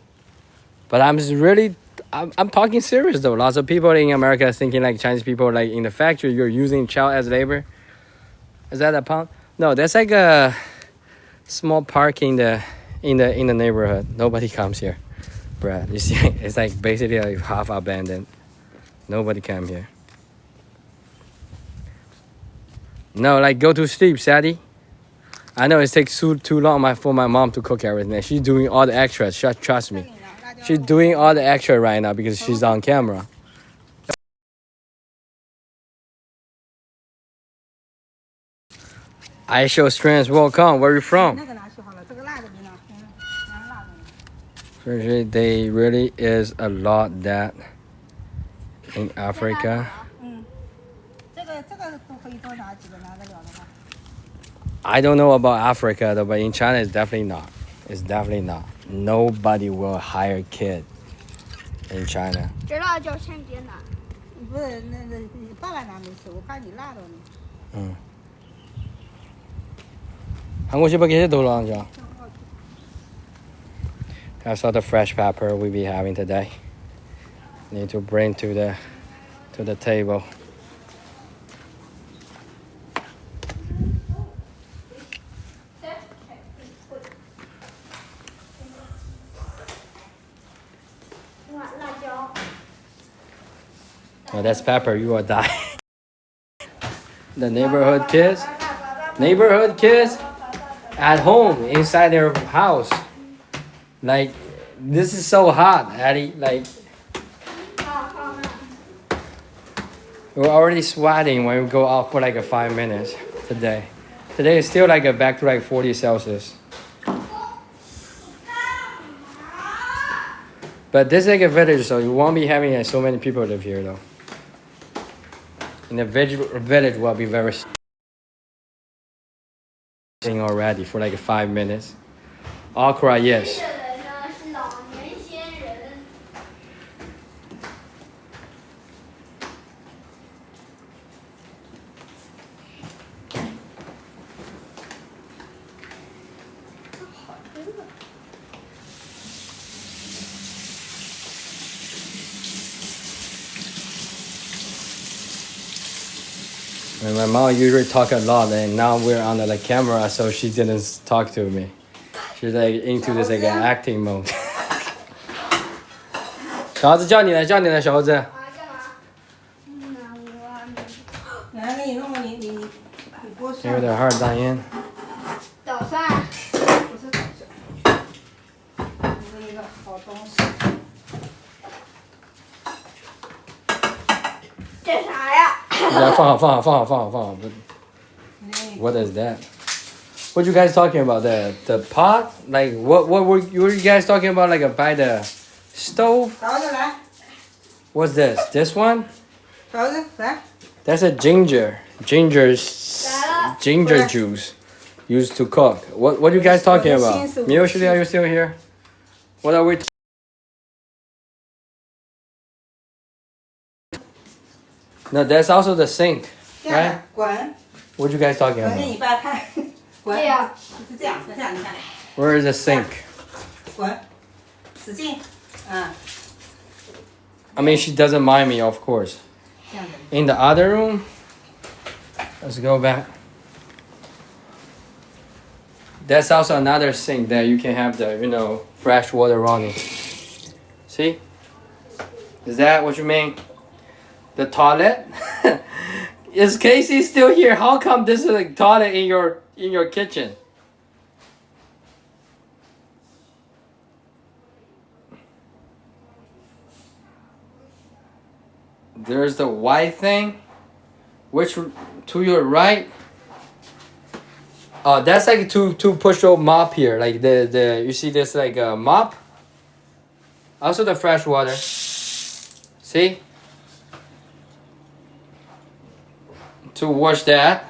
But I'm talking serious though. Lots of people in America are thinking like Chinese people, like in the factory, you're using child as labor. Is that a pound? No, that's like a small park in the neighborhood. Nobody comes here, Brad. You see, it's like basically like half abandoned. Nobody come here. No, like go to sleep, Sadie. I know it takes too long for my mom to cook everything. She's doing all the extras. Trust me. She's doing all the extra right now because she's on camera. I show strength. Welcome. Where are you from? Usually, they really is a lot that in Africa. 这个都可以多拿几个拿得了的话。 I don't know about Africa though, but in China, it's definitely not. It's definitely not. Nobody will hire kid in China. 知道就先别拿。不是，那你爸爸拿没事，我怕你辣到你。한국 집에 계속 돌아오죠. That's all the fresh pepper we be having today. Need to bring to the table. Oh, that's pepper. You will die. The neighborhood kids at home inside their house. Like, this is so hot, Addie. Like, we're already sweating when we go out for like 5 minutes today. Today is still like back to like 40 Celsius. But this is like a village, so you won't be having so many people live here though. In the village will be very already for like 5 minutes. Okra, yes. 人呢是老年仙人。 And my mom usually talk a lot, and now we're on the camera, so she didn't talk to me. She's like into this like an acting mode. 小子叫你了，小子。啊，干嘛？我来，给你弄个你锅涮。有点哈尔大烟。早饭不是早饭。这是一个好东西。这啥呀？放好。What is that? What you guys talking about? The pot? Like what were you guys talking about? Like by the stove? 勺子来， What's this? This one? 勺子来。 That's a ginger juice used to cook. What are you guys talking about? Miyoshi, are you still here? What are we? No, that's also the sink, 这样 right? 滚， What you guys talking 滚给 about? 你爸看。滚。对呀。是这样，你看。 Where is the sink? 滚，使劲，嗯， I mean, she doesn't mind me, of course. 这样的。 In the other room, let's go back. That's also another sink that you can have the, fresh water running. See? Is that what you mean? The toilet? Is Casey still here? How come this is a toilet in your kitchen? There's the white thing, which to your right. Oh, that's like to push your mop here. Like the you see this like a mop. Also the fresh water. See? To wash that.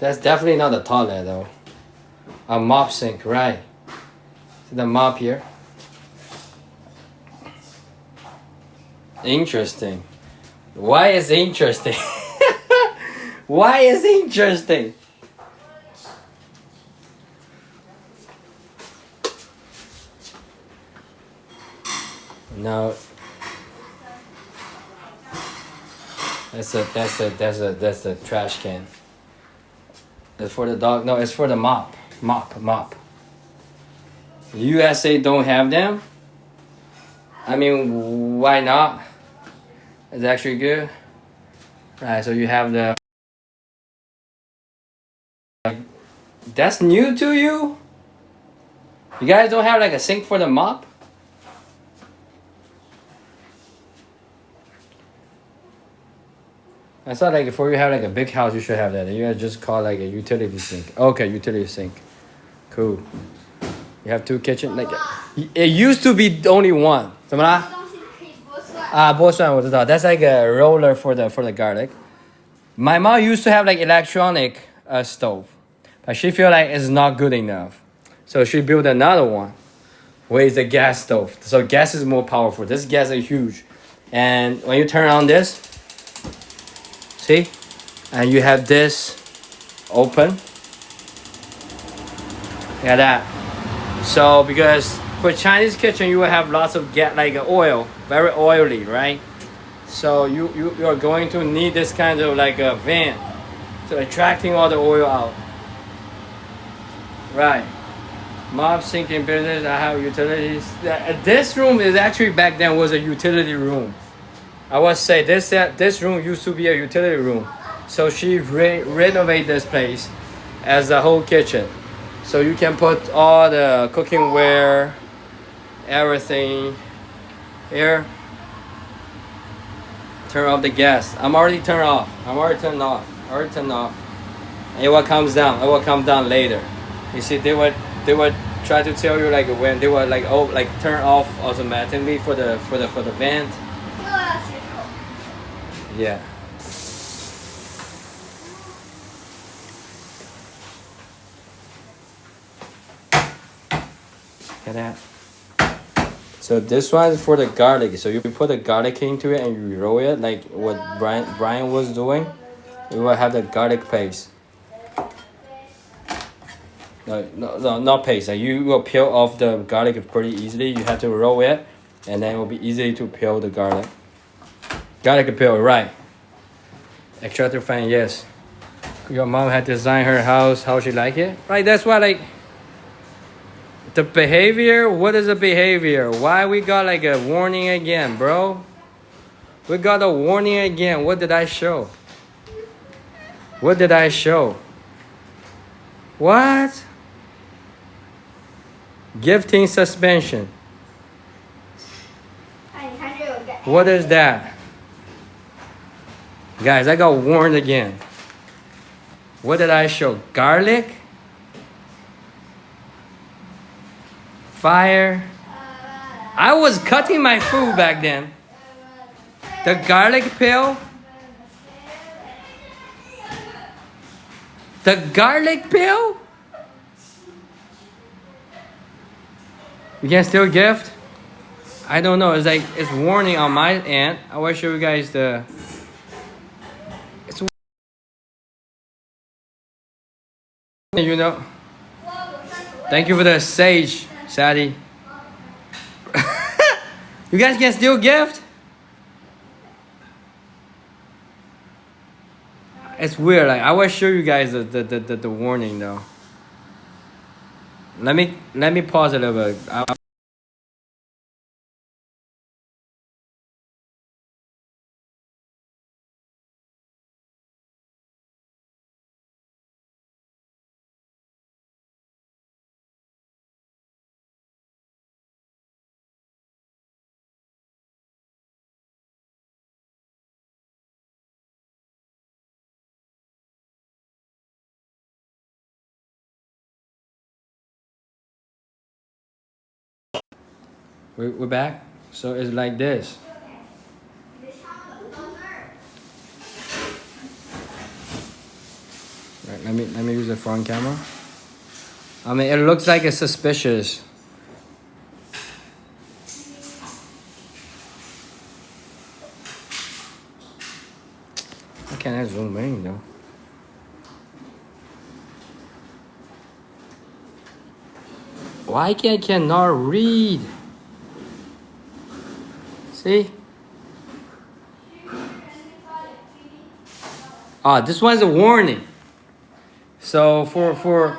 That's definitely not a toilet though. A mop sink, right? See the mop here. Interesting. Why is interesting? Why is interesting? No. That's the trash can. It's for the dog. No, it's for the mop. Mop. USA don't have them. I mean, why not? It's actually good. Right, so you have the... That's new to you? You guys don't have like a sink for the mop? I thought like before you have like a big house, you should have that. You guys just call like a utility sink. Okay, utility sink. Cool. You have 2 kitchen. Like it used to be only one. 怎么啦？东西可以剥蒜。剥蒜我知道。That's like a roller for the garlic. My mom used to have like electronic stove, but she feel like it's not good enough, so she built another one, where is the gas stove. So gas is more powerful. This gas is huge, and when you turn on this, see, and you have this open. Look at that. So because for Chinese kitchen, you will have lots of like oil, very oily, right? So you are going to need this kind of like a vent to attracting all the oil out. Right. Mob sinking business. I have utilities. This room is actually back then was a utility room. I would say this room used to be a utility room. So she renovate this place as a whole kitchen. So you can put all the cooking ware, everything here. Turn off the gas. I'm already turned off. Already turned off. And it will come down later. You see, they would try to tell you like when they were like turn off automatically for the vent. Yeah. Look at that. So this one is for the garlic. So you put the garlic into it and you roll it like what Brian was doing. You will have the garlic paste. No, not paste. Like you will peel off the garlic pretty easily. You have to roll it, and then it will be easy to peel the garlic. Garlic peel, right? Extractor fan, yes. Your mom had designed her house how she like it, right? That's why like. The behavior, what is the behavior? Why we got like a warning again, bro? We got a warning again. What did I show? What? Gifting suspension. What is that? Guys, I got warned again. What did I show? Garlic? Fire. I was cutting my food back then. The garlic pill. The garlic pill? You can still gift? I don't know. It's like it's warning on my end. I will show you guys the. It's. You know. Thank you for the sage. Sadie. You guys can still gift? It's weird. Like I will show you guys the warning though. Let me pause a little bit. We're back. So it's like this. Right, let me use the front camera. I mean, it looks like it's suspicious. How can I zoom in though? Why I cannot read? See? This one's a warning. So for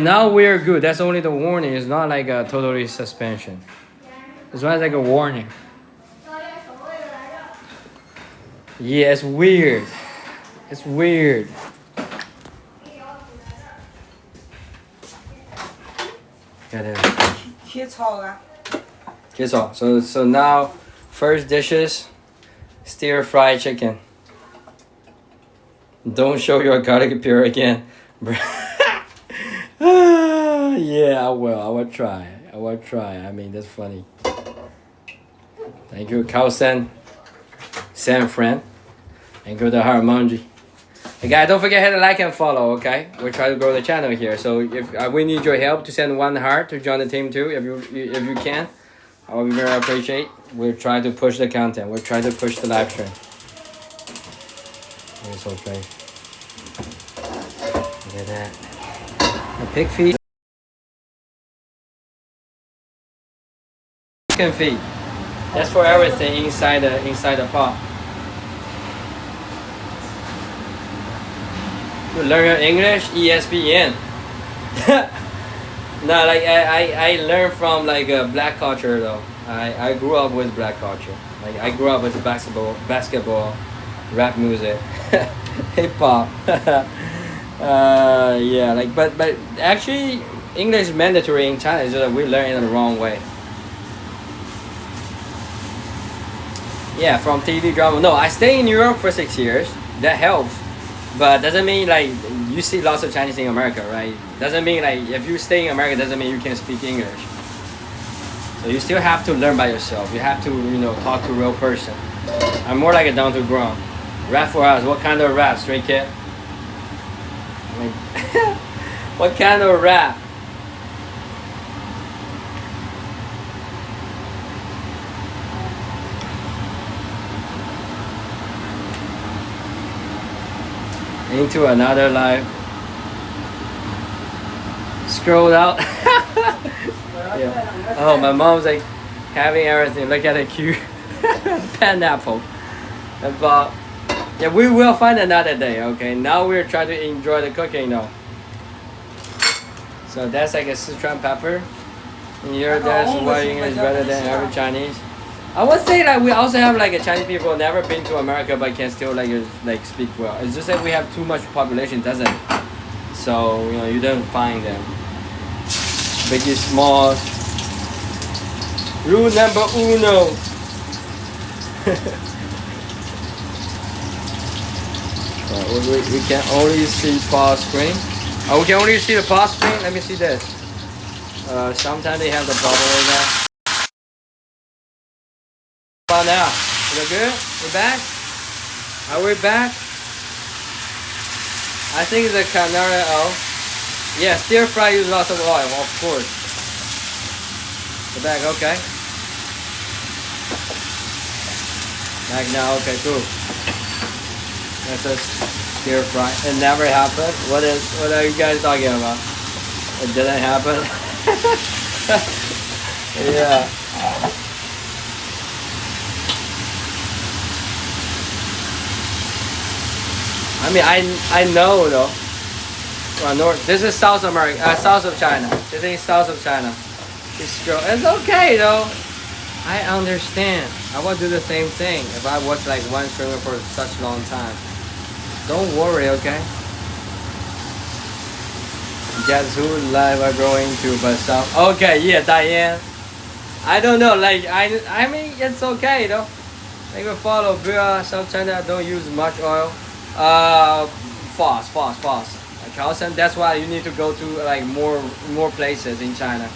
now we're good. That's only the warning. It's not like a totally suspension. This one's like a warning. Yeah, it's weird. It's weird. So now first dishes, stir fried chicken. Don't show your garlic pure again. Yeah, I will. I will try. I will try. I mean, that's funny. Thank you, Kausen, San Fran. Thank you, the Harmonji. Hey guys, don't forget to hit like and follow, okay? We're trying to grow the channel here. So if we need your help to send 1 heart to join the team too, if you can, I will be very appreciate. We're trying to push the content. We're trying to push the live stream. It's okay. Look at that. The pig feet. Chicken feet. That's for everything inside the pot. You learn your English, ESPN. No, like I learned from like black culture though. I grew up with black culture. Like I grew up with basketball, rap music, hip hop. Yeah, like but actually English is mandatory in China. It's just that we learn it in the wrong way. Yeah, from TV drama. No, I stayed in New York for 6 years. That helps. But doesn't mean like you see lots of Chinese in America, right? Doesn't mean like if you stay in America doesn't mean you can speak English. So you still have to learn by yourself. You have to, you know, talk to a real person. I'm more like a down to ground. Rap for us. What kind of rap, Stray Kid? Like, what kind of rap? Into another life. Scroll out. Yeah. Oh, my mom's like having everything. Look at the cute pineapple. But yeah, we will find another day. Okay, now we're trying to enjoy the cooking now. So that's like a Sichuan pepper. And here, that's why English is better than every Chinese. I would say that we also have like a Chinese people never been to America but can still like speak well. It's just that we have too much population, doesn't it? So you know you don't find them. Biggie Smalls. Rule number uno. We can only see pause screen. Oh, we can only see the pause screen. Let me see this. Sometimes they have the problem with that. Well, now, is it good? We're back? Are we back? I think the Canary oil. Yeah, stir fry use lots of oil, of course. We're back, okay. Back now, okay, cool. That's a stir fry. It never happened. What are you guys talking about? It didn't happen. Yeah. I mean, I know though. Well, north. This is South America, south of China. This is south of China. It's okay though. I understand. I will do the same thing if I watch like one streamer for such a long time. Don't worry, okay? Guess who live are going to but south? Okay, yeah, Diane. I don't know. Like I mean, it's okay though. Like we follow South China don't use much oil. False. Like Kaohsiung, that's why you need to go to like more places in China.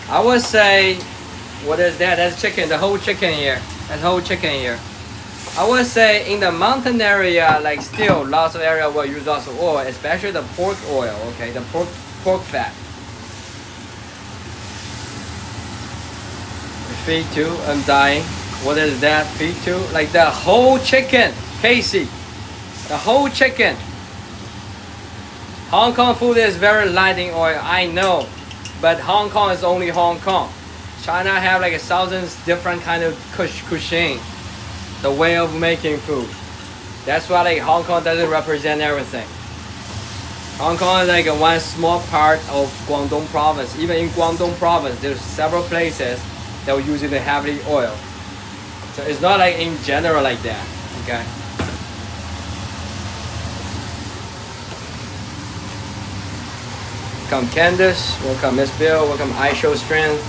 I would say, what is that? That's chicken. The whole chicken here. That's whole chicken here. I would say in the mountain area, like still lots of area will use lots of oil, especially the pork oil. Okay, the pork fat. Feed too. I'm dying. What is that? Feed too? Like the whole chicken, Casey. The whole chicken. Hong Kong food is very light in oil, I know, but Hong Kong is only Hong Kong. China have like 1,000 different kind of cuisine, the way of making food. That's why like Hong Kong doesn't represent everything. Hong Kong is like one small part of Guangdong province. Even in Guangdong province, there's several places that will use it heavily oil. So it's not like in general like that. Okay. Welcome Candace, welcome Miss Bill, welcome I Show Strength.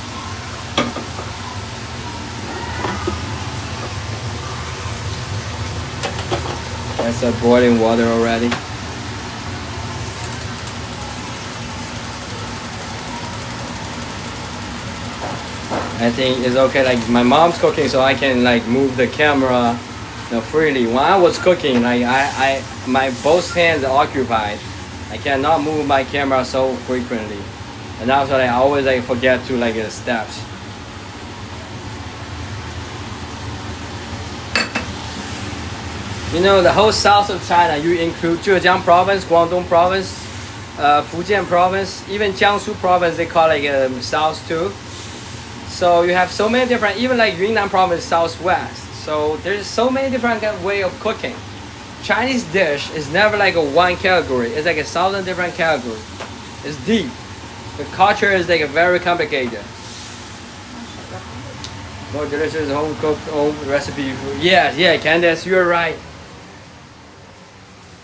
That's boiling water already. I think it's okay. Like my mom's cooking, so I can like move the camera, freely. When I was cooking, like my both hands are occupied. I cannot move my camera so frequently, and that's why I always like forget to like the steps. You know, the whole south of China, you include Zhejiang province, Guangdong province, Fujian province, even Jiangsu province, they call it south too. So you have so many different, even like Yunnan province, southwest. So there's so many different way of cooking. Chinese dish is never like a one category. It's like 1,000 different categories. It's deep. The culture is like a very complicated. More delicious home cooked home recipe food. Yeah, Candace, you're right.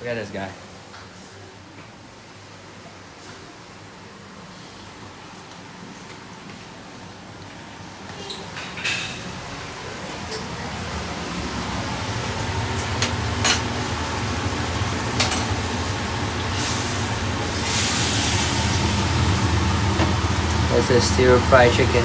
Look at this guy. This is stir fried chicken.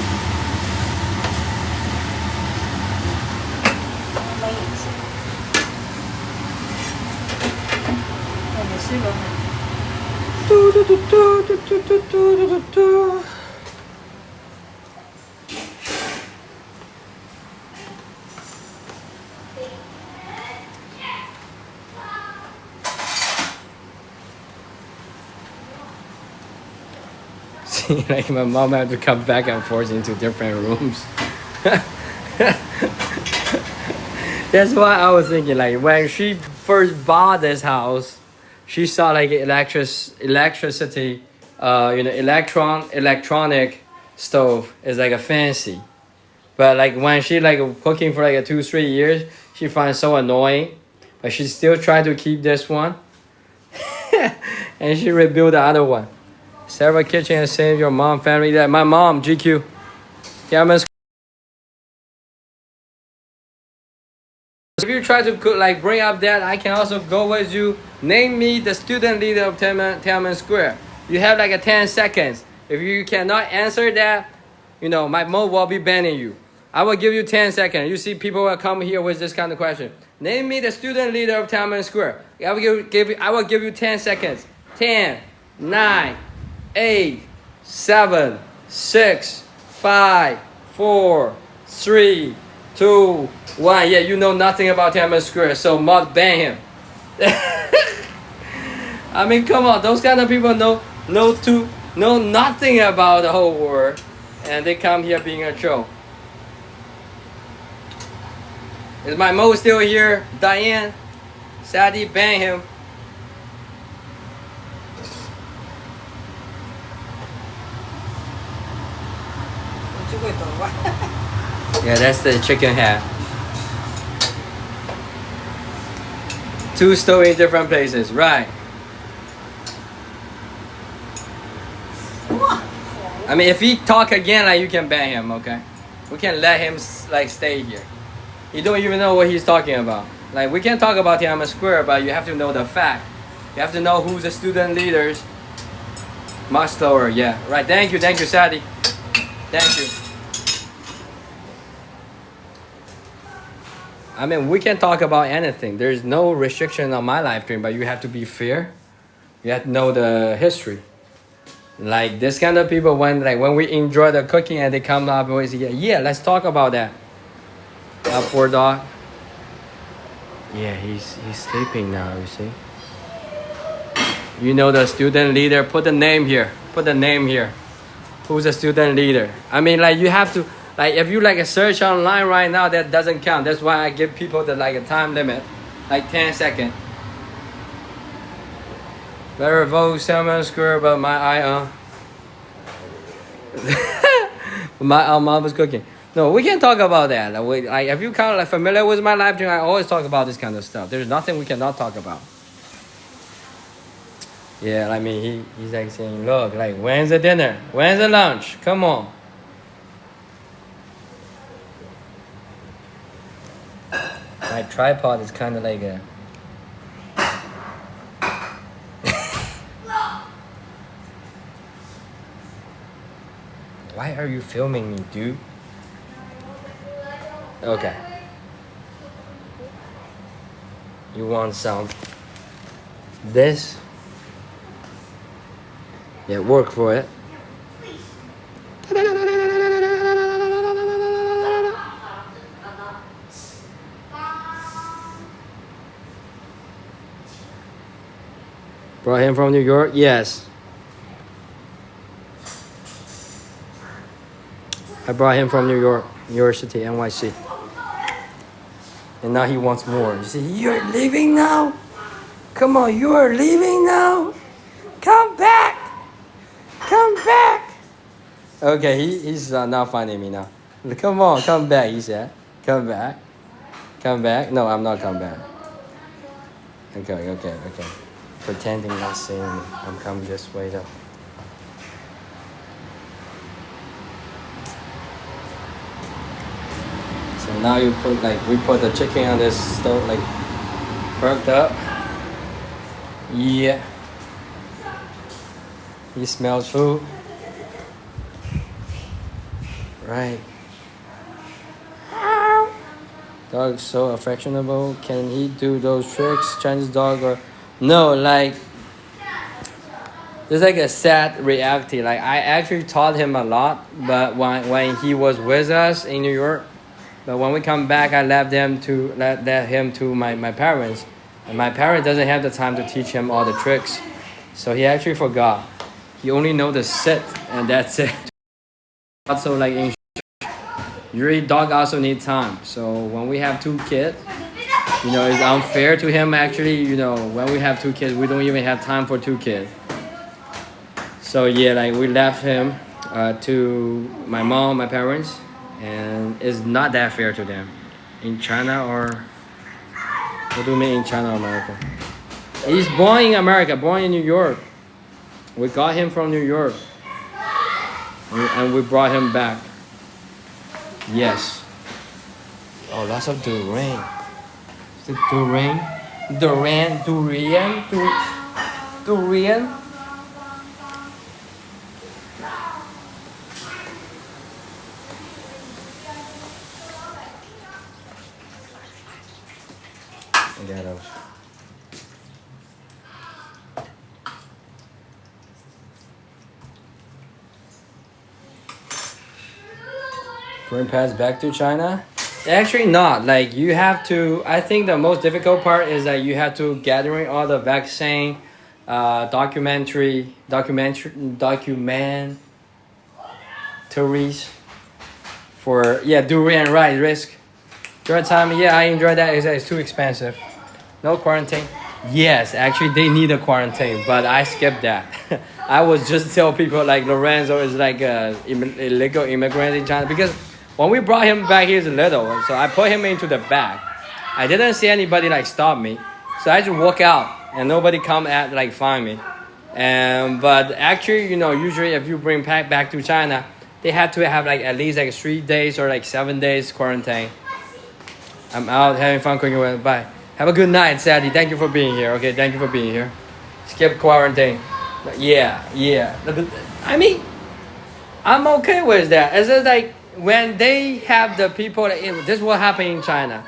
See, like my mom had to come back and forth into different rooms. That's why I was thinking, like when she first bought this house, she saw like electricity, electronic stove is like a fancy. But like when she like cooking for like 2-3 years, she finds so annoying. But she still try to keep this one, and she rebuilt the other one. Several kitchen and save your mom family. That my mom GQ. If you try to like bring up that, I can also go with you. Name me the student leader of Tiananmen Square. You have like 10 seconds. If you cannot answer that, my mom will be banning you. I will give you 10 seconds. You see, people will come here with this kind of question. Name me the student leader of Tiananmen Square. I will give you 10 seconds. 10, 9, 8, 7, 6, 5, 4, 3, 2, 1. Yeah, you know nothing about Tiananmen Square, so must ban him. I mean, come on, those kind of people know nothing about the whole world, and they come here being a joke. Is my Mo still here? Diane? Sadie, ban him. Yeah, that's the chicken hat. 2 stoves in different places, right? I mean, if he talk again, like you can ban him, okay? We can let him like stay here. You don't even know what he's talking about. Like we can talk about Tiananmen Square, but you have to know the fact. You have to know who's the student leaders. Much slower, yeah. Right. Thank you, Sadie. Thank you. I mean, we can talk about anything. There's no restriction on my live stream, but you have to be fair. You have to know the history. Like this kind of people, when we enjoy the cooking and they come up and say, yeah, let's talk about that. Poor dog. Yeah, he's sleeping now, you see. You know the student leader. Put the name here. Who's the student leader? I mean, like you have to, like if you like a search online right now, that doesn't count. That's why I give people the like a time limit, like 10 seconds. Better vote Tiananmen Square, but my eye my mom was cooking. No, we can't talk about that. Like if you kind of like familiar with my live stream, I always talk about this kind of stuff. There's nothing we cannot talk about. Yeah, I mean he's like saying, look, like when's the dinner? When's the lunch? Come on. My tripod is kind of like a. Why are you filming me, dude? Okay. You want some? This? Yeah, work for it. Brought him from New York? Yes. I brought him from New York, New York City, NYC. And now he wants more. You see, you're leaving now? Come on, you are leaving now? Come back! Come back! Okay, he's not finding me now. Come on, come back, he said. Come back. Come back. No, I'm not coming back. Okay. Pretending not seeing me. I'm coming this way though. So now you put we put the chicken on this stove perked up. Yeah. He smells food. Right. Dog's so affectionable. Can he do those tricks? Chinese dog or no? There's a sad reality. I actually taught him a lot, but when he was with us in New York, but when we come back, I left him to my parents, and my parents doesn't have the time to teach him all the tricks, so he actually forgot. He only know the sit, and that's it. Also, in usually dog also need time. So when we have 2 kids, it's unfair to him actually. When we have 2 kids, we don't even have time for 2 kids. So yeah, we left him to my mom, my parents, and it's not that fair to them. In China or what do you mean in China or America? He's born in America, born in New York. We got him from New York, and we brought him back. Yes. Oh, lots of durian. Is it durian? Durian? Look at those. Bring pets back to China? Actually not. You have to, I think the most difficult part is that you have to gathering all the vaccine, documentaries for, durian, right, risk. During time, I enjoy that. It's too expensive. No quarantine. Yes, actually they need a quarantine, but I skipped that. I was just tell people Lorenzo is illegal immigrant in China because when we brought him back, he was little, so I put him into the bag. I didn't see anybody stop me, so I just walk out and nobody come find me. But actually, usually if you bring pet back to China, they have to have at least 3 days or 7 days quarantine. I'm out having fun cooking with. Bye. Have a good night, Sadie. Thank you for being here. Okay, thank you for being here. Skip quarantine. Yeah. I mean, I'm okay with that. It's just when they have the people, this is what happened in China.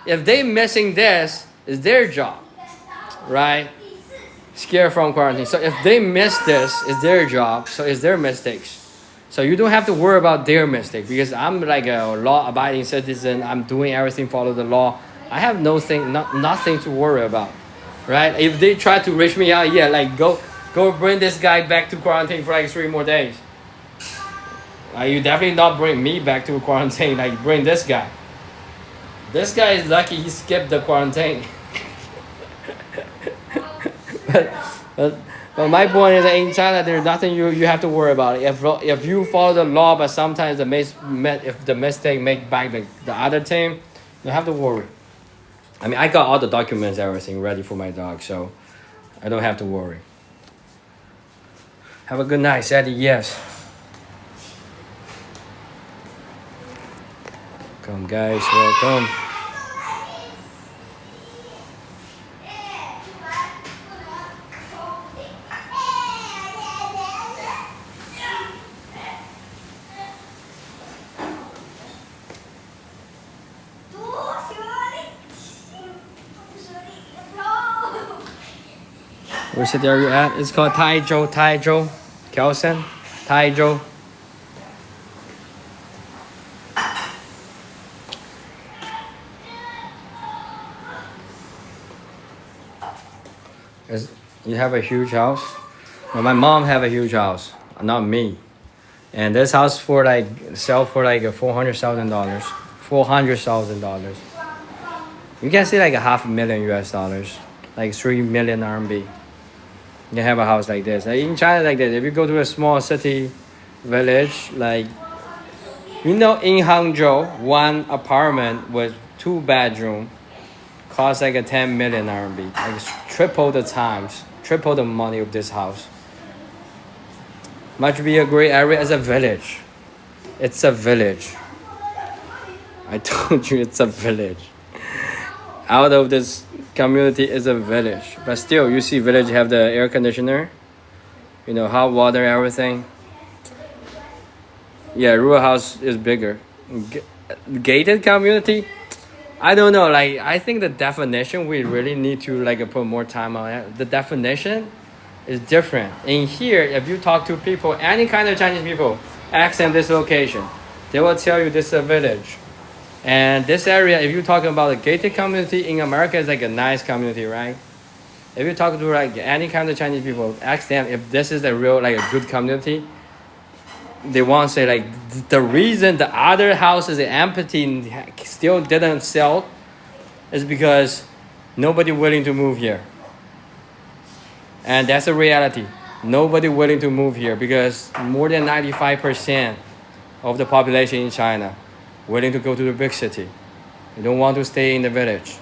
If they missing this, it's their job, right? Scared from quarantine. So if they miss this, it's their job. So it's their mistakes. So you don't have to worry about their mistake because I'm a law-abiding citizen. I'm doing everything follow the law. I have nothing to worry about, right? If they try to reach me out, go bring this guy back to quarantine for 3 more days. You definitely not bring me back to quarantine. Bring this guy. This guy is lucky he skipped the quarantine. but my point is that in China, there's nothing you have to worry about. If you follow the law, but sometimes if the mistake make back the other team, you have to worry. I mean, I got all the documents, everything ready for my dog, so I don't have to worry. Have a good night, Sadie. Yes. Come, guys, welcome. Which city are you at? It's called Taizhou, Kelson, Taizhou. You have a huge house? Well, my mom have a huge house, not me. And this house sell for like $400,000. $400,000. You can see like a $500,000 US dollars, like 3 million RMB. You can have a house like this. Like in China, like this. If you go to a small city, village, like in Hangzhou, one apartment with 2 bedroom costs like a 10 million RMB. Like triple the money of this house. Must be a great area as a village. It's a village. I told you it's a village. Out of this community is a village. But still, you see village have the air conditioner, hot water, everything. Yeah, rural house is bigger. Gated community, I don't know. Like, I think the definition, we really need to put more time on it. The definition is different. In here, if you talk to people, any kind of Chinese people, ask them this location, they will tell you this is a village. And this area, if you're talking about a gated community in America, is like a nice community, right? If you talk to any kind of Chinese people, ask them if this is a real a good community. They won't say the reason the other houses are empty and still didn't sell is because nobody willing to move here. And that's a reality. Nobody willing to move here because more than 95% of the population in China willing to go to the big city. They don't want to stay in the village.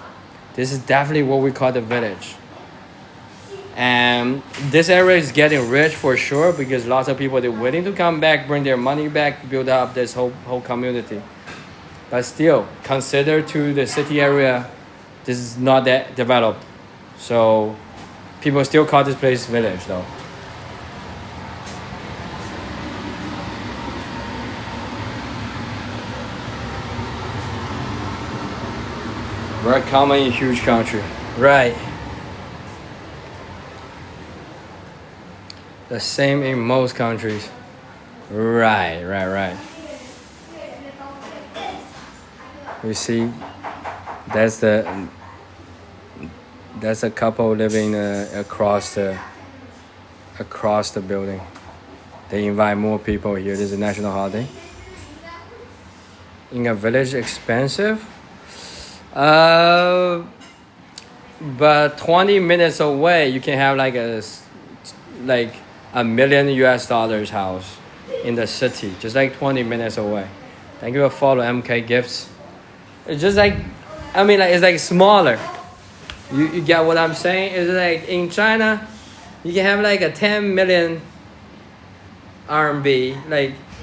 This is definitely what we call the village. And this area is getting rich for sure because lots of people, they're willing to come back, bring their money back, build up this whole community. But still, consider to the city area, this is not that developed. So people still call this place village though. Very common in huge country. Right. The same in most countries. Right. You see, that's a couple living across the building. They invite more people here. This is a national holiday. In a village, expensive. But 20 minutes away, you can have a $1 million US dollars house in the city, just 20 minutes away. Thank you for follow MK Gifts. It's just it's smaller. You get what I'm saying? It's in China, you can have a 10 million RMB,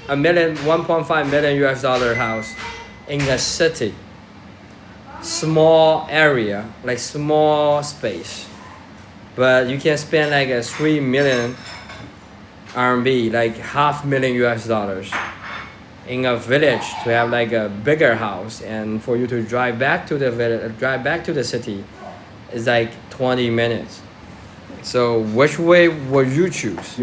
1.5 million US dollar house in the city. Small area, small space, but you can spend a 3 million RMB, $500,000 US dollars in a village to have a bigger house, and for you to drive back to the city is 20 minutes. So which way would you choose?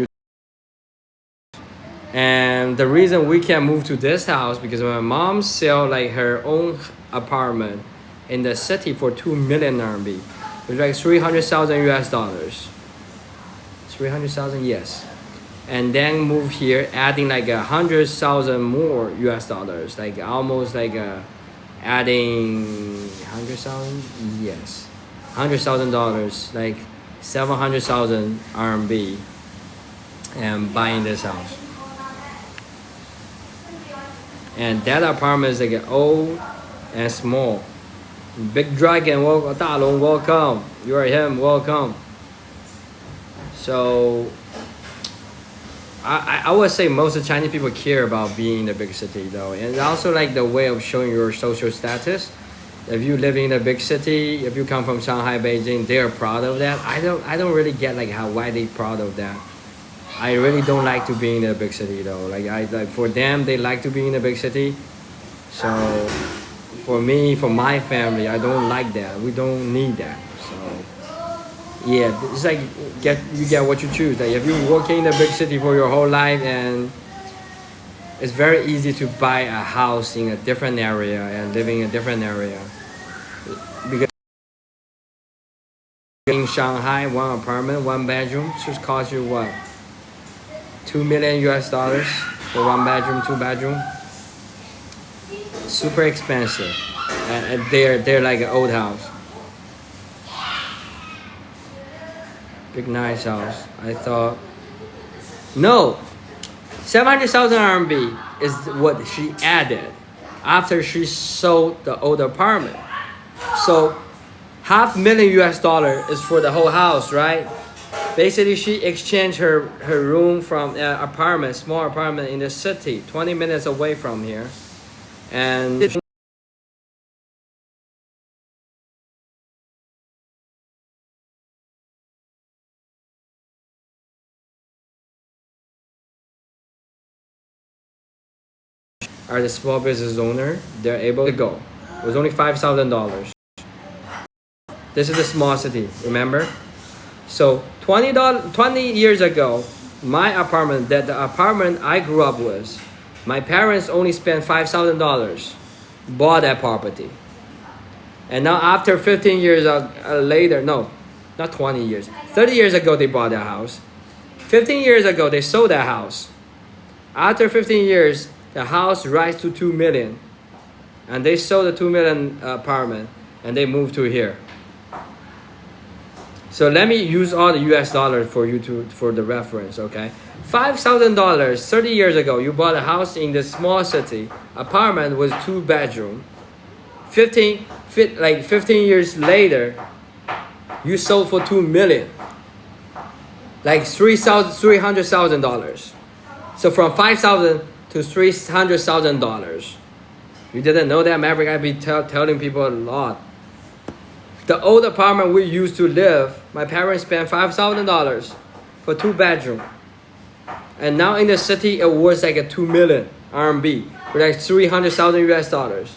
And the reason we can move to this house because my mom sell her own apartment in the city for 2 million RMB. It's 300,000 US dollars. 300,000, yes. And then move here, adding 100,000 more US dollars, almost adding 100,000, yes, $100,000, 700,000 RMB, and buying this house. And that apartment is old and small. Big dragon, welcome. 大龙, welcome. You are him, welcome. So I would say most of Chinese people care about being in a big city though, and also the way of showing your social status. If you live in a big city, if you come from Shanghai, Beijing, they are proud of that. I don't really get why they proud of that. I really don't like to be in a big city though. For them, they like to be in a big city. So for me, for my family, I don't like that. We don't need that. So Yeah, it's like you get what you choose. Like if you're working in a big city for your whole life, and it's very easy to buy a house in a different area and living in a different area. Because in Shanghai, one apartment, one bedroom just costs you what? $2 million US for one bedroom, two bedroom. Super expensive, and they're like an old house. Big nice house. I thought, no, 700,000 RMB is what she added after she sold the old apartment. So $500,000 US is for the whole house, right? Basically, she exchanged her room from an apartment, small apartment in the city, 20 minutes away from here, and are the small business owner, they're able to go. It was only $5,000. This is a small city, remember? So $20 years ago, my apartment, the apartment I grew up with, my parents only spent $5,000, bought that property. And now after 15 years later, no, not 20 years, 30 years ago they bought that house. 15 years ago they sold that house. After 15 years, the house rise to 2 million. And they sold the 2 million apartment and they moved to here. So let me use all the US dollars for you for the reference, okay? $5,000 30 years ago, you bought a house in the small city, apartment with 2 bedroom. 15 years later, you sold for 2 million. Like $300,000. So from $5,000 to $300,000. You didn't know that, Maverick? I've been telling people a lot. The old apartment we used to live, my parents spent $5,000 for 2 bedroom. And now in the city, it was like a 2 million RMB, with like 300,000 US dollars.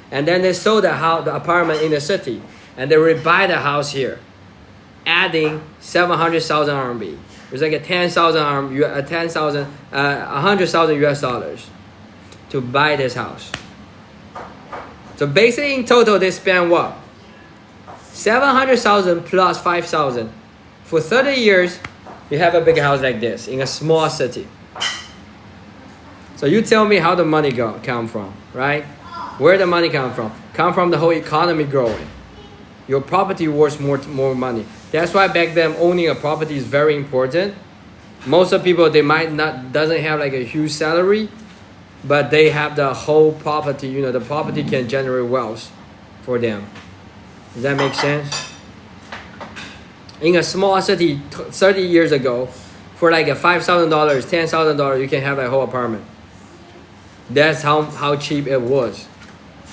And then they sold the apartment in the city, and they rebuy the house here, adding 700,000 RMB. It was like a 100,000 US dollars to buy this house. So basically in total, they spent what? 700,000 plus 5,000. For 30 years, you have a big house like this in a small city. So you tell me how the money come from, right? Where the money come from? Come from the whole economy growing. Your property worth more money. That's why back then owning a property is very important. Most of people, they might doesn't have like a huge salary, but they have the whole property. You know, the property can generate wealth for them. Does that make sense? In a small city 30 years ago, for like a $5,000, $10,000, you can have a whole apartment. That's how cheap it was.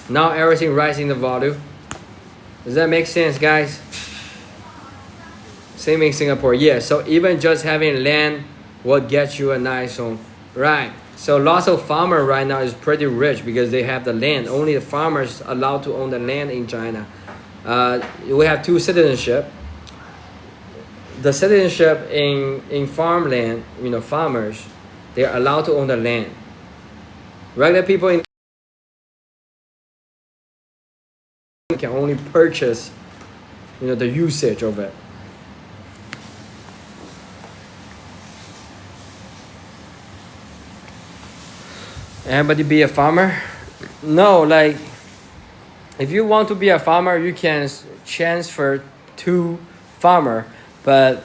Now everything rising the value. Does that make sense, guys? Same in Singapore. Yeah, so even just having land will get you a nice home. Right. So lots of farmers right now is pretty rich because they have the land. Only the farmers allowed to own the land in China. We have 2 citizenship. The citizenship in farmland, you know, farmers, they're allowed to own the land. Regular people can only purchase, you know, the usage of it. Anybody be a farmer? No, like if you want to be a farmer, you can transfer to farmer, but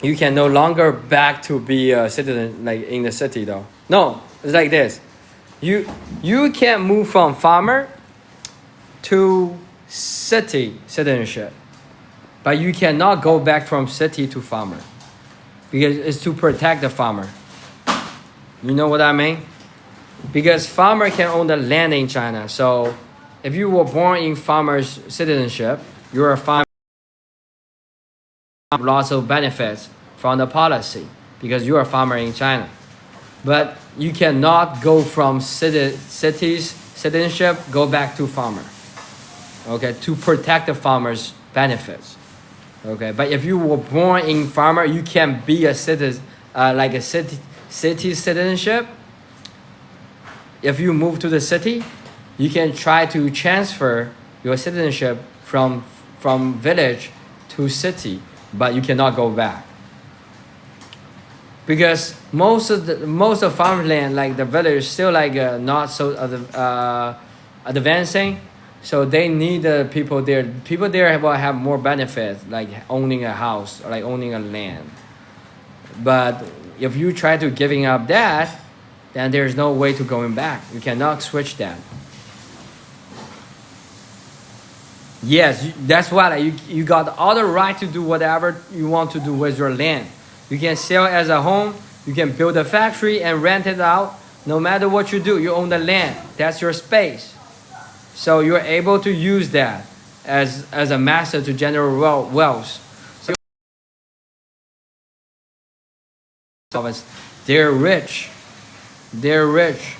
you can no longer back to be a citizen like in the city though. No, it's like this. You can move from farmer to city citizenship, but you cannot go back from city to farmer because it's to protect the farmer. You know what I mean? Because farmer can own the land in China. So if you were born in farmer's citizenship, you're a farmer. Lots of benefits from the policy because you're a farmer in China. But you cannot go from city's citizenship, go back to farmer. Okay, to protect the farmer's benefits. Okay, but if you were born in farmer, you can be a citizen, like a city citizenship. If you move to the city, you can try to transfer your citizenship from village to city, but you cannot go back because most of farmland, like the village, is still like not so advancing. So they need the people there. People there will have more benefits, like owning a house or like owning a land. But if you try to giving up that, then there's no way to going back. You cannot switch that. Yes, that's why you got all the right to do whatever you want to do with your land. You can sell it as a home. You can build a factory and rent it out. No matter what you do, you own the land. That's your space. So you're able to use that as a master to generate wealth. So they're rich. They're rich.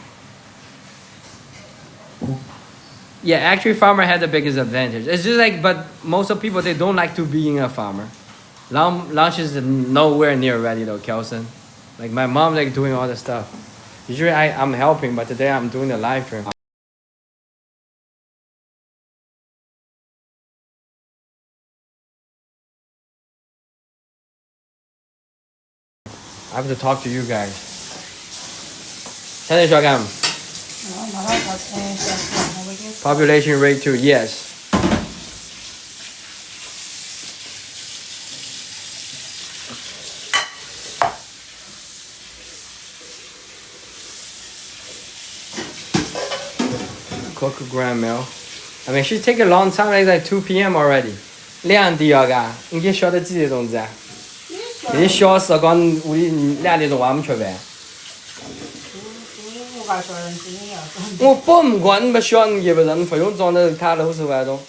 Yeah, actually farmer had the biggest advantage. It's just like, but most of people, they don't like to being a farmer. Lunch is nowhere near ready though, Kelson. Like my mom like doing all the stuff. Usually I'm helping, but today I'm doing the live stream. I have to talk to you guys. Population rate too, yes. Cook grandma. I mean, she take a long time. It's like 2 p.m. already. 2点啊，你今晓得几点钟子啊？你小时候讲屋里2点钟我们吃饭。我不管你们小人也不人，不用装的卡楼是外头。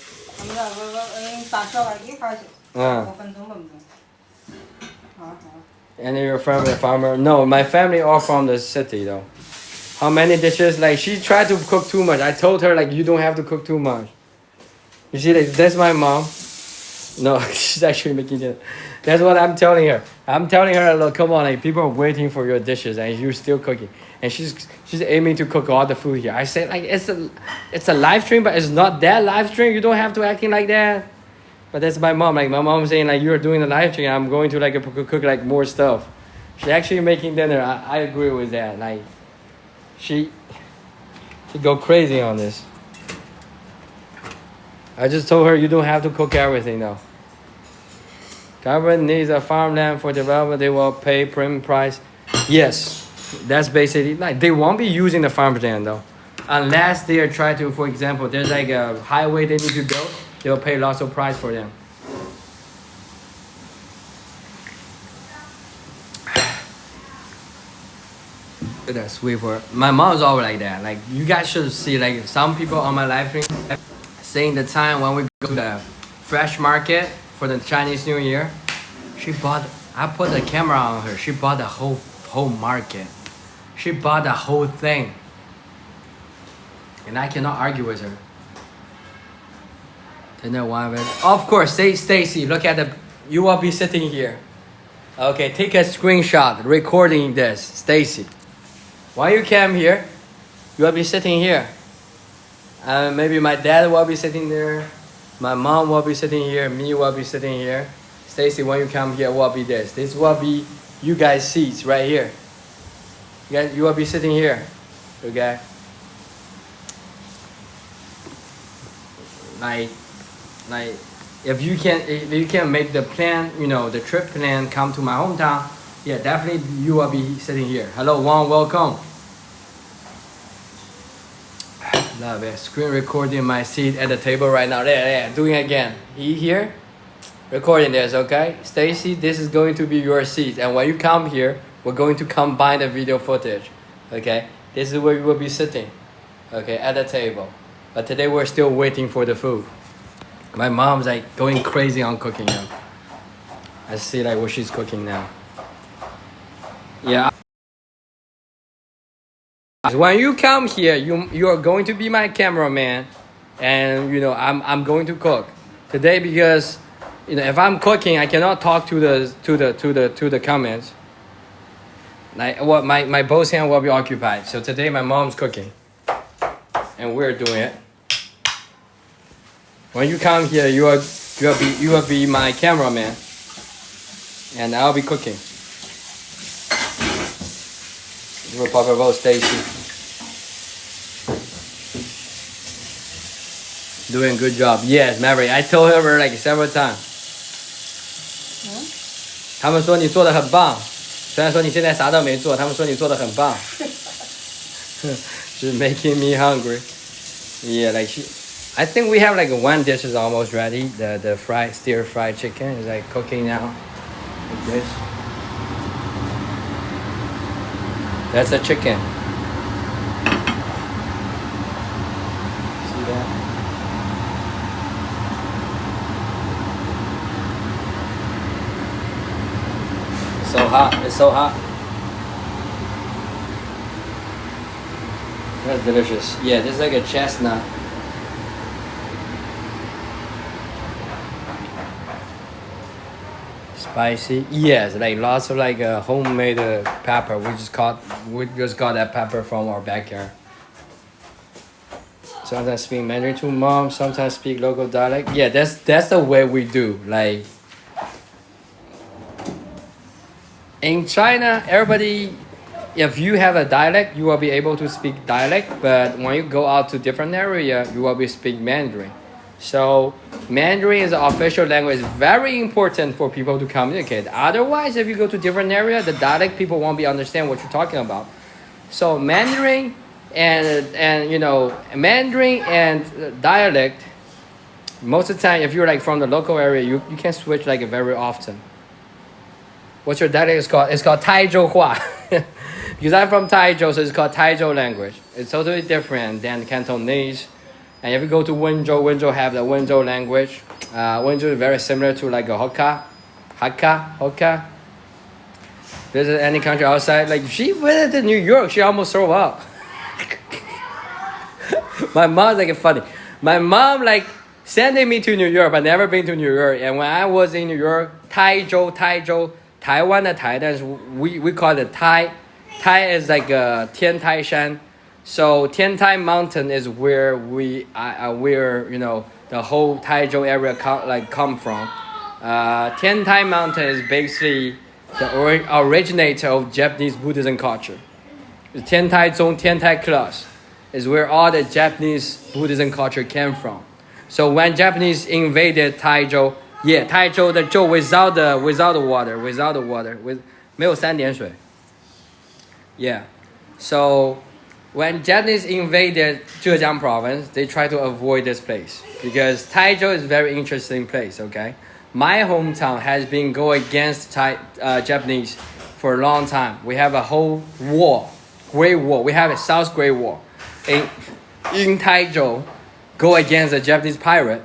And you're from the farmer? No, my family all from the city though. How many dishes? Like she tried to cook too much. I told her like you don't have to cook too much. You see, like that's my mom. No, she's actually making it. That's what I'm telling her. I'm telling her, look, come on, like people are waiting for your dishes and you're still cooking. And she's aiming to cook all the food here. I say like it's a live stream, but it's not that live stream. You don't have to acting like that. But that's my mom. Like my mom saying like you're doing the live stream. I'm going to like cook like more stuff. She's actually making dinner. I agree with that. Like she go crazy on this. I just told her you don't have to cook everything though. Government needs a farmland for development. They will pay premium price. Yes, that's basically like they won't be using the farmland though, unless they are trying to. For example, there's like a highway they need to build. They'll pay lots of price for them. That's sweet for my mom's always like that. Like you guys should see like some people on my live stream saying the time when we go to the fresh market for the Chinese New Year. I put the camera on her. She bought the whole market. She bought the whole thing. And I cannot argue with her. Of course, Stacy, look at the, you will be sitting here. Okay, take a screenshot recording this, Stacy. When you came here, you will be sitting here. Maybe my dad will be sitting there. My mom will be sitting here. Me will be sitting here. Stacy, when you come here, will be this. This will be you guys' seats right here. You will be sitting here. Okay? Like if you can make the plan, you know, the trip plan, come to my hometown, yeah, definitely you will be sitting here. Hello, Juan, welcome. Love it. Screen recording my seat at the table right now. There, doing it again. Here, recording this, okay? Stacy, this is going to be your seat. And when you come here, we're going to combine the video footage, okay? This is where you will be sitting, okay, at the table. But today we're still waiting for the food. My mom's like going crazy on cooking now. I see like what she's cooking now. Yeah. When you come here, you are going to be my cameraman, and you know I'm going to cook today because You know, if I'm cooking, I cannot talk to the comments. Like what my both hand will be occupied. So today my mom's cooking, and we're doing it. When you come here, you will be my cameraman, and I'll be cooking. You will talk about Stacy. Doing a good job. Yes, Mary. I told her like several times. 他们说你做的很棒，虽然说你现在啥都没做，他们说你做的很棒。She's making me hungry. Yeah, like I think we have like one dish is almost ready. The stir fried chicken is like cooking now. Like this. That's a chicken. See that? It's so hot. It's so hot. That's delicious. Yeah, this is like a chestnut. Spicy. Yes, like lots of like homemade pepper. We just got that pepper from our backyard. Sometimes speak Mandarin to mom. Sometimes speak local dialect. Yeah, that's the way we do. Like in China, everybody, if you have a dialect, you will be able to speak dialect. But when you go out to different area, you will be speak Mandarin. So Mandarin is the official language. It's very important for people to communicate. Otherwise, if you go to different area, the dialect people won't be understand what you're talking about. So Mandarin and you know Mandarin and dialect. Most of the time, if you're like from the local area, you can switch like very often. What's your dialect is called? It's called Taizhou Hua. Because I'm from Taizhou, so it's called Taizhou language. It's totally different than Cantonese. And if you go to Wenzhou, Wenzhou have the Wenzhou language. Wenzhou is very similar to like a Hakka. Visit any country outside. Like she visited New York, she almost threw up. My mom's like funny. My mom like sending me to New York, but never been to New York. And when I was in New York, Taizhou, Taiwan 的台, that's we call it Tai. Tai is like Tiantai Shan. So Tiantai Mountain is where where you know the whole Taizhou area come from. Tiantai Mountain is basically the originator of Japanese Buddhism culture. The Tiantai Zong, Tiantai class is where all the Japanese Buddhism culture came from. So when Japanese invaded Taizhou, yeah, Taizhou the Zhou without the water, with 没有三点水. Yeah, so when Japanese invaded Zhejiang province, they tried to avoid this place because Taizhou is a very interesting place, okay? My hometown has been going against Japanese for a long time. We have a whole wall, Great Wall. We have a South Great Wall in Taizhou, go against the Japanese pirate.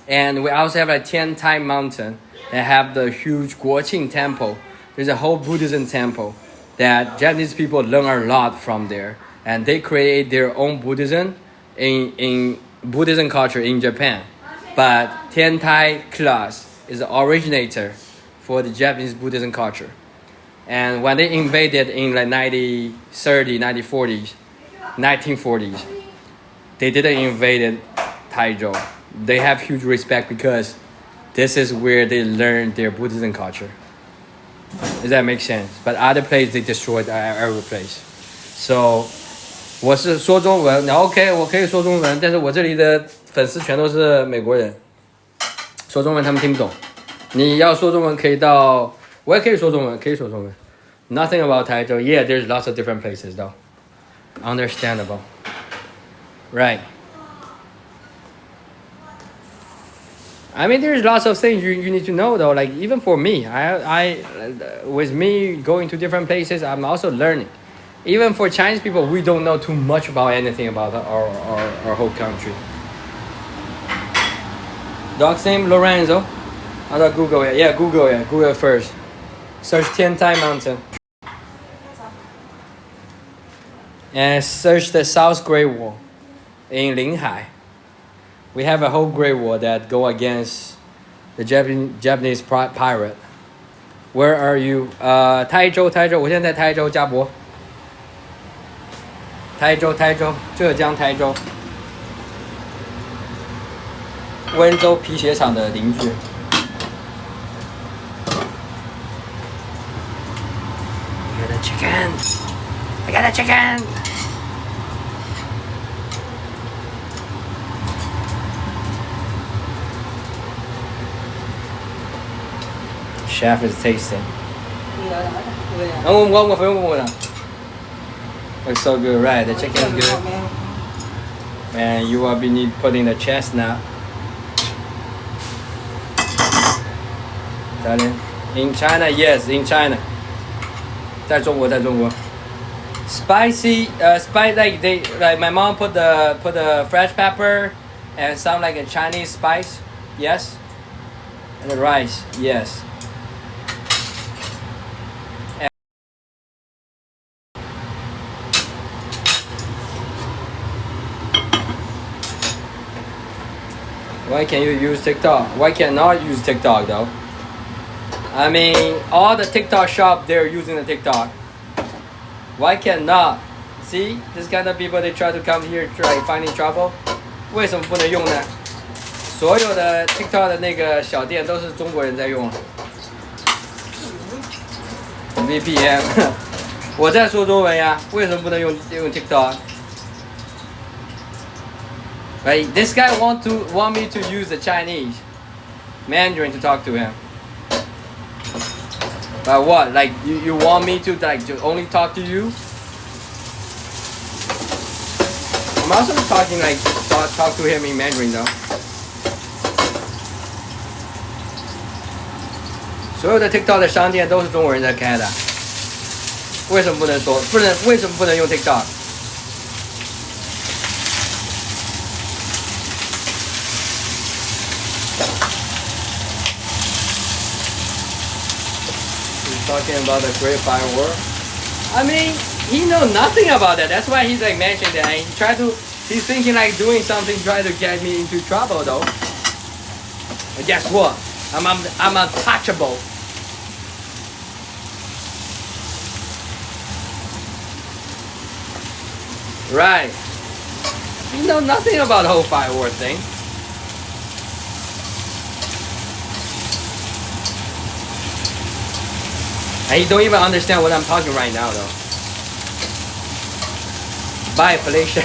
And we also have a Tiantai Mountain that have the huge Guoqing temple. There's a whole Buddhism temple that Japanese people learn a lot from there. And they create their own Buddhism in Buddhism culture in Japan. But Tiantai class is the originator for the Japanese Buddhism culture. And when they invaded in like 1940s, they didn't invade Taizhou. They have huge respect because this is where they learned their Buddhism culture. Does that make sense? But other places, they destroyed every place. So 我是说中文 OK 我可以说中文但是我这里的粉丝全都是美国人说中文他们听不懂你要说中文可以到我也可以说中文 Nothing about Taizhou. Yeah, there's lots of different places though. Understandable. Right. I mean, there's lots of things you need to know though. Like even for me, I with me going to different places, I'm also learning. Even for Chinese people, we don't know too much about anything about our whole country. Dog's name Lorenzo. How do I Google it? Yeah, Google it. Google it first. Search Tiantai Mountain. And search the South Great Wall in Linhai. We have a whole Great Wall that go against The Japanese pirate. Where are you? 台州，我现在在台州，家博。台州，浙江台州。温州皮鞋厂的邻居。I got a chicken. Chef is tasting. Looks so good, right? The chicken is good. Man, you will be putting the chestnut. In China, yes, in China. 在中国 Spicy, like my mom put the fresh pepper and some like a Chinese spice, yes, and the rice, yes. Why can you use TikTok? Why cannot use TikTok though? I mean, all the TikTok shop they're using the TikTok. Why cannot? See, this kind of people they try to come here try finding trouble. 为什么不能用呢？所有的 TikTok 的那个小店都是中国人在用。VPN 我在说中文呀，为什么不能用 TikTok? Right, this guy want me to use the Chinese Mandarin to talk to him. But what? Like you want me to like to only talk to you? I'm also talking like talk to him in Mandarin though. 所有的 TikTok 的商店都是中国人在开的，为什么不能说？为什么不能用 TikTok？ Talking about the Great Firework. I mean, he knows nothing about that. That's why he's like mentioning that. And he's thinking like doing something, try to get me into trouble though. But guess what? I'm untouchable. Right. You know nothing about the whole firework thing. And you don't even understand what I'm talking right now, though. Bye, Felicia.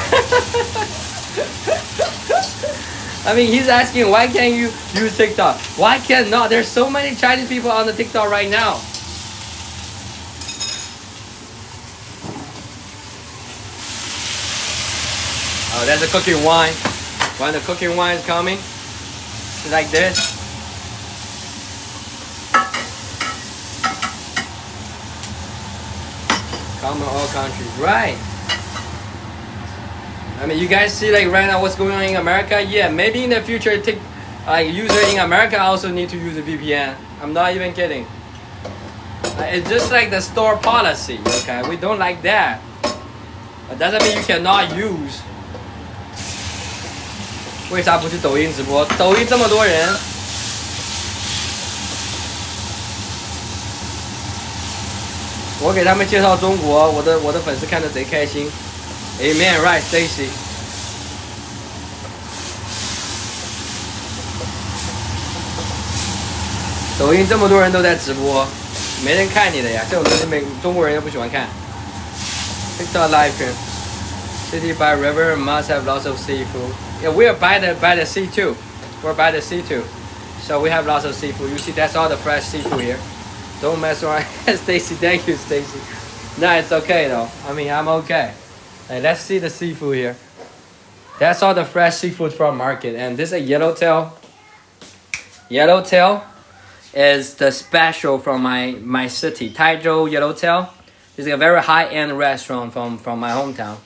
I mean, he's asking, why can't you use TikTok? Why can't not? There's so many Chinese people on the TikTok right now. Oh, there's a cooking wine. When the cooking wine is coming, it's like this. Common all countries, right? I mean, you guys see like right now what's going on in America? Yeah, maybe in the future, user in America also need to use a VPN. I'm not even kidding. It's just like the store policy, okay? We don't like that. But doesn't mean you cannot use. 为啥不去抖音直播？抖音这么多人。我给他们介绍中国，我的粉丝看得贼开心。Amen, right, Stacy. 抖音这么多人都在直播，没人看你的呀，这种东西中国人又不喜欢看。TikTok live stream. City by river must have lots of seafood. Yeah, we are by the sea too. We're by the sea too, so we have lots of seafood. You see, that's all the fresh seafood here. Don't mess around. Stacy, thank you, Stacy. No, it's okay though. I mean, I'm okay. Hey, let's see the seafood here. That's all the fresh seafood from market. And this is a yellowtail. Yellowtail is the special from my city, Taizhou Yellowtail. This is a very high-end restaurant from my hometown.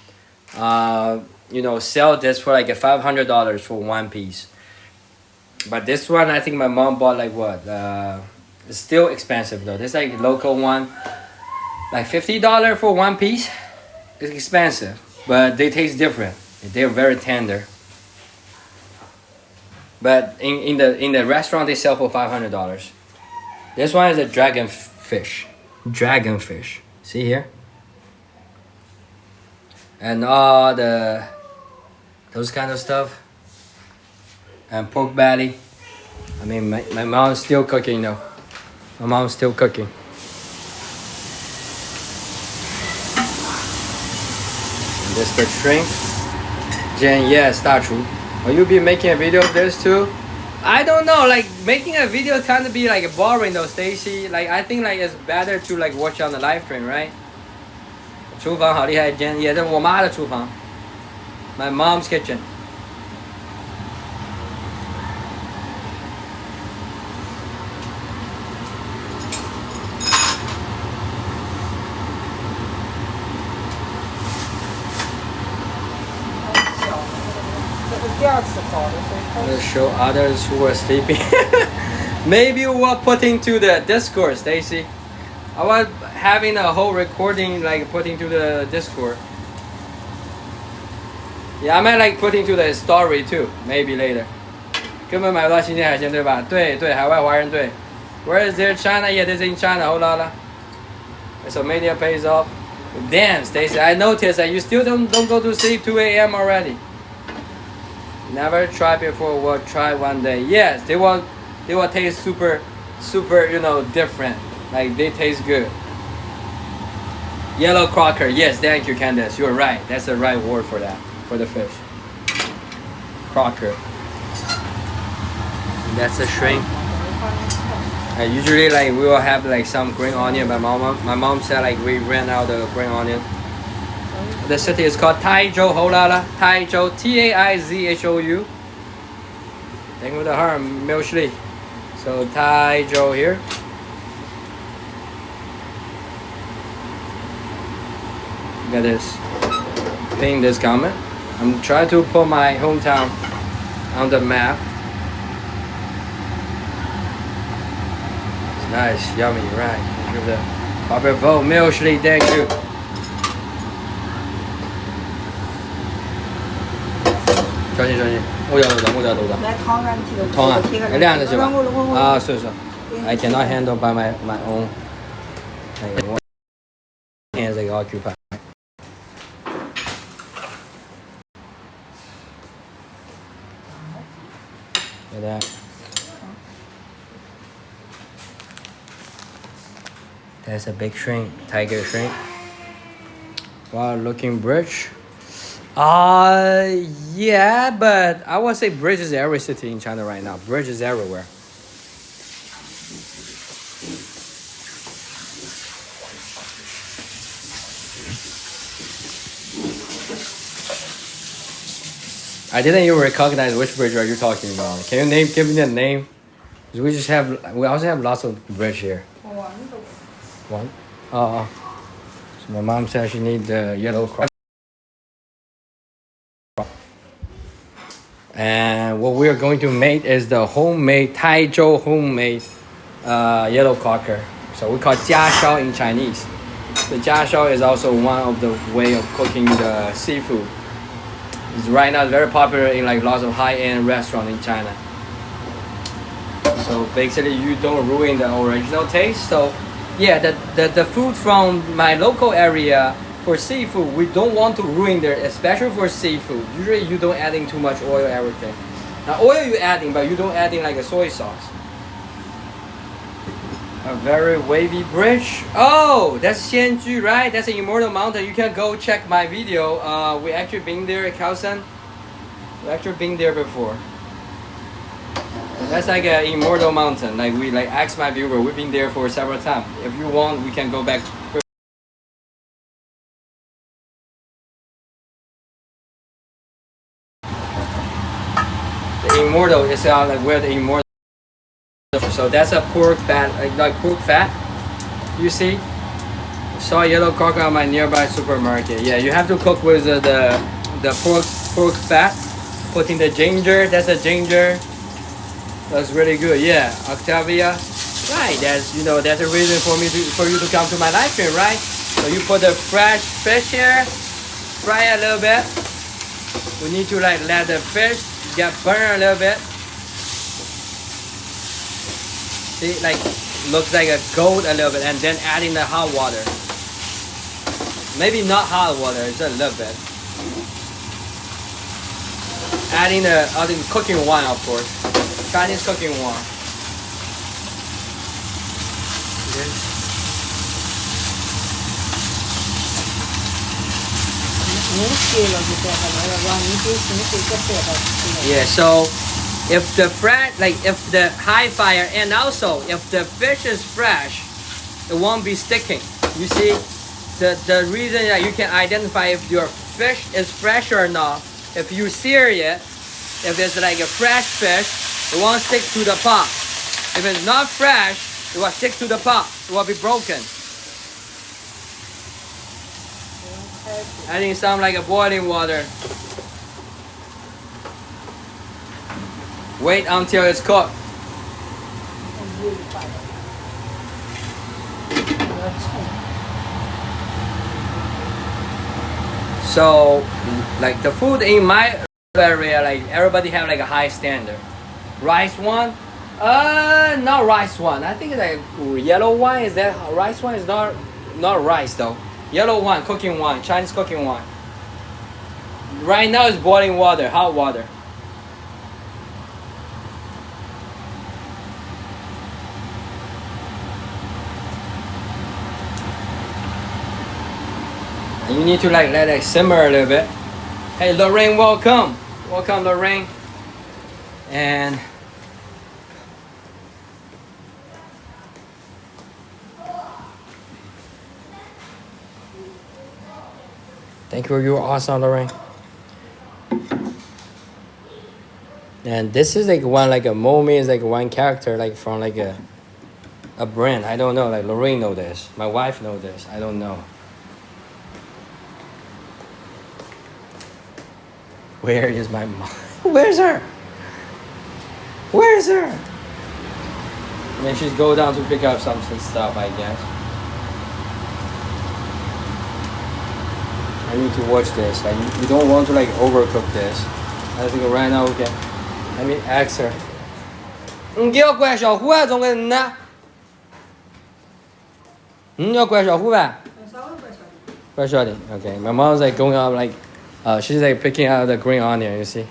You know, sell this for like $500 for one piece. But this one, I think my mom bought like what? It's still expensive though. This like local one, like $50 for one piece. It's expensive, but they taste different. They're very tender. but in the restaurant they sell for $500. This one is a dragon fish. Dragon fish. See here? And all those kind of stuff. And pork belly. I mean, my mom's still cooking though. My mom's still cooking. And this the shrimp. Jen, yes, 大厨. Will you be making a video of this too? I don't know, like making a video kind of be like boring though, Stacy. Like I think like it's better to like watch on the live stream, right? 厨房好厉害 Jen， 也是我妈的厨房 ，My mom's kitchen。第二次烤的，所以 Let's show others who are sleeping. Maybe we'll put into the Discord, Stacy. I was having a whole recording like putting to the Discord. Yeah, I might like putting to the story too. Maybe later. 根本买不到新鲜海鲜对吧？对对，海外华人对。Where is there China? Yeah, this is in China. Hold on. So media pays off. Damn, Stacy, I noticed that you still don't go to sleep 2 a.m. already. Never tried before. We'll try one day. Yes, they will taste super, you know, different. Like they taste good. Yellow crocker. Yes, thank you, Candace. You're right. That's the right word for that. For the fish. Crocker. That's a shrimp. Usually, like we will have like some green onion. My mom said like we ran out of green onion. The city is called Taizhou. Holala. Taizhou. Taizhou. Thank you to her, Milshli. So Taizhou here. Look at this. Pin this comment. I'm trying to put my hometown on the map. It's nice, yummy, right? Give the proper vote. Milshli, thank you. 小心小心，我要豆的。来烫干起的。烫啊，晾着是吧？啊，是。I cannot handle by my own. Like, hands like occupied. Look at that. That's a big shrimp, tiger shrimp. Wow, looking bridge. Yeah, but I would say bridge is every city in China right now. Bridge is everywhere. I didn't even recognize which bridge are you talking about. Can you give me the name? We also have lots of bridge here. One? Oh. So my mom said she needs the yellow cross. And what we are going to make is the homemade Taizhou homemade yellow crocker. So we call it jiashao in Chinese. The jiashao is also one of the way of cooking the seafood. It's right now very popular in like lots of high-end restaurants in China. So basically you don't ruin the original taste. So yeah, the food from my local area for seafood, we don't want to ruin there, especially for seafood. Usually you don't add in too much oil, everything. Now oil you adding, but you don't add in like a soy sauce. A very wavy bridge. Oh, that's Xianju, right? That's an immortal mountain. You can go check my video. We actually been there at Kaohsiung. We actually been there before. And that's like an immortal mountain. Like we like asked my viewer, we've been there for several times. If you want, we can go back. The immortal is like where the immortal. So that's a pork fat, like pork fat. You see? Saw yellow crocker at my nearby supermarket. Yeah, you have to cook with the pork fat. Putting the ginger. That's a ginger. That's really good. Yeah, Octavia. Right. That's that's a reason for you to come to my live stream, right? So you put the fresh fish here, fry it a little bit. We need to like let the fish get burned a little bit. See, like looks like a gold a little bit, and then adding the hot water. Maybe not hot water, just a little bit. Adding the cooking wine, of course. Chinese cooking wine. Yeah, so if the if the high fire, and also if the fish is fresh, it won't be sticking. You see, the reason that you can identify if your fish is fresh or not, if you sear it, if it's like a fresh fish, it won't stick to the pot. If it's not fresh, it will stick to the pot. It will be broken. Adding some like a boiling water. Wait until it's cooked. So, like the food in my area, like everybody have like a high standard. Rice one, not rice one. I think it's like yellow wine. Is that rice one? Is not rice though. Yellow wine, cooking wine, Chinese cooking wine. Right now it's boiling water, hot water. And you need to like let it simmer a little bit. Hey Lorraine, welcome. Welcome Lorraine. And thank you, you're awesome, Lorraine. And this is like one, like a Momi is like one character, like from like a brand. I don't know, like Lorraine know this. My wife know this. I don't know. Where is my mom? Where's her? Where's her? I mean, she's go down to pick up some stuff, I guess. I need to watch this. Like, you don't want to like overcook this. I think right now we can. Let me ask her. 你给我乖小虎啊，总跟呢？要乖小虎呗？乖小点。Okay, my mom's like going up like, she's like picking out the green onion. You see,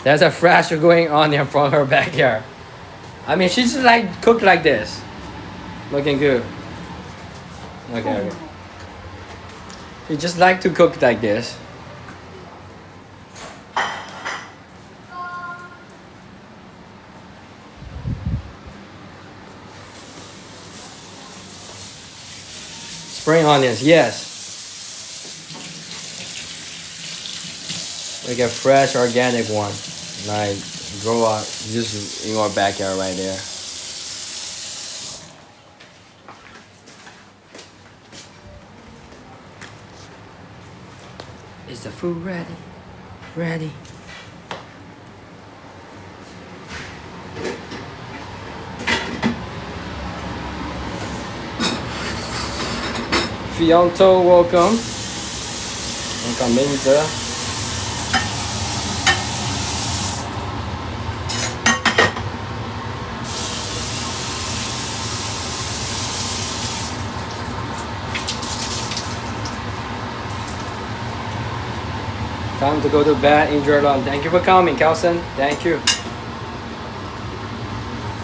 there's a fresh green onion from her backyard. I mean, she's like cooked like this, looking good. Okay. You just like to cook like this. Spring onions, yes. Like a fresh organic one. Like grow up just in your backyard right there. Is the food ready? Ready. Fianto, welcome. Welcome, Minza. Time to go to bed. Enjoy long. Thank you for coming, Kelson. Thank you.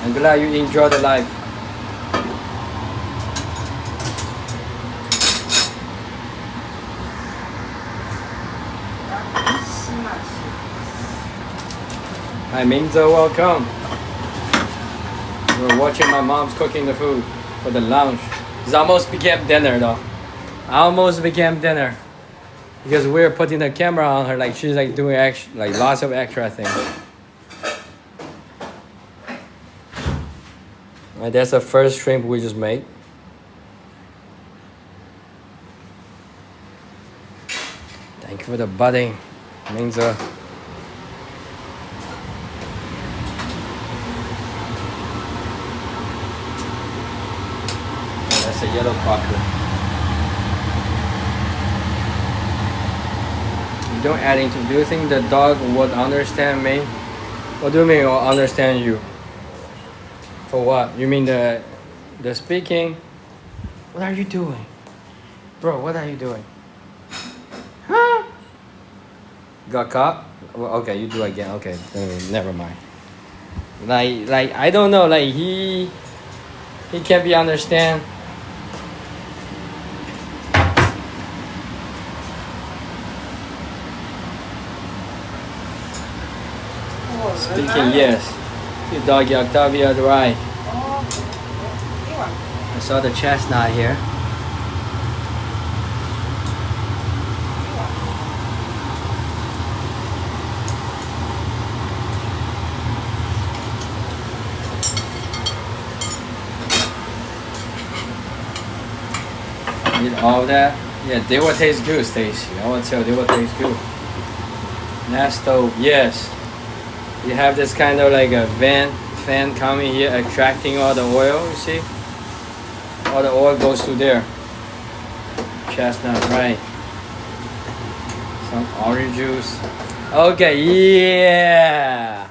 I'm glad you enjoy the life. Hi Minza, welcome. We're watching my mom's cooking the food for the lunch. It's almost became dinner though. Almost became dinner. Because we're putting the camera on her, like she's like doing extra, like lots of extra things. And that's the first shrimp we just made. Thank you for the budding, Minza. That's a yellow crocker. Don't add into. Do you think the dog would understand me? What do you mean will understand you? For what? You mean the speaking? What are you doing? Bro, what are you doing? Huh? Got caught? Well, okay, you do again. Okay, never mind. Like I don't know. Like he can't be understand. Speaking, yes. Your doggy Octavia, right? I saw the chestnut here. Eat all that. Yeah, they will taste good, Stacy. I will tell they will taste good. Nesto, yes. You have this kind of like a fan coming here, extracting all the oil. You see, all the oil goes to there. Chestnut, right? Some orange juice. Okay, yeah.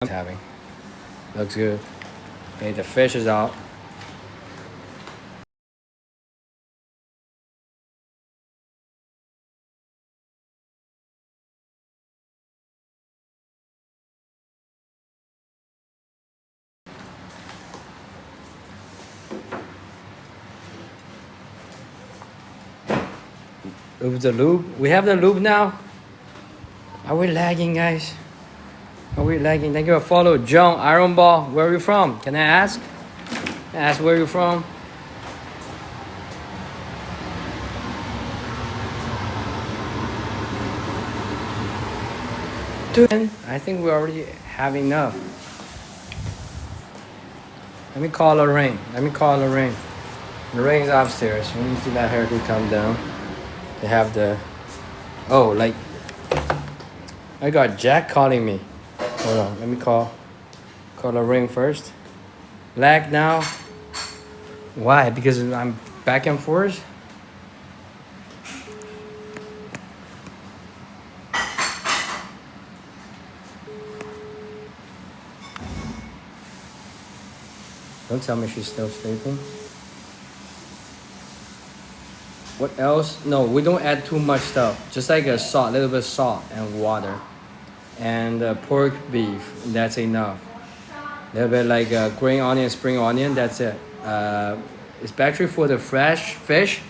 I'm having. Looks good. Okay, the fish is out. With the loop, we have the loop now. Are we lagging, guys? Are we lagging? Thank you for follow. John Iron Ball, where are you from? Can I ask? Ask where you from? I think we already have enough. Let me call Lorraine. Lorraine's upstairs. We need to let her to come down. They have the... Oh, like... I got Jack calling me. Hold on, let me call Lorraine first. Lag now. Why? Because I'm back and forth? Don't tell me she's still sleeping. What else? No, we don't add too much stuff. Just like a salt, a little bit of salt and water. And pork beef, that's enough. A little bit like green onion, spring onion, that's it. Especially for the fresh fish.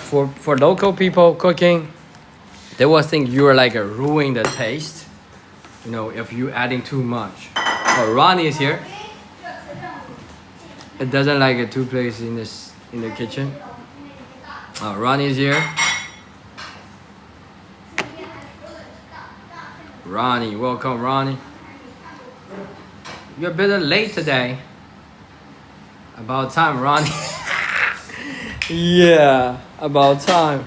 For local people cooking, they will think you're like ruining the taste. You know, if you adding too much. Oh, Ronnie is here. It doesn't like it two places in the kitchen. Ronnie is here. Ronnie, welcome, Ronnie. You're a bit late today. About time, Ronnie. Yeah, about time.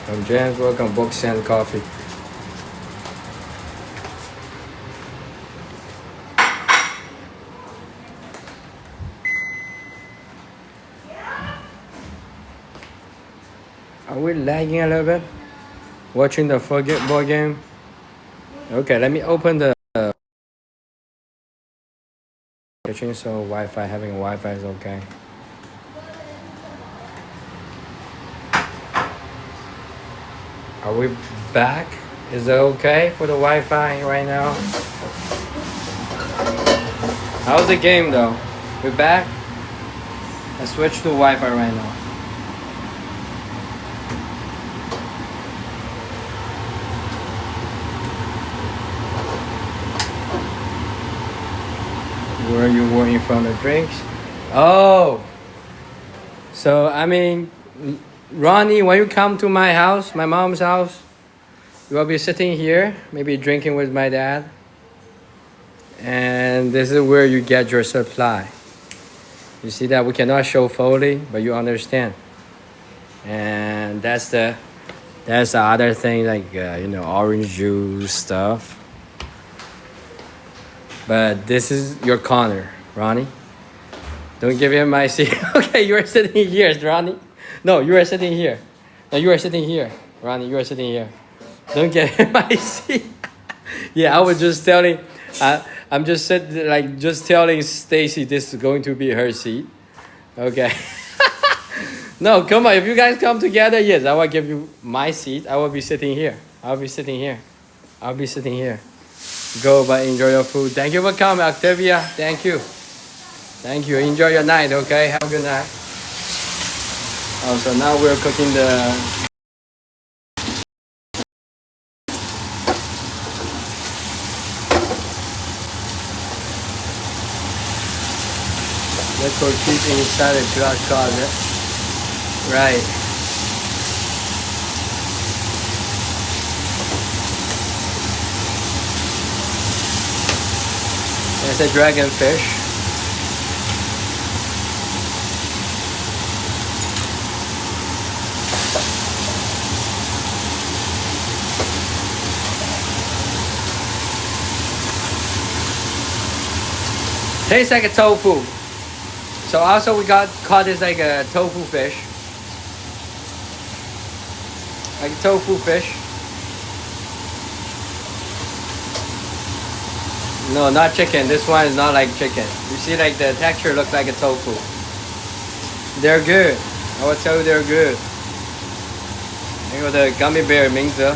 I'm James, welcome, Books and Coffee. Are we lagging a little bit? Watching the football game? Okay, let me open the kitchen so having Wi-Fi is okay. Are we back? Is it okay for the Wi-Fi right now? How's the game though? We're back? Let's switch to Wi-Fi right now. Where you working from the drinks? Oh! So, I mean, Ronnie, when you come to my house, my mom's house, you will be sitting here, maybe drinking with my dad. And this is where you get your supply. You see that we cannot show Foley, but you understand. And that's the other thing, like you know, orange juice stuff. But this is your corner, Ronnie. Don't give him my seat. Okay, you are sitting here, Ronnie. No, you are sitting here. No, you are sitting here, Ronnie. You are sitting here. Don't give him my seat. Yeah, I was just telling. I'm just telling Stacy this is going to be her seat. Okay. No, come on. If you guys come together, yes, I will give you my seat. I will be sitting here. I'll be sitting here. I'll be sitting here. Go, but enjoy your food. Thank you for coming, Octavia. Thank you. Thank you. Enjoy your night, okay? Have a good night. Oh, so now we're cooking the... Let's go keep inside the glass closet. Right. There's a dragonfish. Tastes like a tofu. So also we caught this like a tofu fish. Like a tofu fish. No, not chicken. This one is not like chicken. You see, like the texture looks like a tofu. They're good. I will tell you they're good. 那个的 gummy bear 名字。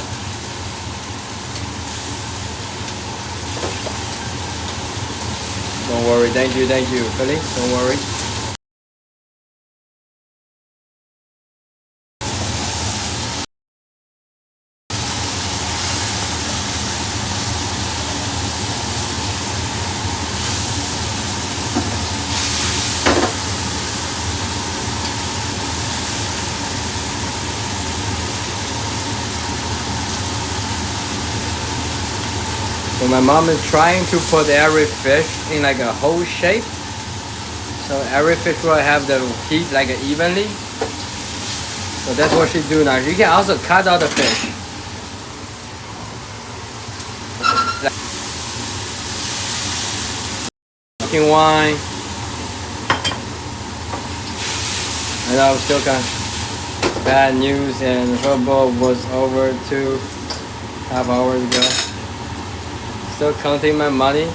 Don't worry, thank you, Philly. Don't worry. So my mom is trying to put every fish in like a whole shape. So every fish will have the heat like evenly. So that's what she do now. You can also cut out the fish. Drinking wine. And I was still kind of bad news, and football was over 2.5 hours ago. Still counting my money.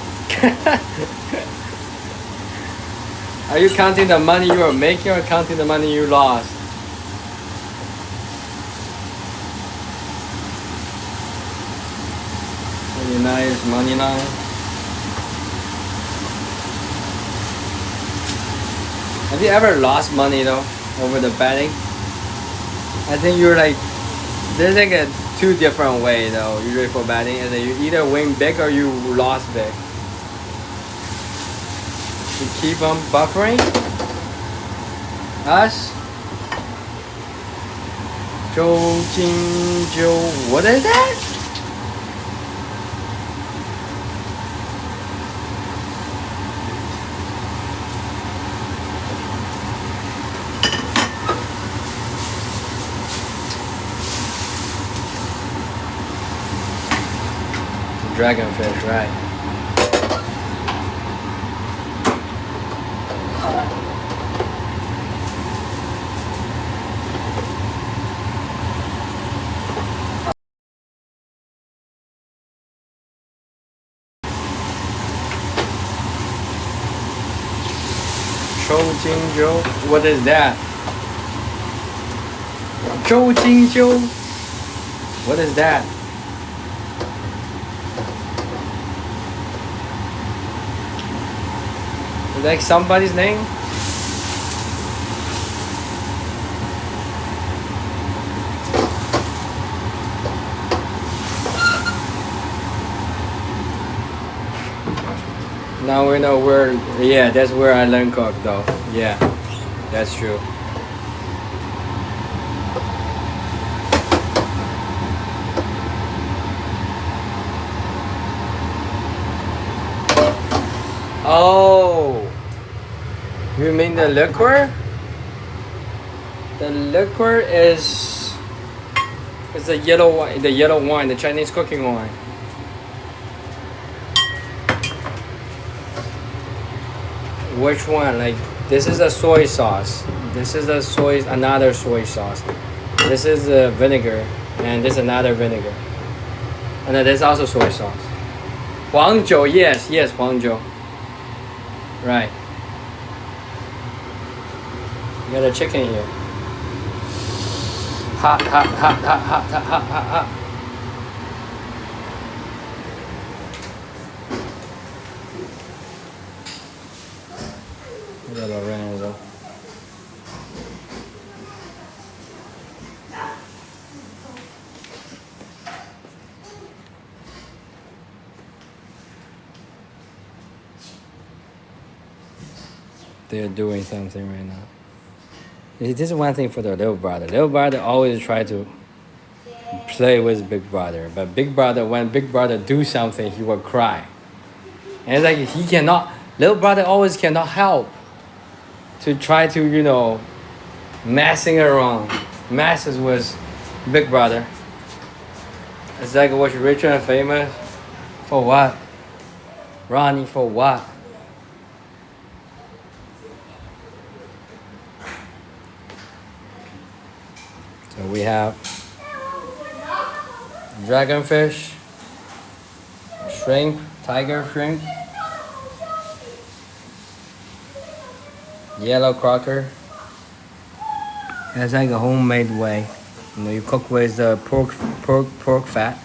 Are you counting the money you are making or counting the money you lost? Really nice money now. Have you ever lost money though over the betting? I think you're like, there's like a two different way though usually for betting, and then you either win big or you lost big. You keep on buffering us. Zhou Jing Zhou, what is that? Dragonfish, right? Zhou Jingzhou, what is that? Zhou Jingzhou, what is that? Like somebody's name? Now we know where, yeah, that's where I learned cook though. Yeah, that's true. Oh, you mean the liquor? The The liquor is the yellow wine, the Chinese cooking wine. Which one? Like, this is a soy sauce. This is another soy sauce. This is a vinegar, and this is another vinegar. And then there's also soy sauce. Huangzhou, yes, Huangzhou. Right. You got a chicken here. Hot, hot, hot, hot, hot, hot, hot, hot, hot. Look at Lorenzo. They're doing something right now. This is one thing for the little brother. Little brother always try to play with big brother, but when big brother do something, he will cry. And it's like he cannot. Little brother always cannot help to try to, you know, messes with big brother. It's like what's rich and famous for what? Ronnie, for what? So we have dragonfish, shrimp, tiger shrimp, yellow crocker. It's like a homemade way. You know, you cook with the pork fat.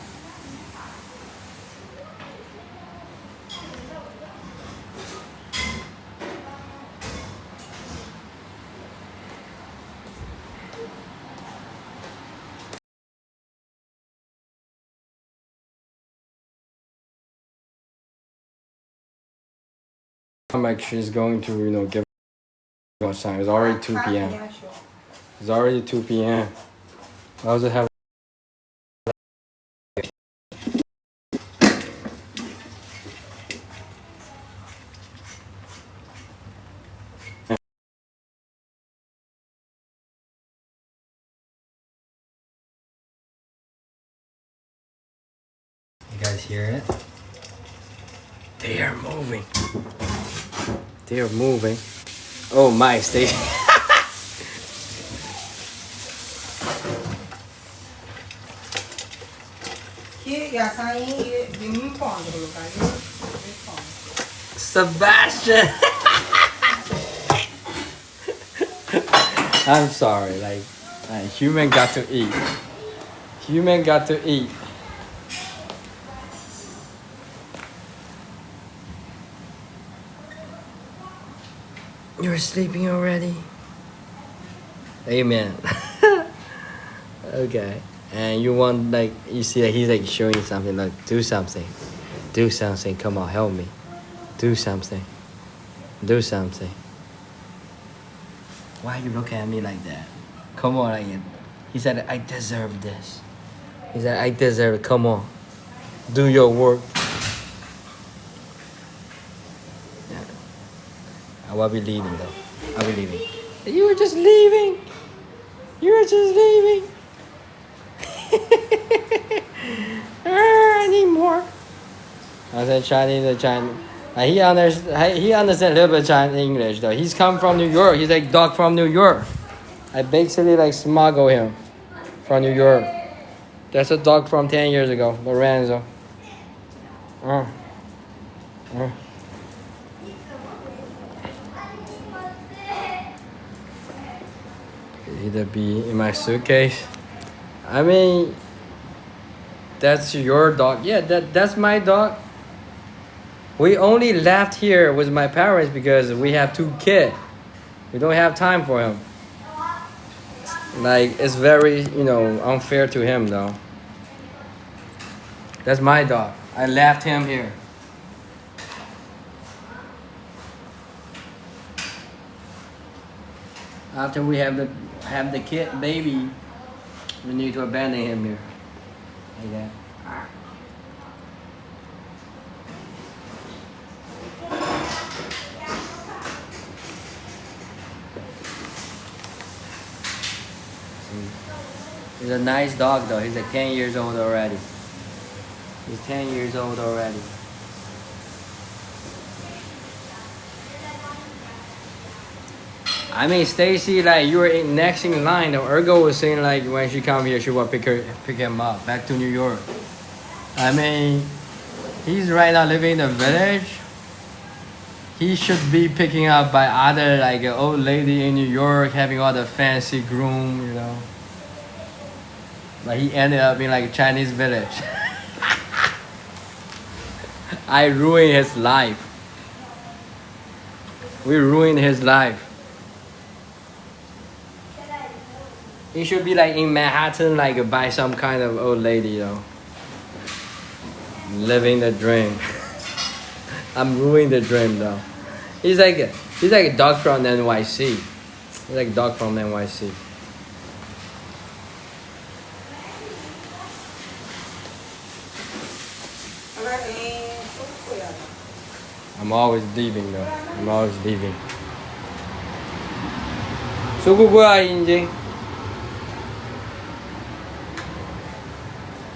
I'm actually going to, you know, give much time. It's already 2 p.m. It's already 2 p.m. I also have. You guys hear it? They are moving. They are moving. Oh my, stay. Sebastian. I'm sorry, like human got to eat. Human got to eat. You're sleeping already? Amen. Okay. And you want, like, you see that he's like showing you something, like, do something. Do something. Come on, help me. Do something. Do something. Why you look at me like that? Come on, like, he said, I deserve this. He said, I deserve it. Come on. Do your work. I will be leaving though. I'll be leaving. You were just leaving. You were just leaving. I need more. I said Chinese. He understands a little bit Chinese English though. He's come from New York. He's like dog from New York. I basically like smuggle him from New York. That's a dog from 10 years ago, Lorenzo. Either be in my suitcase. I mean, that's your dog. Yeah, that's my dog. We only left here with my parents because we have 2 kids. We don't have time for him. Like, it's very, you know, unfair to him though. That's my dog. I left him here. After we have the kid baby, we need to abandon him here. Like that. He's a nice dog though. He's like 10 years old already. He's 10 years old already. I mean, Stacy, like you were next in line. The Ergo was saying like when she come here, she will pick him up back to New York. I mean, he's right now living in the village. He should be picking up by other like an old lady in New York, having all the fancy groom, you know. But he ended up in like a Chinese village. I ruined his life. We ruined his life. He should be like in Manhattan, like by some kind of old lady, you know. Living the dream. I'm ruining the dream though. He's like a dog from NYC. He's like a dog from NYC. I'm always leaving though. I'm always leaving. 수고구야 인증.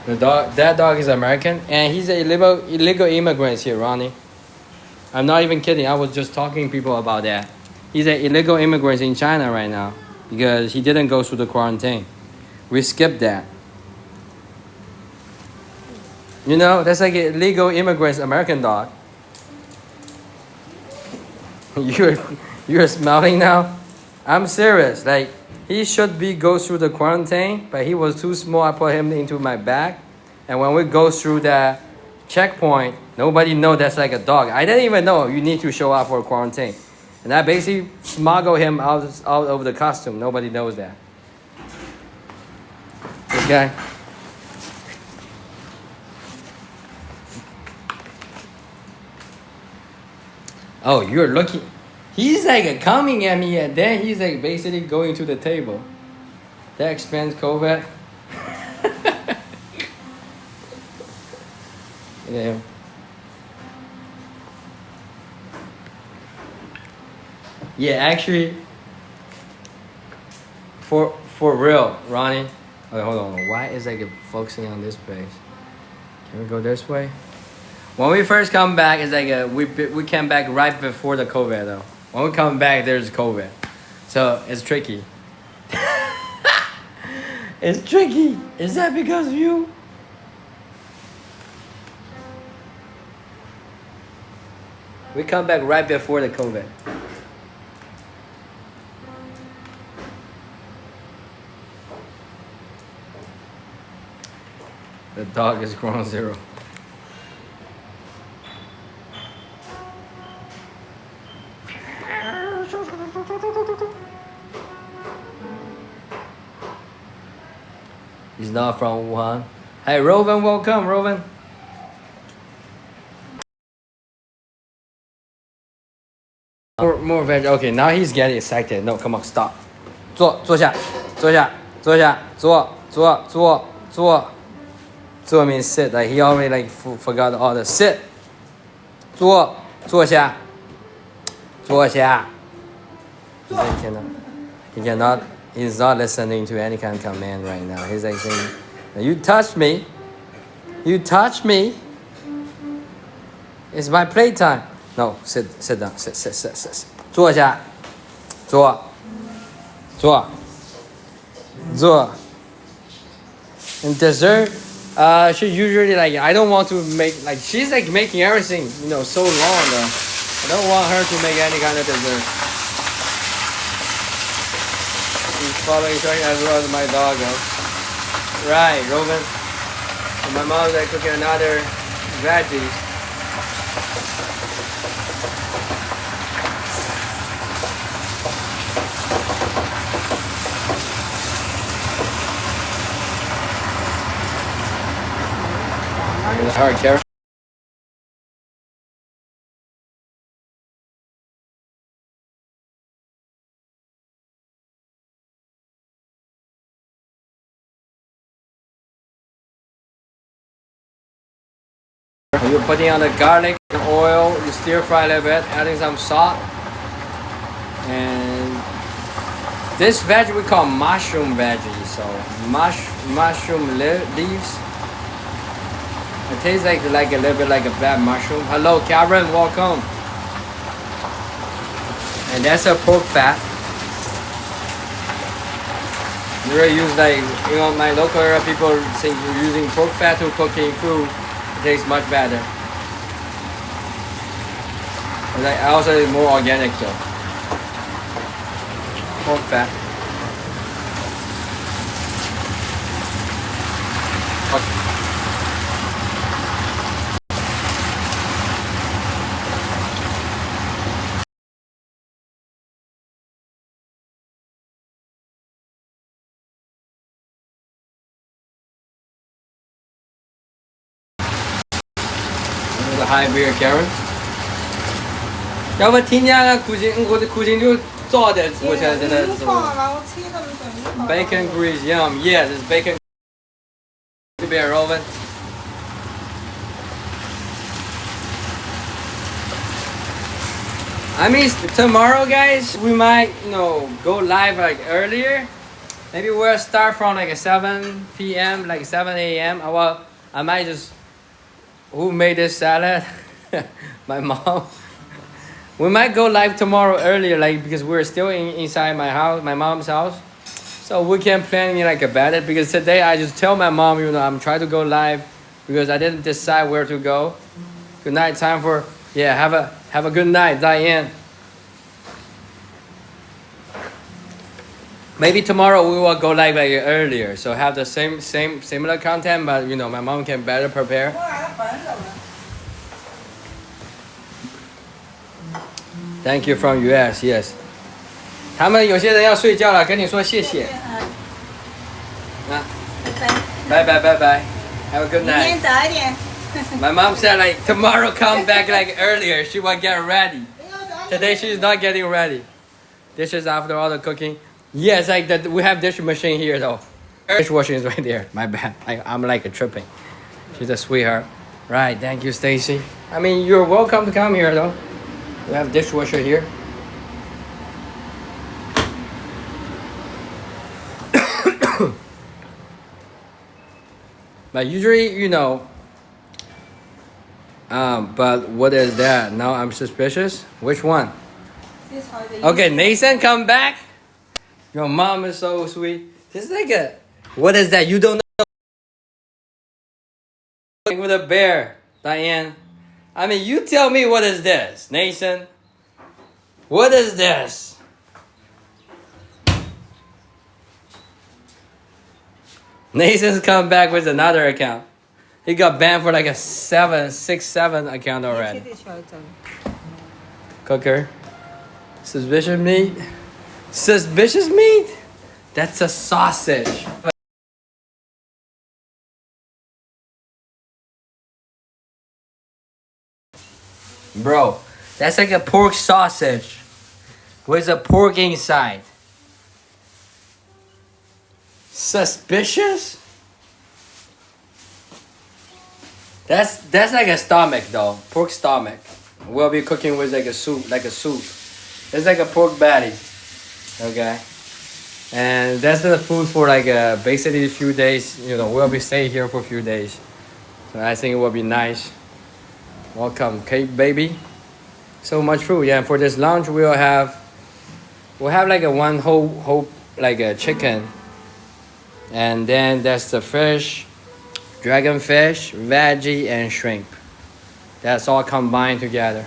That dog is American, and he's a illegal immigrant here, Ronnie. I'm not even kidding. I was just talking to people about that. He's an illegal immigrant in China right now because he didn't go through the quarantine. We skipped that. You know, that's like an illegal immigrant's American dog. You're smiling now? I'm serious. Like, he should go through the quarantine, but he was too small. I put him into my bag. And when we go through that checkpoint, nobody knows that's like a dog. I didn't even know you need to show up for quarantine. And I basically smuggle him out of the costume. Nobody knows that. This guy. Oh, you're looking. He's like coming at me, and then he's like basically going to the table. That explains COVID. Yeah. Yeah, actually, for real, Ronnie. Okay, hold on. Why is like focusing on this page? Can we go this way? When we first come back, it's like we came back right before the COVID though. When we come back, there's COVID, so it's tricky. It's tricky. Is that because of you? We come back right before the COVID. The dog is ground zero. He's not from Wuhan. Hey, Rovan, welcome, Rovan. More veg. Okay, now he's getting excited. No, come on, stop. 坐下means sit. Like he already like forgot all the sit. 坐下 He cannot. He's not listening to any kind of command right now. He's like saying, "You touch me. You touch me. It's my playtime." No, sit down. Sit. 坐下 And dessert, she usually like, I don't want to make, like, she's like making everything, you know, so long though. I don't want her to make any kind of dessert. She's following instructions as well as my dog though. Right, Rovan. And my mom's like cooking another veggies. Alright, Karen. You're putting on the garlic and oil, you stir fry a little bit, adding some salt, and This veg we call mushroom veggie. So mushroom leaves. It tastes like a little bit like a black mushroom. Hello, Karen, welcome. And that's a pork fat. You really use like, you know, my local area people think you're using pork fat to cooking food. It tastes much better. But like, also it's more organic though. Pork fat. The high beer Karen. 要不听见个苦精，我的苦精就做的，我现在真的是。Bacon grease, yum. Yeah, this bacon beer oven. I mean, tomorrow, guys, we might, you know, go live like earlier. Maybe we'll start from like 7 p.m., like 7 a.m. I might just. Who made this salad? My mom. We might go live tomorrow earlier, like because we're still inside my house, my mom's house. So we can plan like about it because today I just tell my mom, you know, I'm trying to go live because I didn't decide where to go. Good night, time for have a good night, Diane. Maybe tomorrow we will go live like earlier, so have the similar content, but you know my mom can better prepare. Thank you from US, yes. 他们有些人要睡觉了，跟你说谢谢。Bye bye bye bye. Have a good night. 明天早一点。 My mom said like tomorrow come back like earlier. She will get ready. Today she's not getting ready. Dishes after all the cooking. Yes, like that. We have dish machine here though. Dishwashing is right there. My bad. I'm like tripping. She's a sweetheart. Right. Thank you, Stacy. I mean, you're welcome to come here though. We have dishwasher here. But usually, you know. But what is that? Now I'm suspicious. Which one? Okay, Nathan, come back. Your mom is so sweet. This is like a. What is that? You don't know. With a bear, Diane. I mean, you tell me what is this, Nathan? What is this? Nathan's come back with another account. He got banned for like a 7 account already. Cooker. Suspicious meat. Suspicious meat? That's a sausage. Bro, that's like a pork sausage with a pork inside. Suspicious? That's like a stomach though, pork stomach. We'll be cooking with like a soup. It's like a pork patty, okay? And that's the food for like basically a few days. You know, we'll be staying here for a few days. So I think it will be nice. Welcome, Kate baby. So much food, yeah. And for this lunch, we'll have like a one whole like a chicken, and then that's the fish, dragon fish, veggie, and shrimp. That's all combined together.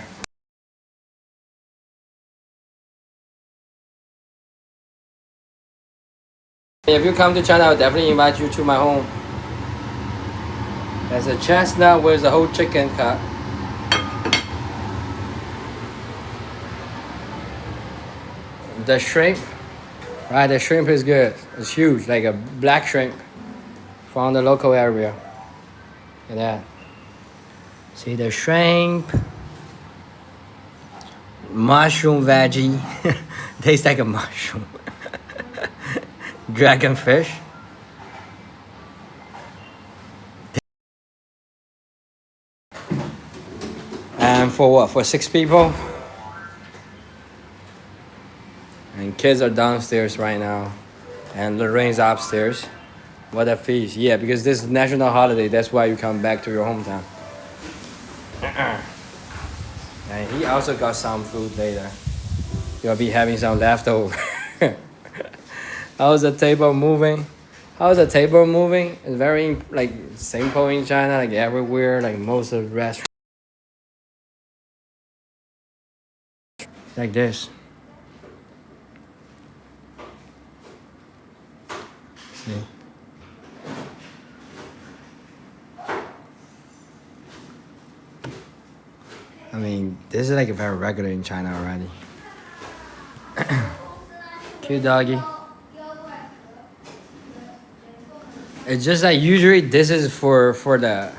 If you come to China, I'll definitely invite you to my home. There's a chestnut with a whole chicken cut. The shrimp, right? The shrimp is good. It's huge, like a black shrimp from the local area. Look at that. See the shrimp, mushroom veggie. Tastes like a mushroom. Dragon fish. And for what? For 6 people. And kids are downstairs right now, and Lorraine's upstairs. What a feast! Yeah, because this is national holiday. That's why you come back to your hometown. And he also got some food later. You'll be having some leftover. How's the table moving? How's the table moving? It's very like simple in China, like everywhere, like most of the restaurants. Like this. See? I mean, this is like very regular in China already. Cute doggy. It's just like usually this is for the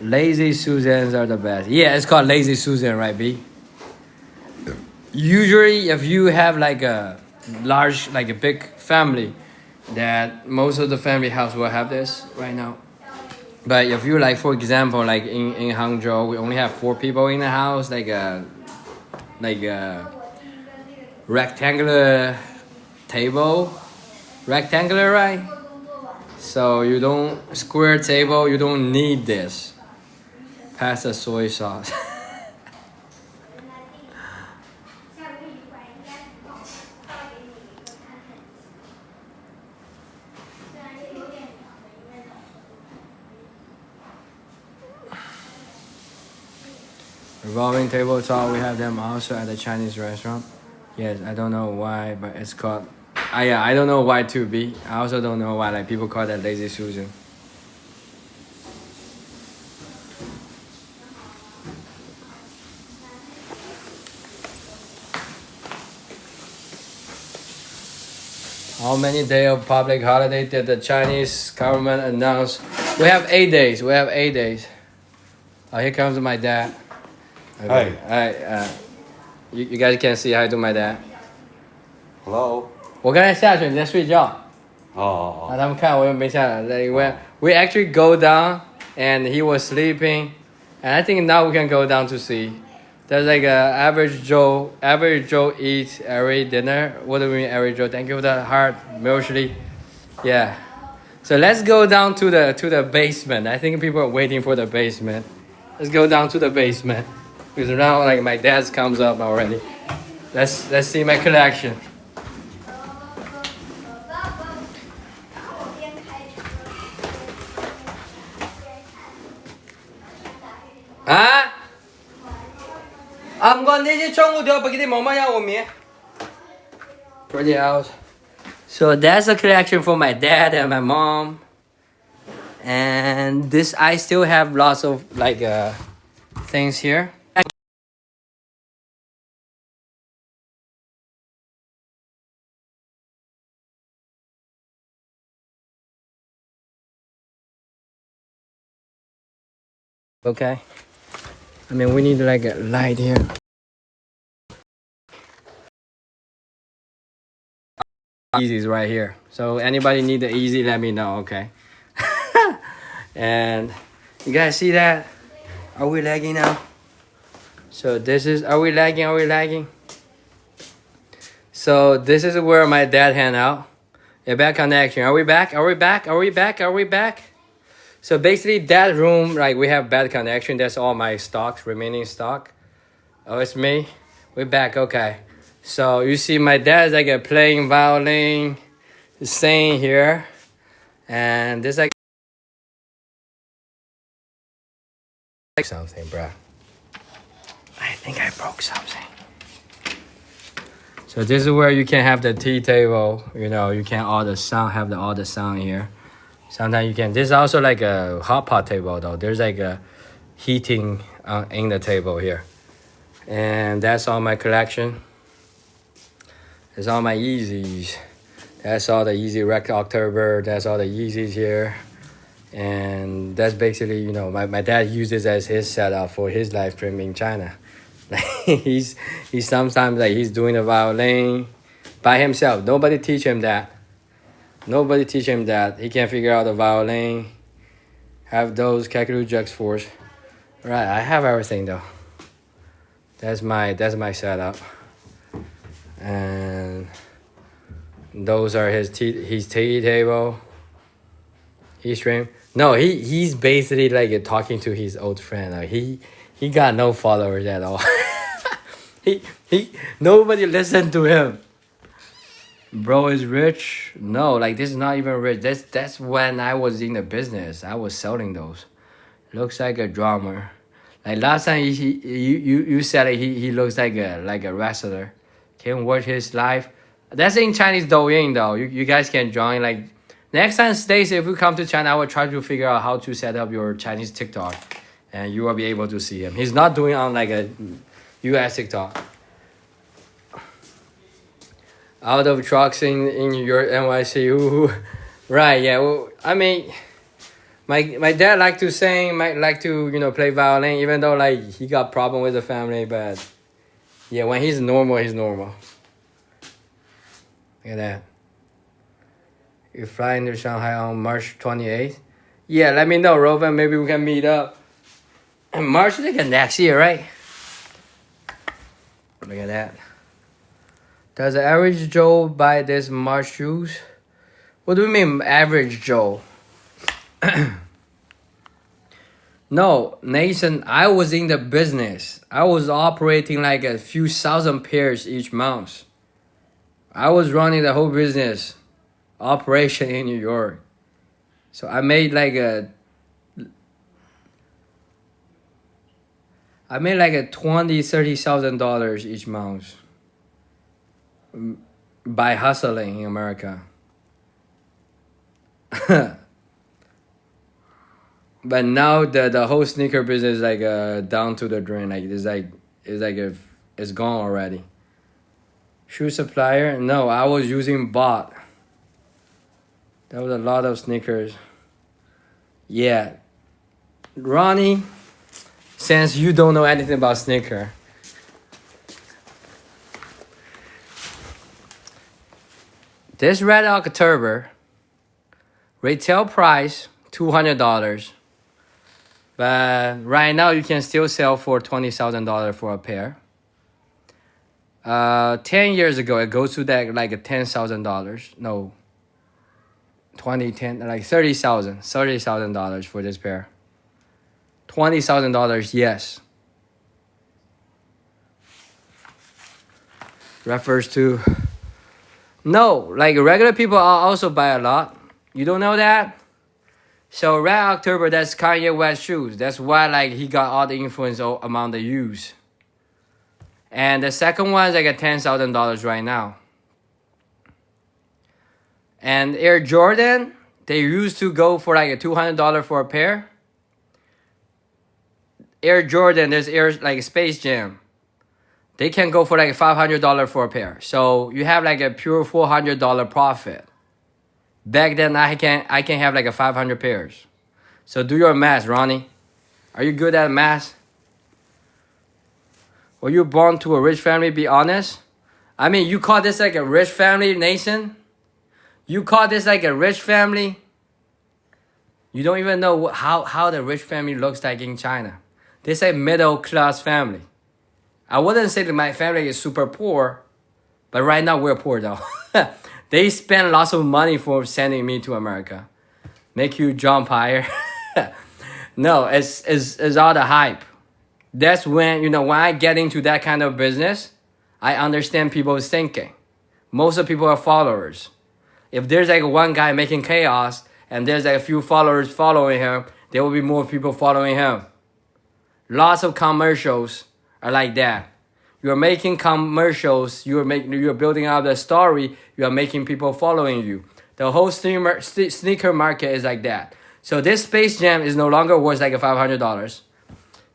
lazy Susans are the best. Yeah, it's called lazy Susan, right, B? Usually if you have like a large, like a big family, that most of the family house will have this right now. But if you like, for example, like in Hangzhou, we only have 4 people in the house, like a rectangular table. Rectangular, right? So you don't, square table, you don't need this. Pass the soy sauce. Revolving tabletop, we have them also at the Chinese restaurant. Yes, I don't know why, but it's called. I don't know why too, B. I also don't know why like people call that lazy Susan. How many days of public holiday did the Chinese government announce? We have 8 days. We have 8 days. Oh, here comes my dad. Okay. Hi. You guys can see hi to my dad. Hello. 我刚才下去，你在睡觉。Oh. 他们看我又没下来。Like we actually go down, and he was sleeping, and I think now we can go down to see. There's like a average Joe eats every dinner. What do we mean average Joe? Thank you for the heart, mostly. Yeah. So let's go down to the basement. I think people are waiting for the basement. Let's go down to the basement because now like my dad's comes up already. Let's see my collection. 아? Pretty out. So that's a collection for my dad and my mom. And this, I still have lots of like things here. Okay. I mean, we need like a light here. Easy is right here. So anybody need the easy, let me know, okay? And you guys see that? Are we lagging now? So this is, are we lagging? So this is where my dad hang out. A bad connection. Are we back? So basically that room, like we have bad connection. That's all my stocks, remaining stock. Oh, it's me. We're back, okay. So you see my dad's like playing violin, singing here. And this like something, bruh. I think I broke something. So this is where you can have the tea table. You know, you can all the sound here. Sometimes you can. This is also like a hot pot table though. There's like a heating in the table here. And that's all my collection. That's all my Yeezys. That's all the Yeezy Rec October. That's all the Yeezys here. And that's basically, you know, my dad uses as his setup for his live stream in China. he's sometimes like he's doing the violin by himself. Nobody teach him that. He can't figure out the violin. Have those Kakadu jugs force. Right, I have everything though. That's my setup. And those are his tea table. He stream. No, he's basically like talking to his old friend. Like he got no followers at all. he nobody listened to him. Bro is rich. No, like this is not even rich. That's when I was in the business. I was selling those. Looks like a drummer. Like last time you said he looks like a wrestler. Can watch his live. That's in Chinese Douyin though. You guys can join. Like next time, Stacy, if you come to China, I will try to figure out how to set up your Chinese TikTok, and you will be able to see him. He's not doing on like a US TikTok. Out of trucks in your NYC. Ooh. Right, yeah. Well, I mean, my dad like to sing, might like to, play violin, even though like he got problem with the family, but yeah, when he's normal, he's normal. Look at that. You're flying to Shanghai on March 28th? Yeah, let me know, Rovan. Maybe we can meet up. And March is like next year, right? Look at that. Does the average Joe buy this March shoes? What do you mean, average Joe? No, Nathan, I was in the business. I was operating like a few thousand pairs each month. I was running the whole business operation in New York. So I made like a $20,000-$30,000 each month by hustling in America. But now the whole sneaker business is like down to the drain. Like it's gone already. Shoe supplier? No, I was using bot. There was a lot of sneakers. Yeah. Ronnie, since you don't know anything about sneaker, this Red October, retail price $200. But right now you can still sell for $20,000 for a pair. 10 years ago it goes to that like $10,000. No. 10 like $30,000 for this pair. $20,000, yes. Refers to no, like regular people also buy a lot. You don't know that? So Red October, that's Kanye West shoes. That's why like he got all the influence among the youth. And the second one is like a $10,000 right now. And Air Jordan, they used to go for like a $200 for a pair. Air Jordan, there's Air like Space Jam. They can go for like $500 for a pair. So you have like a pure $400 profit. Back then I can have like a 500 pairs. So do your math, Ronnie. Are you good at math? Were you born to a rich family, be honest? I mean, you call this like a rich family, Nathan? You call this like a rich family? You don't even know how the rich family looks like in China. They say middle class family. I wouldn't say that my family is super poor, but right now we're poor though. They spend lots of money for sending me to America. Make you jump higher. No, it's all the hype. That's when, when I get into that kind of business, I understand people's thinking. Most of the people are followers. If there's like one guy making chaos and there's like a few followers following him, there will be more people following him. Lots of commercials are like that. You're making commercials, you're building out the story, you are making people following you. The whole sneaker market is like that. So this Space Jam is no longer worth like a $500.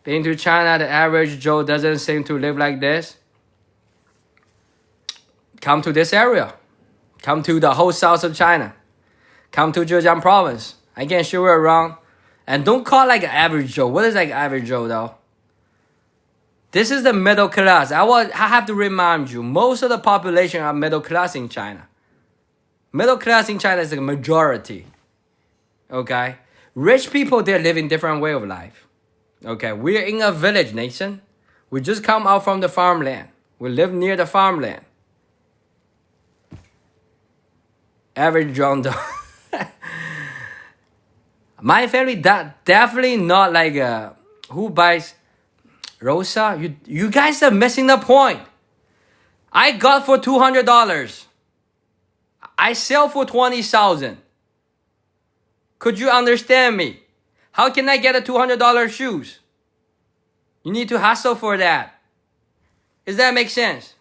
Being to China, the average Joe doesn't seem to live like this. Come to this area. Come to the whole south of China. Come to Zhejiang province. I can show you around. And don't call like an average Joe. What is like average Joe though? This is the middle class. I have to remind you, most of the population are middle class in China. Middle class in China is the majority. Okay? Rich people, they live in different way of life. Okay? We're in a village nation. We just come out from the farmland. We live near the farmland. Average John Doe. My family definitely not like who buys Rosa. You guys are missing the point. I got for $200. I sell for 20,000. Could you understand me? How can I get a $200 shoes? You need to hustle for that. Does that make sense?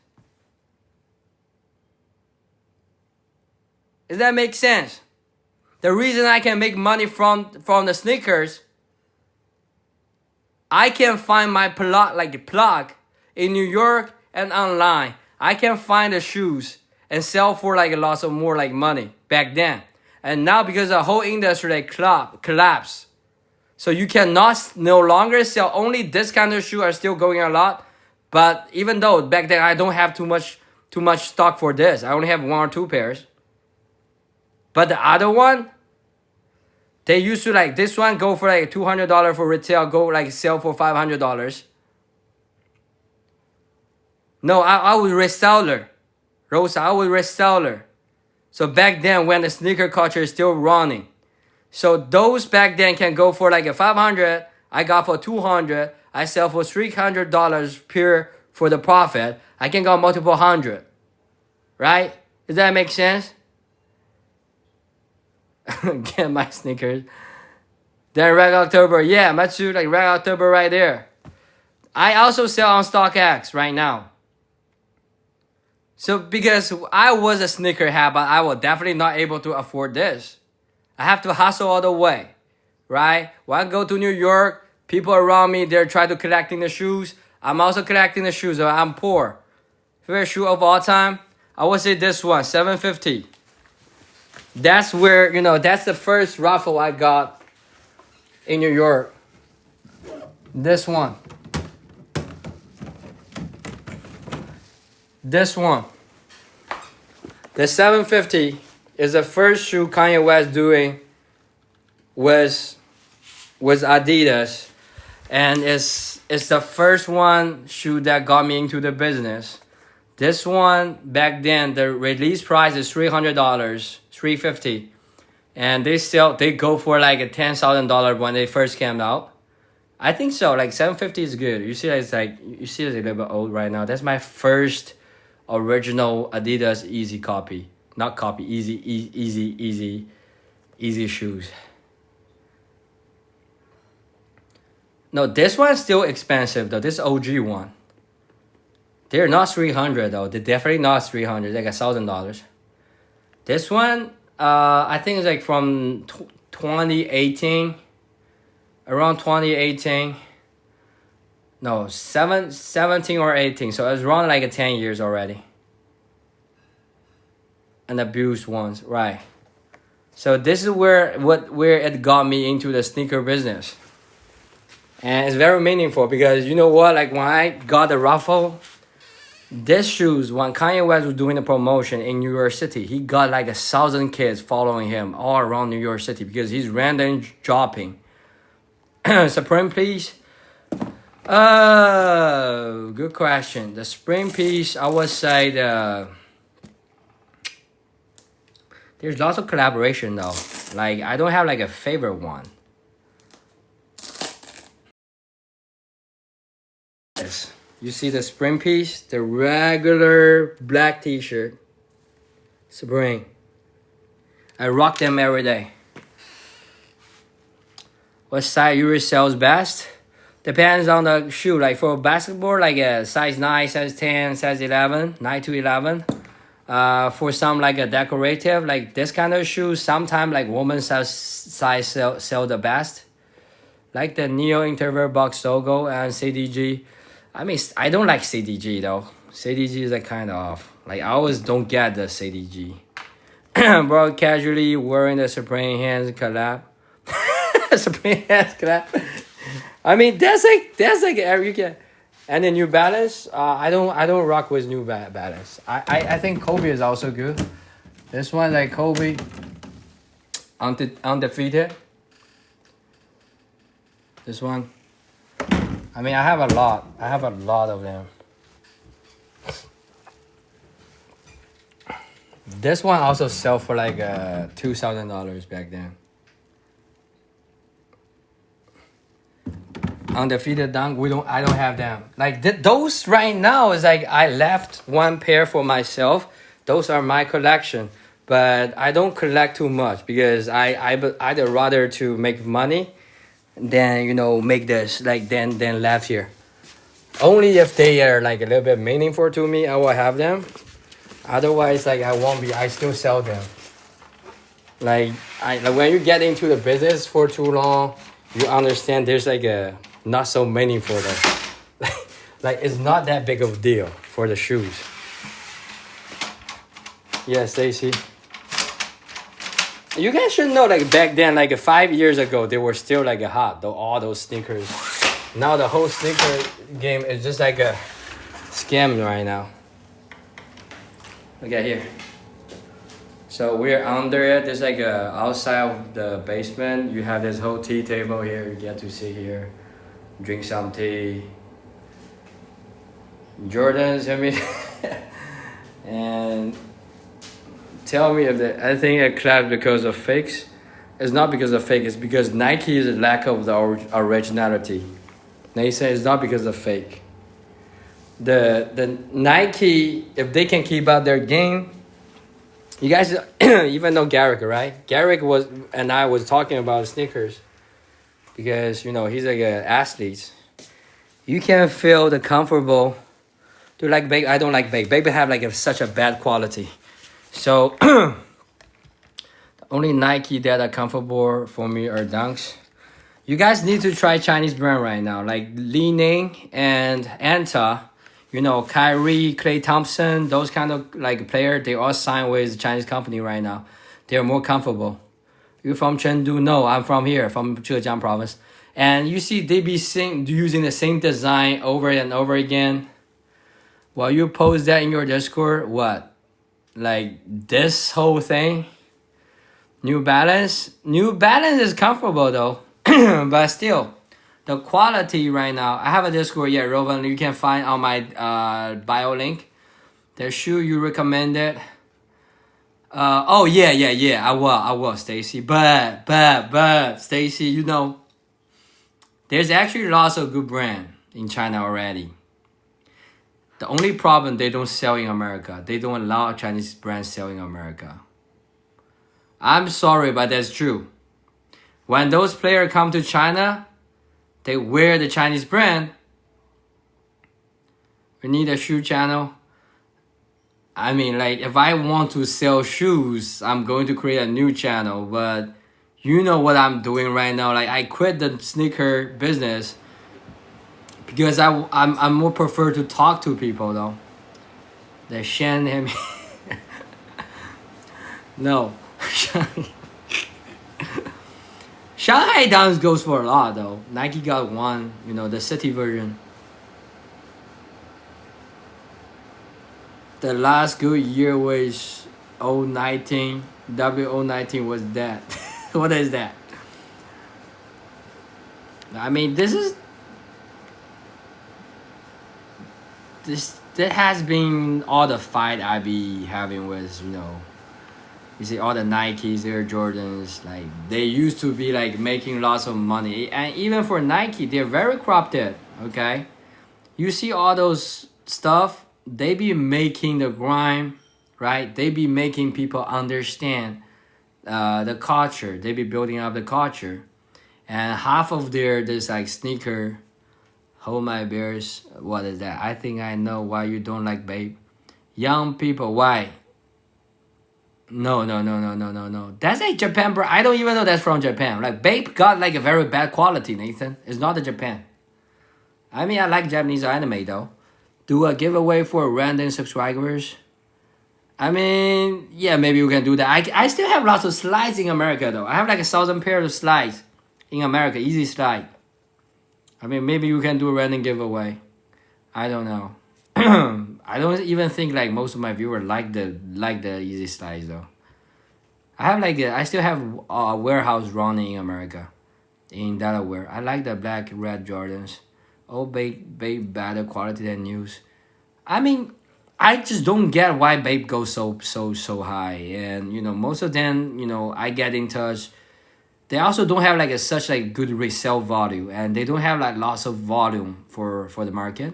Does that make sense? The reason I can make money from the sneakers, I can find my plug in New York and online. I can find the shoes and sell for like lots of more like money back then. And now because the whole industry like collapsed. So you cannot no longer sell. Only this kind of shoe are still going a lot. But even though back then I don't have too much stock for this. I only have 1 or 2 pairs. But the other one, they used to like this one go for like $200 for retail, go like sell for $500. No, I was reseller. Rosa, I was reseller. So back then when the sneaker culture is still running. So those back then can go for like a $500. I got for $200. I sell for $300 pure for the profit. I can go multiple hundred. Right? Does that make sense? Get my sneakers. Then Red October. Yeah, my shoe like Red October right there. I also sell on StockX right now. So because I was a sneakerhead, but I was definitely not able to afford this. I have to hustle all the way, right? When I go to New York, people around me, they're trying to collecting the shoes. I'm also collecting the shoes, so I'm poor. Favorite shoe of all time, I would say this one, 750. That's where, you know, that's the first raffle I got in New York. This one. This one. The 750 is the first shoe Kanye West doing with Adidas. And it's the first one shoe that got me into the business. This one, back then, the release price is $300, $350. And they go for like a $10,000 when they first came out. I think so, like 750 is good. You see it's a little bit old right now. That's my first original Adidas Easy copy. Not copy, easy shoes. No, this one's still expensive though. This OG one. They're not 300 though. They're definitely not 300. Like $1,000. This one, I think it's like from 2018. Around 2018. No, 17 or 18. So it's around like 10 years already. And abused ones, right? So this is where it got me into the sneaker business. And it's very meaningful because you know what? Like when I got the raffle, this shoes, when Kanye West was doing the promotion in New York City, he got like 1,000 kids following him all around New York City because he's random dropping. Supreme piece. Good question. The spring piece, I would say there's lots of collaboration though. Like I don't have like a favorite one. Yes. You see the spring piece, the regular black t-shirt. Spring. I rock them every day. What size usually sells best? Depends on the shoe. Like for basketball, like a size 9, size 10, size 11, 9 to 11. For some like a decorative, like this kind of shoes, sometimes like women's size sell the best. Like the Neo Interval Box logo and CDG. I mean, I don't like CDG though. CDG is like kind of like I always don't get the CDG. Bro, casually wearing the Supreme Hands collab. Supreme Hands collab. I mean, that's like you can. And the New Balance, I don't rock with New Balance. I think Kobe is also good. This one like Kobe, undefeated. This one. I mean, I have a lot. I have a lot of them. This one also sell for like $2,000 back then. Undefeated dunk, I don't have them. Like those right now is like I left one pair for myself. Those are my collection, but I don't collect too much because I'd rather to make money than make this like than left here. Only if they are like a little bit meaningful to me, I will have them. Otherwise, like I won't be. I still sell them. Like when you get into the business for too long, you understand there's like a not so meaningful though. Like it's not that big of a deal for the shoes. Yeah, Stacy. You guys should know, like back then, like 5 years ago, they were still like a hot though. All those sneakers. Now the whole sneaker game is just like a scam right now. Look at here. So we're under it. There's like a outside of the basement. You have this whole tea table here. You get to sit here, drink some tea. Jordans, I mean, and tell me if I think it collapsed because of fakes. It's not because of fake. It's because Nike is a lack of the originality. They say it's not because of fake. The Nike, if they can keep up their game, you guys even know Garrick, right? Garrick and I was talking about sneakers because he's like an athlete. You can feel the comfortable. Do like Bape? I don't like Bape. Bape have like such a bad quality. So the only Nike that are comfortable for me are Dunks. You guys need to try Chinese brand right now, like Li Ning and Anta. Kyrie, Klay Thompson, those kind of like player, they all signed with the Chinese company right now. They're more comfortable. You from Chengdu? No, I'm from here, from Zhejiang province. And you see they be using the same design over and over again. While you post that in your Discord, what? Like this whole thing? New Balance? New Balance is comfortable though. But still, the quality right now, I have a Discord, yeah, Rovan, you can find on my bio link. The shoe you recommended. Oh, yeah, I will, Stacy. But, Stacy, there's actually lots of good brand in China already. The only problem, they don't sell in America. They don't allow Chinese brands sell in America. I'm sorry, but that's true. When those players come to China, they wear the Chinese brand. We need a shoe channel. I mean, like, if I want to sell shoes, I'm going to create a new channel. But you know what I'm doing right now. Like, I quit the sneaker business because I'm more prefer to talk to people, though. The Shen, no. Shanghai Downs goes for a lot though. Nike got one, the city version. The last good year was 019. W019 was that. What is that? I mean, that has been all the fight I be having with, you see all the Nikes, Air Jordans, like they used to be like making lots of money. And even for Nike, they're very corrupted, okay? You see all those stuff, they be making the grime, right? They be making people understand the culture. They be building up the culture. And half of this like sneaker, hold my beers, what is that? I think I know why you don't like Bape. Young people, why? No. That's like Japan, bro. I don't even know that's from Japan. Like, Bape got like a very bad quality, Nathan. It's not the Japan. I mean, I like Japanese anime, though. Do a giveaway for random subscribers. I mean, yeah, maybe you can do that. I still have lots of slides in America, though. I have like 1,000 pairs of slides in America. Easy slide. I mean, maybe you can do a random giveaway. I don't know. I don't even think like most of my viewers like the easy slides though. I still have a warehouse running in America, in Delaware. I like the black red Jordans. All Bape better quality than news. I mean, I just don't get why Bape goes so high. And you know, most of them, you know, I get in touch. They also don't have like such like good resale value, and they don't have like lots of volume for the market.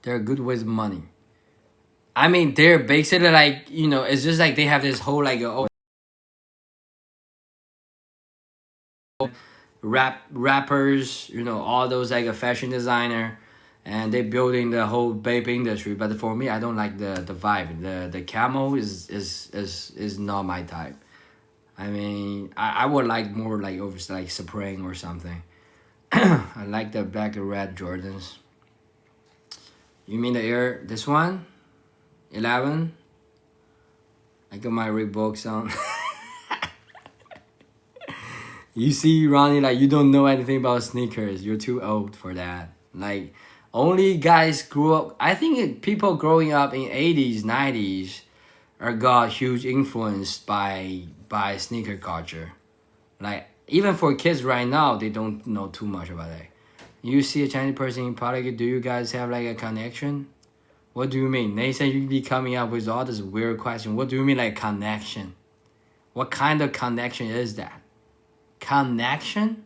They're good with money. I mean, they're basically like, you know, it's just like they have this whole like rappers, you know, all those like a fashion designer, and they building the whole vape industry. But for me, I don't like the vibe. The camo is not my type. I mean, I would like more like over like Supreme or something. I like the black and red Jordans. You mean the Air? This one, 11. I got my Reeboks on. You see, Ronnie, like you don't know anything about sneakers. You're too old for that. Like, only guys grew up. I think people growing up in 80s, 90s are got huge influence by sneaker culture. Like, even for kids right now, they don't know too much about it. You see a Chinese person in public, do you guys have like a connection? What do you mean? They say you be coming up with all this weird question. What do you mean like connection? What kind of connection is that? Connection?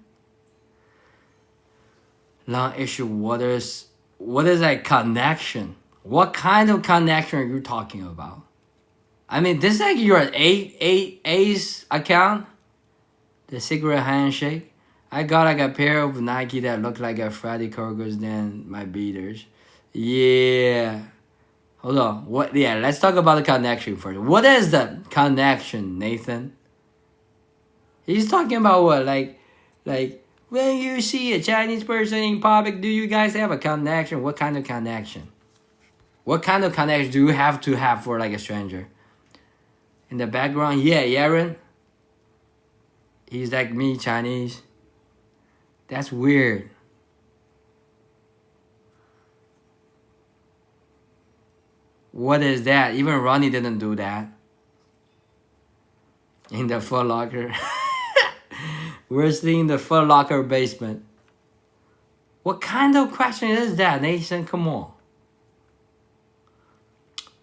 Long issue, what is like connection? What kind of connection are you talking about? I mean, this is like your A's account? The secret handshake? I got like a pair of Nike that look like a Freddy Krueger's than my beaters. Yeah. Hold on. What? Yeah, let's talk about the connection first. What is the connection, Nathan? He's talking about what? Like when you see a Chinese person in public, do you guys have a connection? What kind of connection? What kind of connection do you have to have for like a stranger? In the background, yeah, Aaron. He's like me, Chinese. That's weird. What is that? Even Ronnie didn't do that. In the Foot Locker. We're still in the Foot Locker basement. What kind of question is that, Nathan? Come on.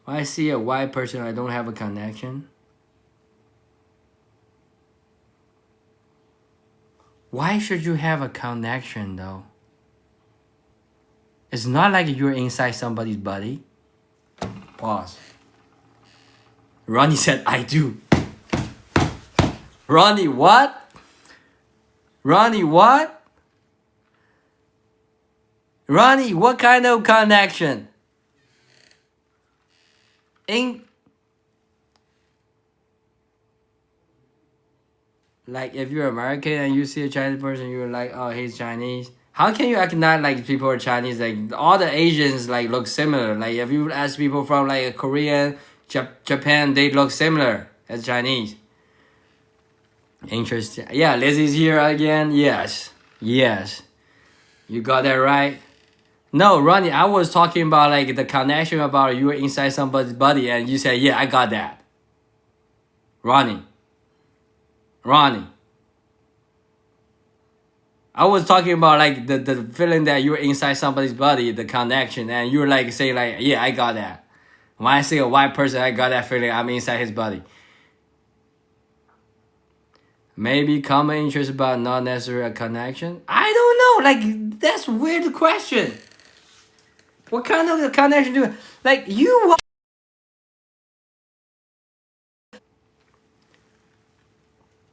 When I see a white person, I don't have a connection. Why should you have a connection, though? It's not like you're inside somebody's body. Pause. Ronnie said, I do. Ronnie, what? Ronnie, what? Ronnie, what kind of connection? Like, if you're American and you see a Chinese person, you're like, oh, he's Chinese. How can you acknowledge like people are Chinese? Like, all the Asians like look similar. Like, if you ask people from like Korea, Japan, they look similar as Chinese. Interesting. Yeah, Lizzie's here again. Yes. Yes. You got that right. No, Ronnie, I was talking about like the connection about you were inside somebody's body and you said, yeah, I got that. Ronnie. I was talking about like the feeling that you're inside somebody's body, the connection, and you're like saying like, yeah, I got that. When I see a white person, I got that feeling I'm inside his body. Maybe common interest but not necessarily a connection? I don't know. Like, that's a weird question. What kind of connection do you... Like, you...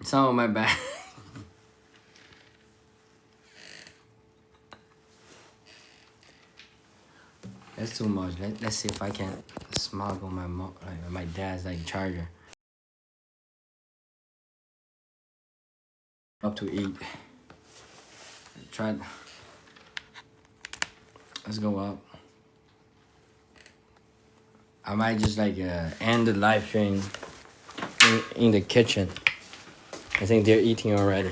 Some of my bad. That's too much. Let's see if I can smuggle my dad's like charger. Up to eat. Try. Let's go up. I might just like end the live stream in the kitchen. I think they're eating already.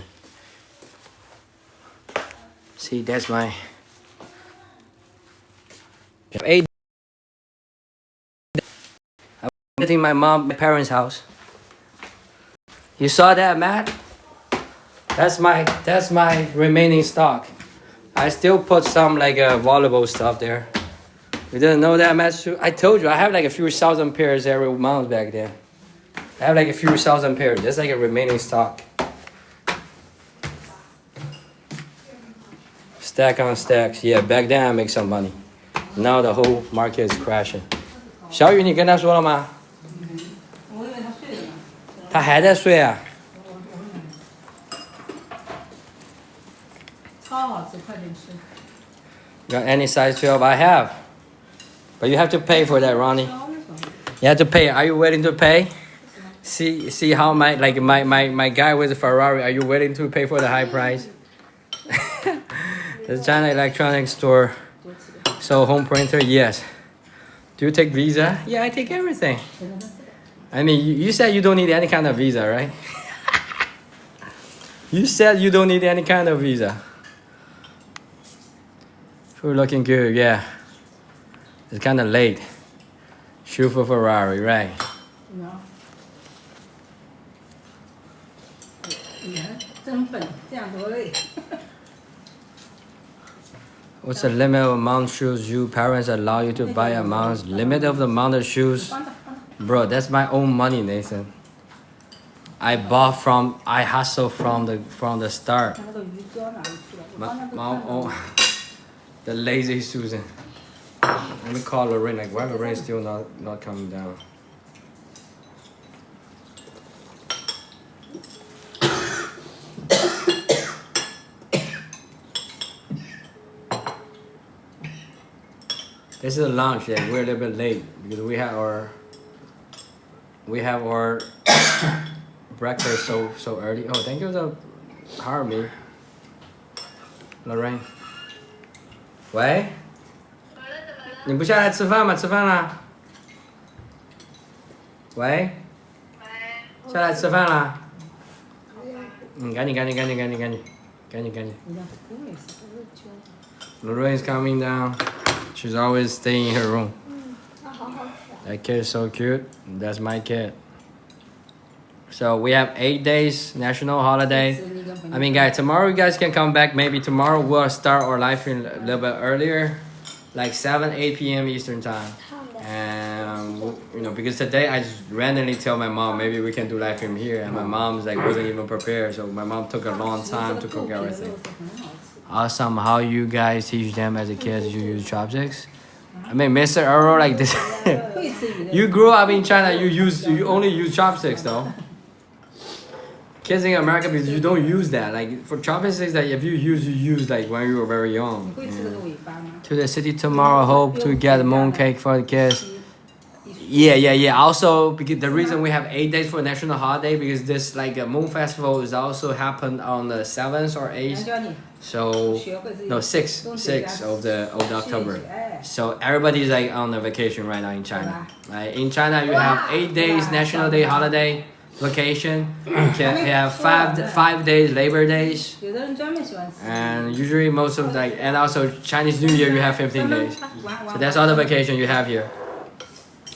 See, that's my... I'm visiting my parents' house. You saw that, Matt? That's my remaining stock. I still put some like volleyball stuff there. You didn't know that, Matsu? I told you, I have like a few thousand pairs every month back there. I have like a few thousand pairs. That's like a remaining stock. Stack on stacks. Yeah, back then I make some money. Now the whole market is crashing. 小雨，你跟他说了吗？我以为他睡了呢。他还在睡啊。超好吃，快点吃。 Got any size 12? I have. But you have to pay for that, Ronnie. You have to pay. Are you willing to pay? See how my guy with the Ferrari, are you willing to pay for the high price? The China electronics store. So home printer, yes. Do you take Visa? Yeah, I take everything. I mean, you said you don't need any kind of visa, right? You said you don't need any kind of visa. We're looking good, yeah. It's kind of late. Shoot for Ferrari, right? 你还真笨，这样多累。 What's the limit of amount of shoes you parents allow you to buy amounts? Limit of the amount of shoes? Bro, that's my own money, Nathan. I hustle from the start. 那个鱼搁哪里去了？我 My 刚才都 mom, 看到 oh, 了。 the lazy Susan. Let me call Lorraine. Like, why Lorraine still not coming down? This is a lunch. Yeah, we're a little bit late because we have our breakfast so early. Oh, thank you to hire me, Lorraine. 喂，你不下来吃饭吗？吃饭啦。喂，下来吃饭啦。赶紧。 Lorraine's coming down. She's always staying in her room. That kid is so cute. That's my kid. So we have 8 days national holiday. I mean, guys, tomorrow you guys can come back. Maybe tomorrow we'll start our live stream a little bit earlier, like 8 p.m. Eastern time. And you know, because today I just randomly tell my mom maybe we can do live stream here, and my mom's like wasn't even prepared. So my mom took a long time to cook everything. Awesome. How you guys teach them as a kid to use chopsticks? I mean, Mr. Earl, like this. You grew up in China. You only use chopsticks though. Kids in America, because you don't use that. Like for chopsticks, that if you use like when you were very young. To the city tomorrow. Hope to get a mooncake for the kids. Yeah. Also, because the reason we have 8 days for national holiday because this like a moon festival is also happened on the 7th or 8th. So no 6th of the October. So everybody's like on a vacation right now in China. Like in China, you have 8 days national day holiday vacation. You can have 5 days Labor Days. And usually most of like and also Chinese New Year you have 15 days. So that's all the vacation you have here.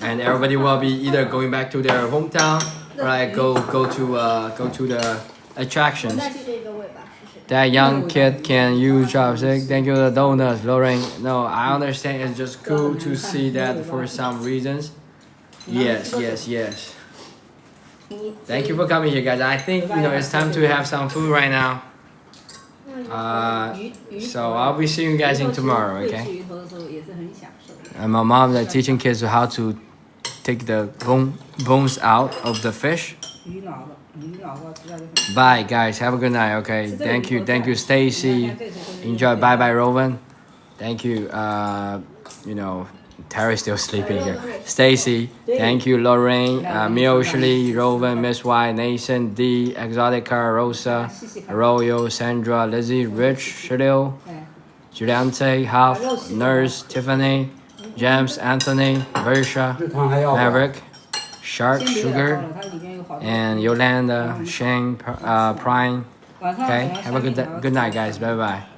And everybody will be either going back to their hometown or like go to the attractions. That young kid can use chopstick. Thank you, the donuts, Lorraine. No, I understand. It's just cool to see that for some reasons. Yes. Thank you for coming here, guys. I think it's time to have some food right now. So I'll be seeing you guys in tomorrow, okay? And my mom's like teaching kids how to take the bones out of the fish. Bye, guys. Have a good night, okay? Thank you, Stacy. Enjoy. Bye, Rowan. Thank you. Terry's still sleeping here. Stacy, thank you, Lorraine, Miyoshli, Rowan, Miss White, Nathan, D, Exotica, Rosa, Arroyo, Sandra, Lizzie, Rich, Shadil, Juliante, Huff, Nurse, Tiffany, James, Anthony, Versha, Maverick, Shark, Sugar, and Yolanda, Shane, Prime. Okay, have a good night, guys. Bye-bye.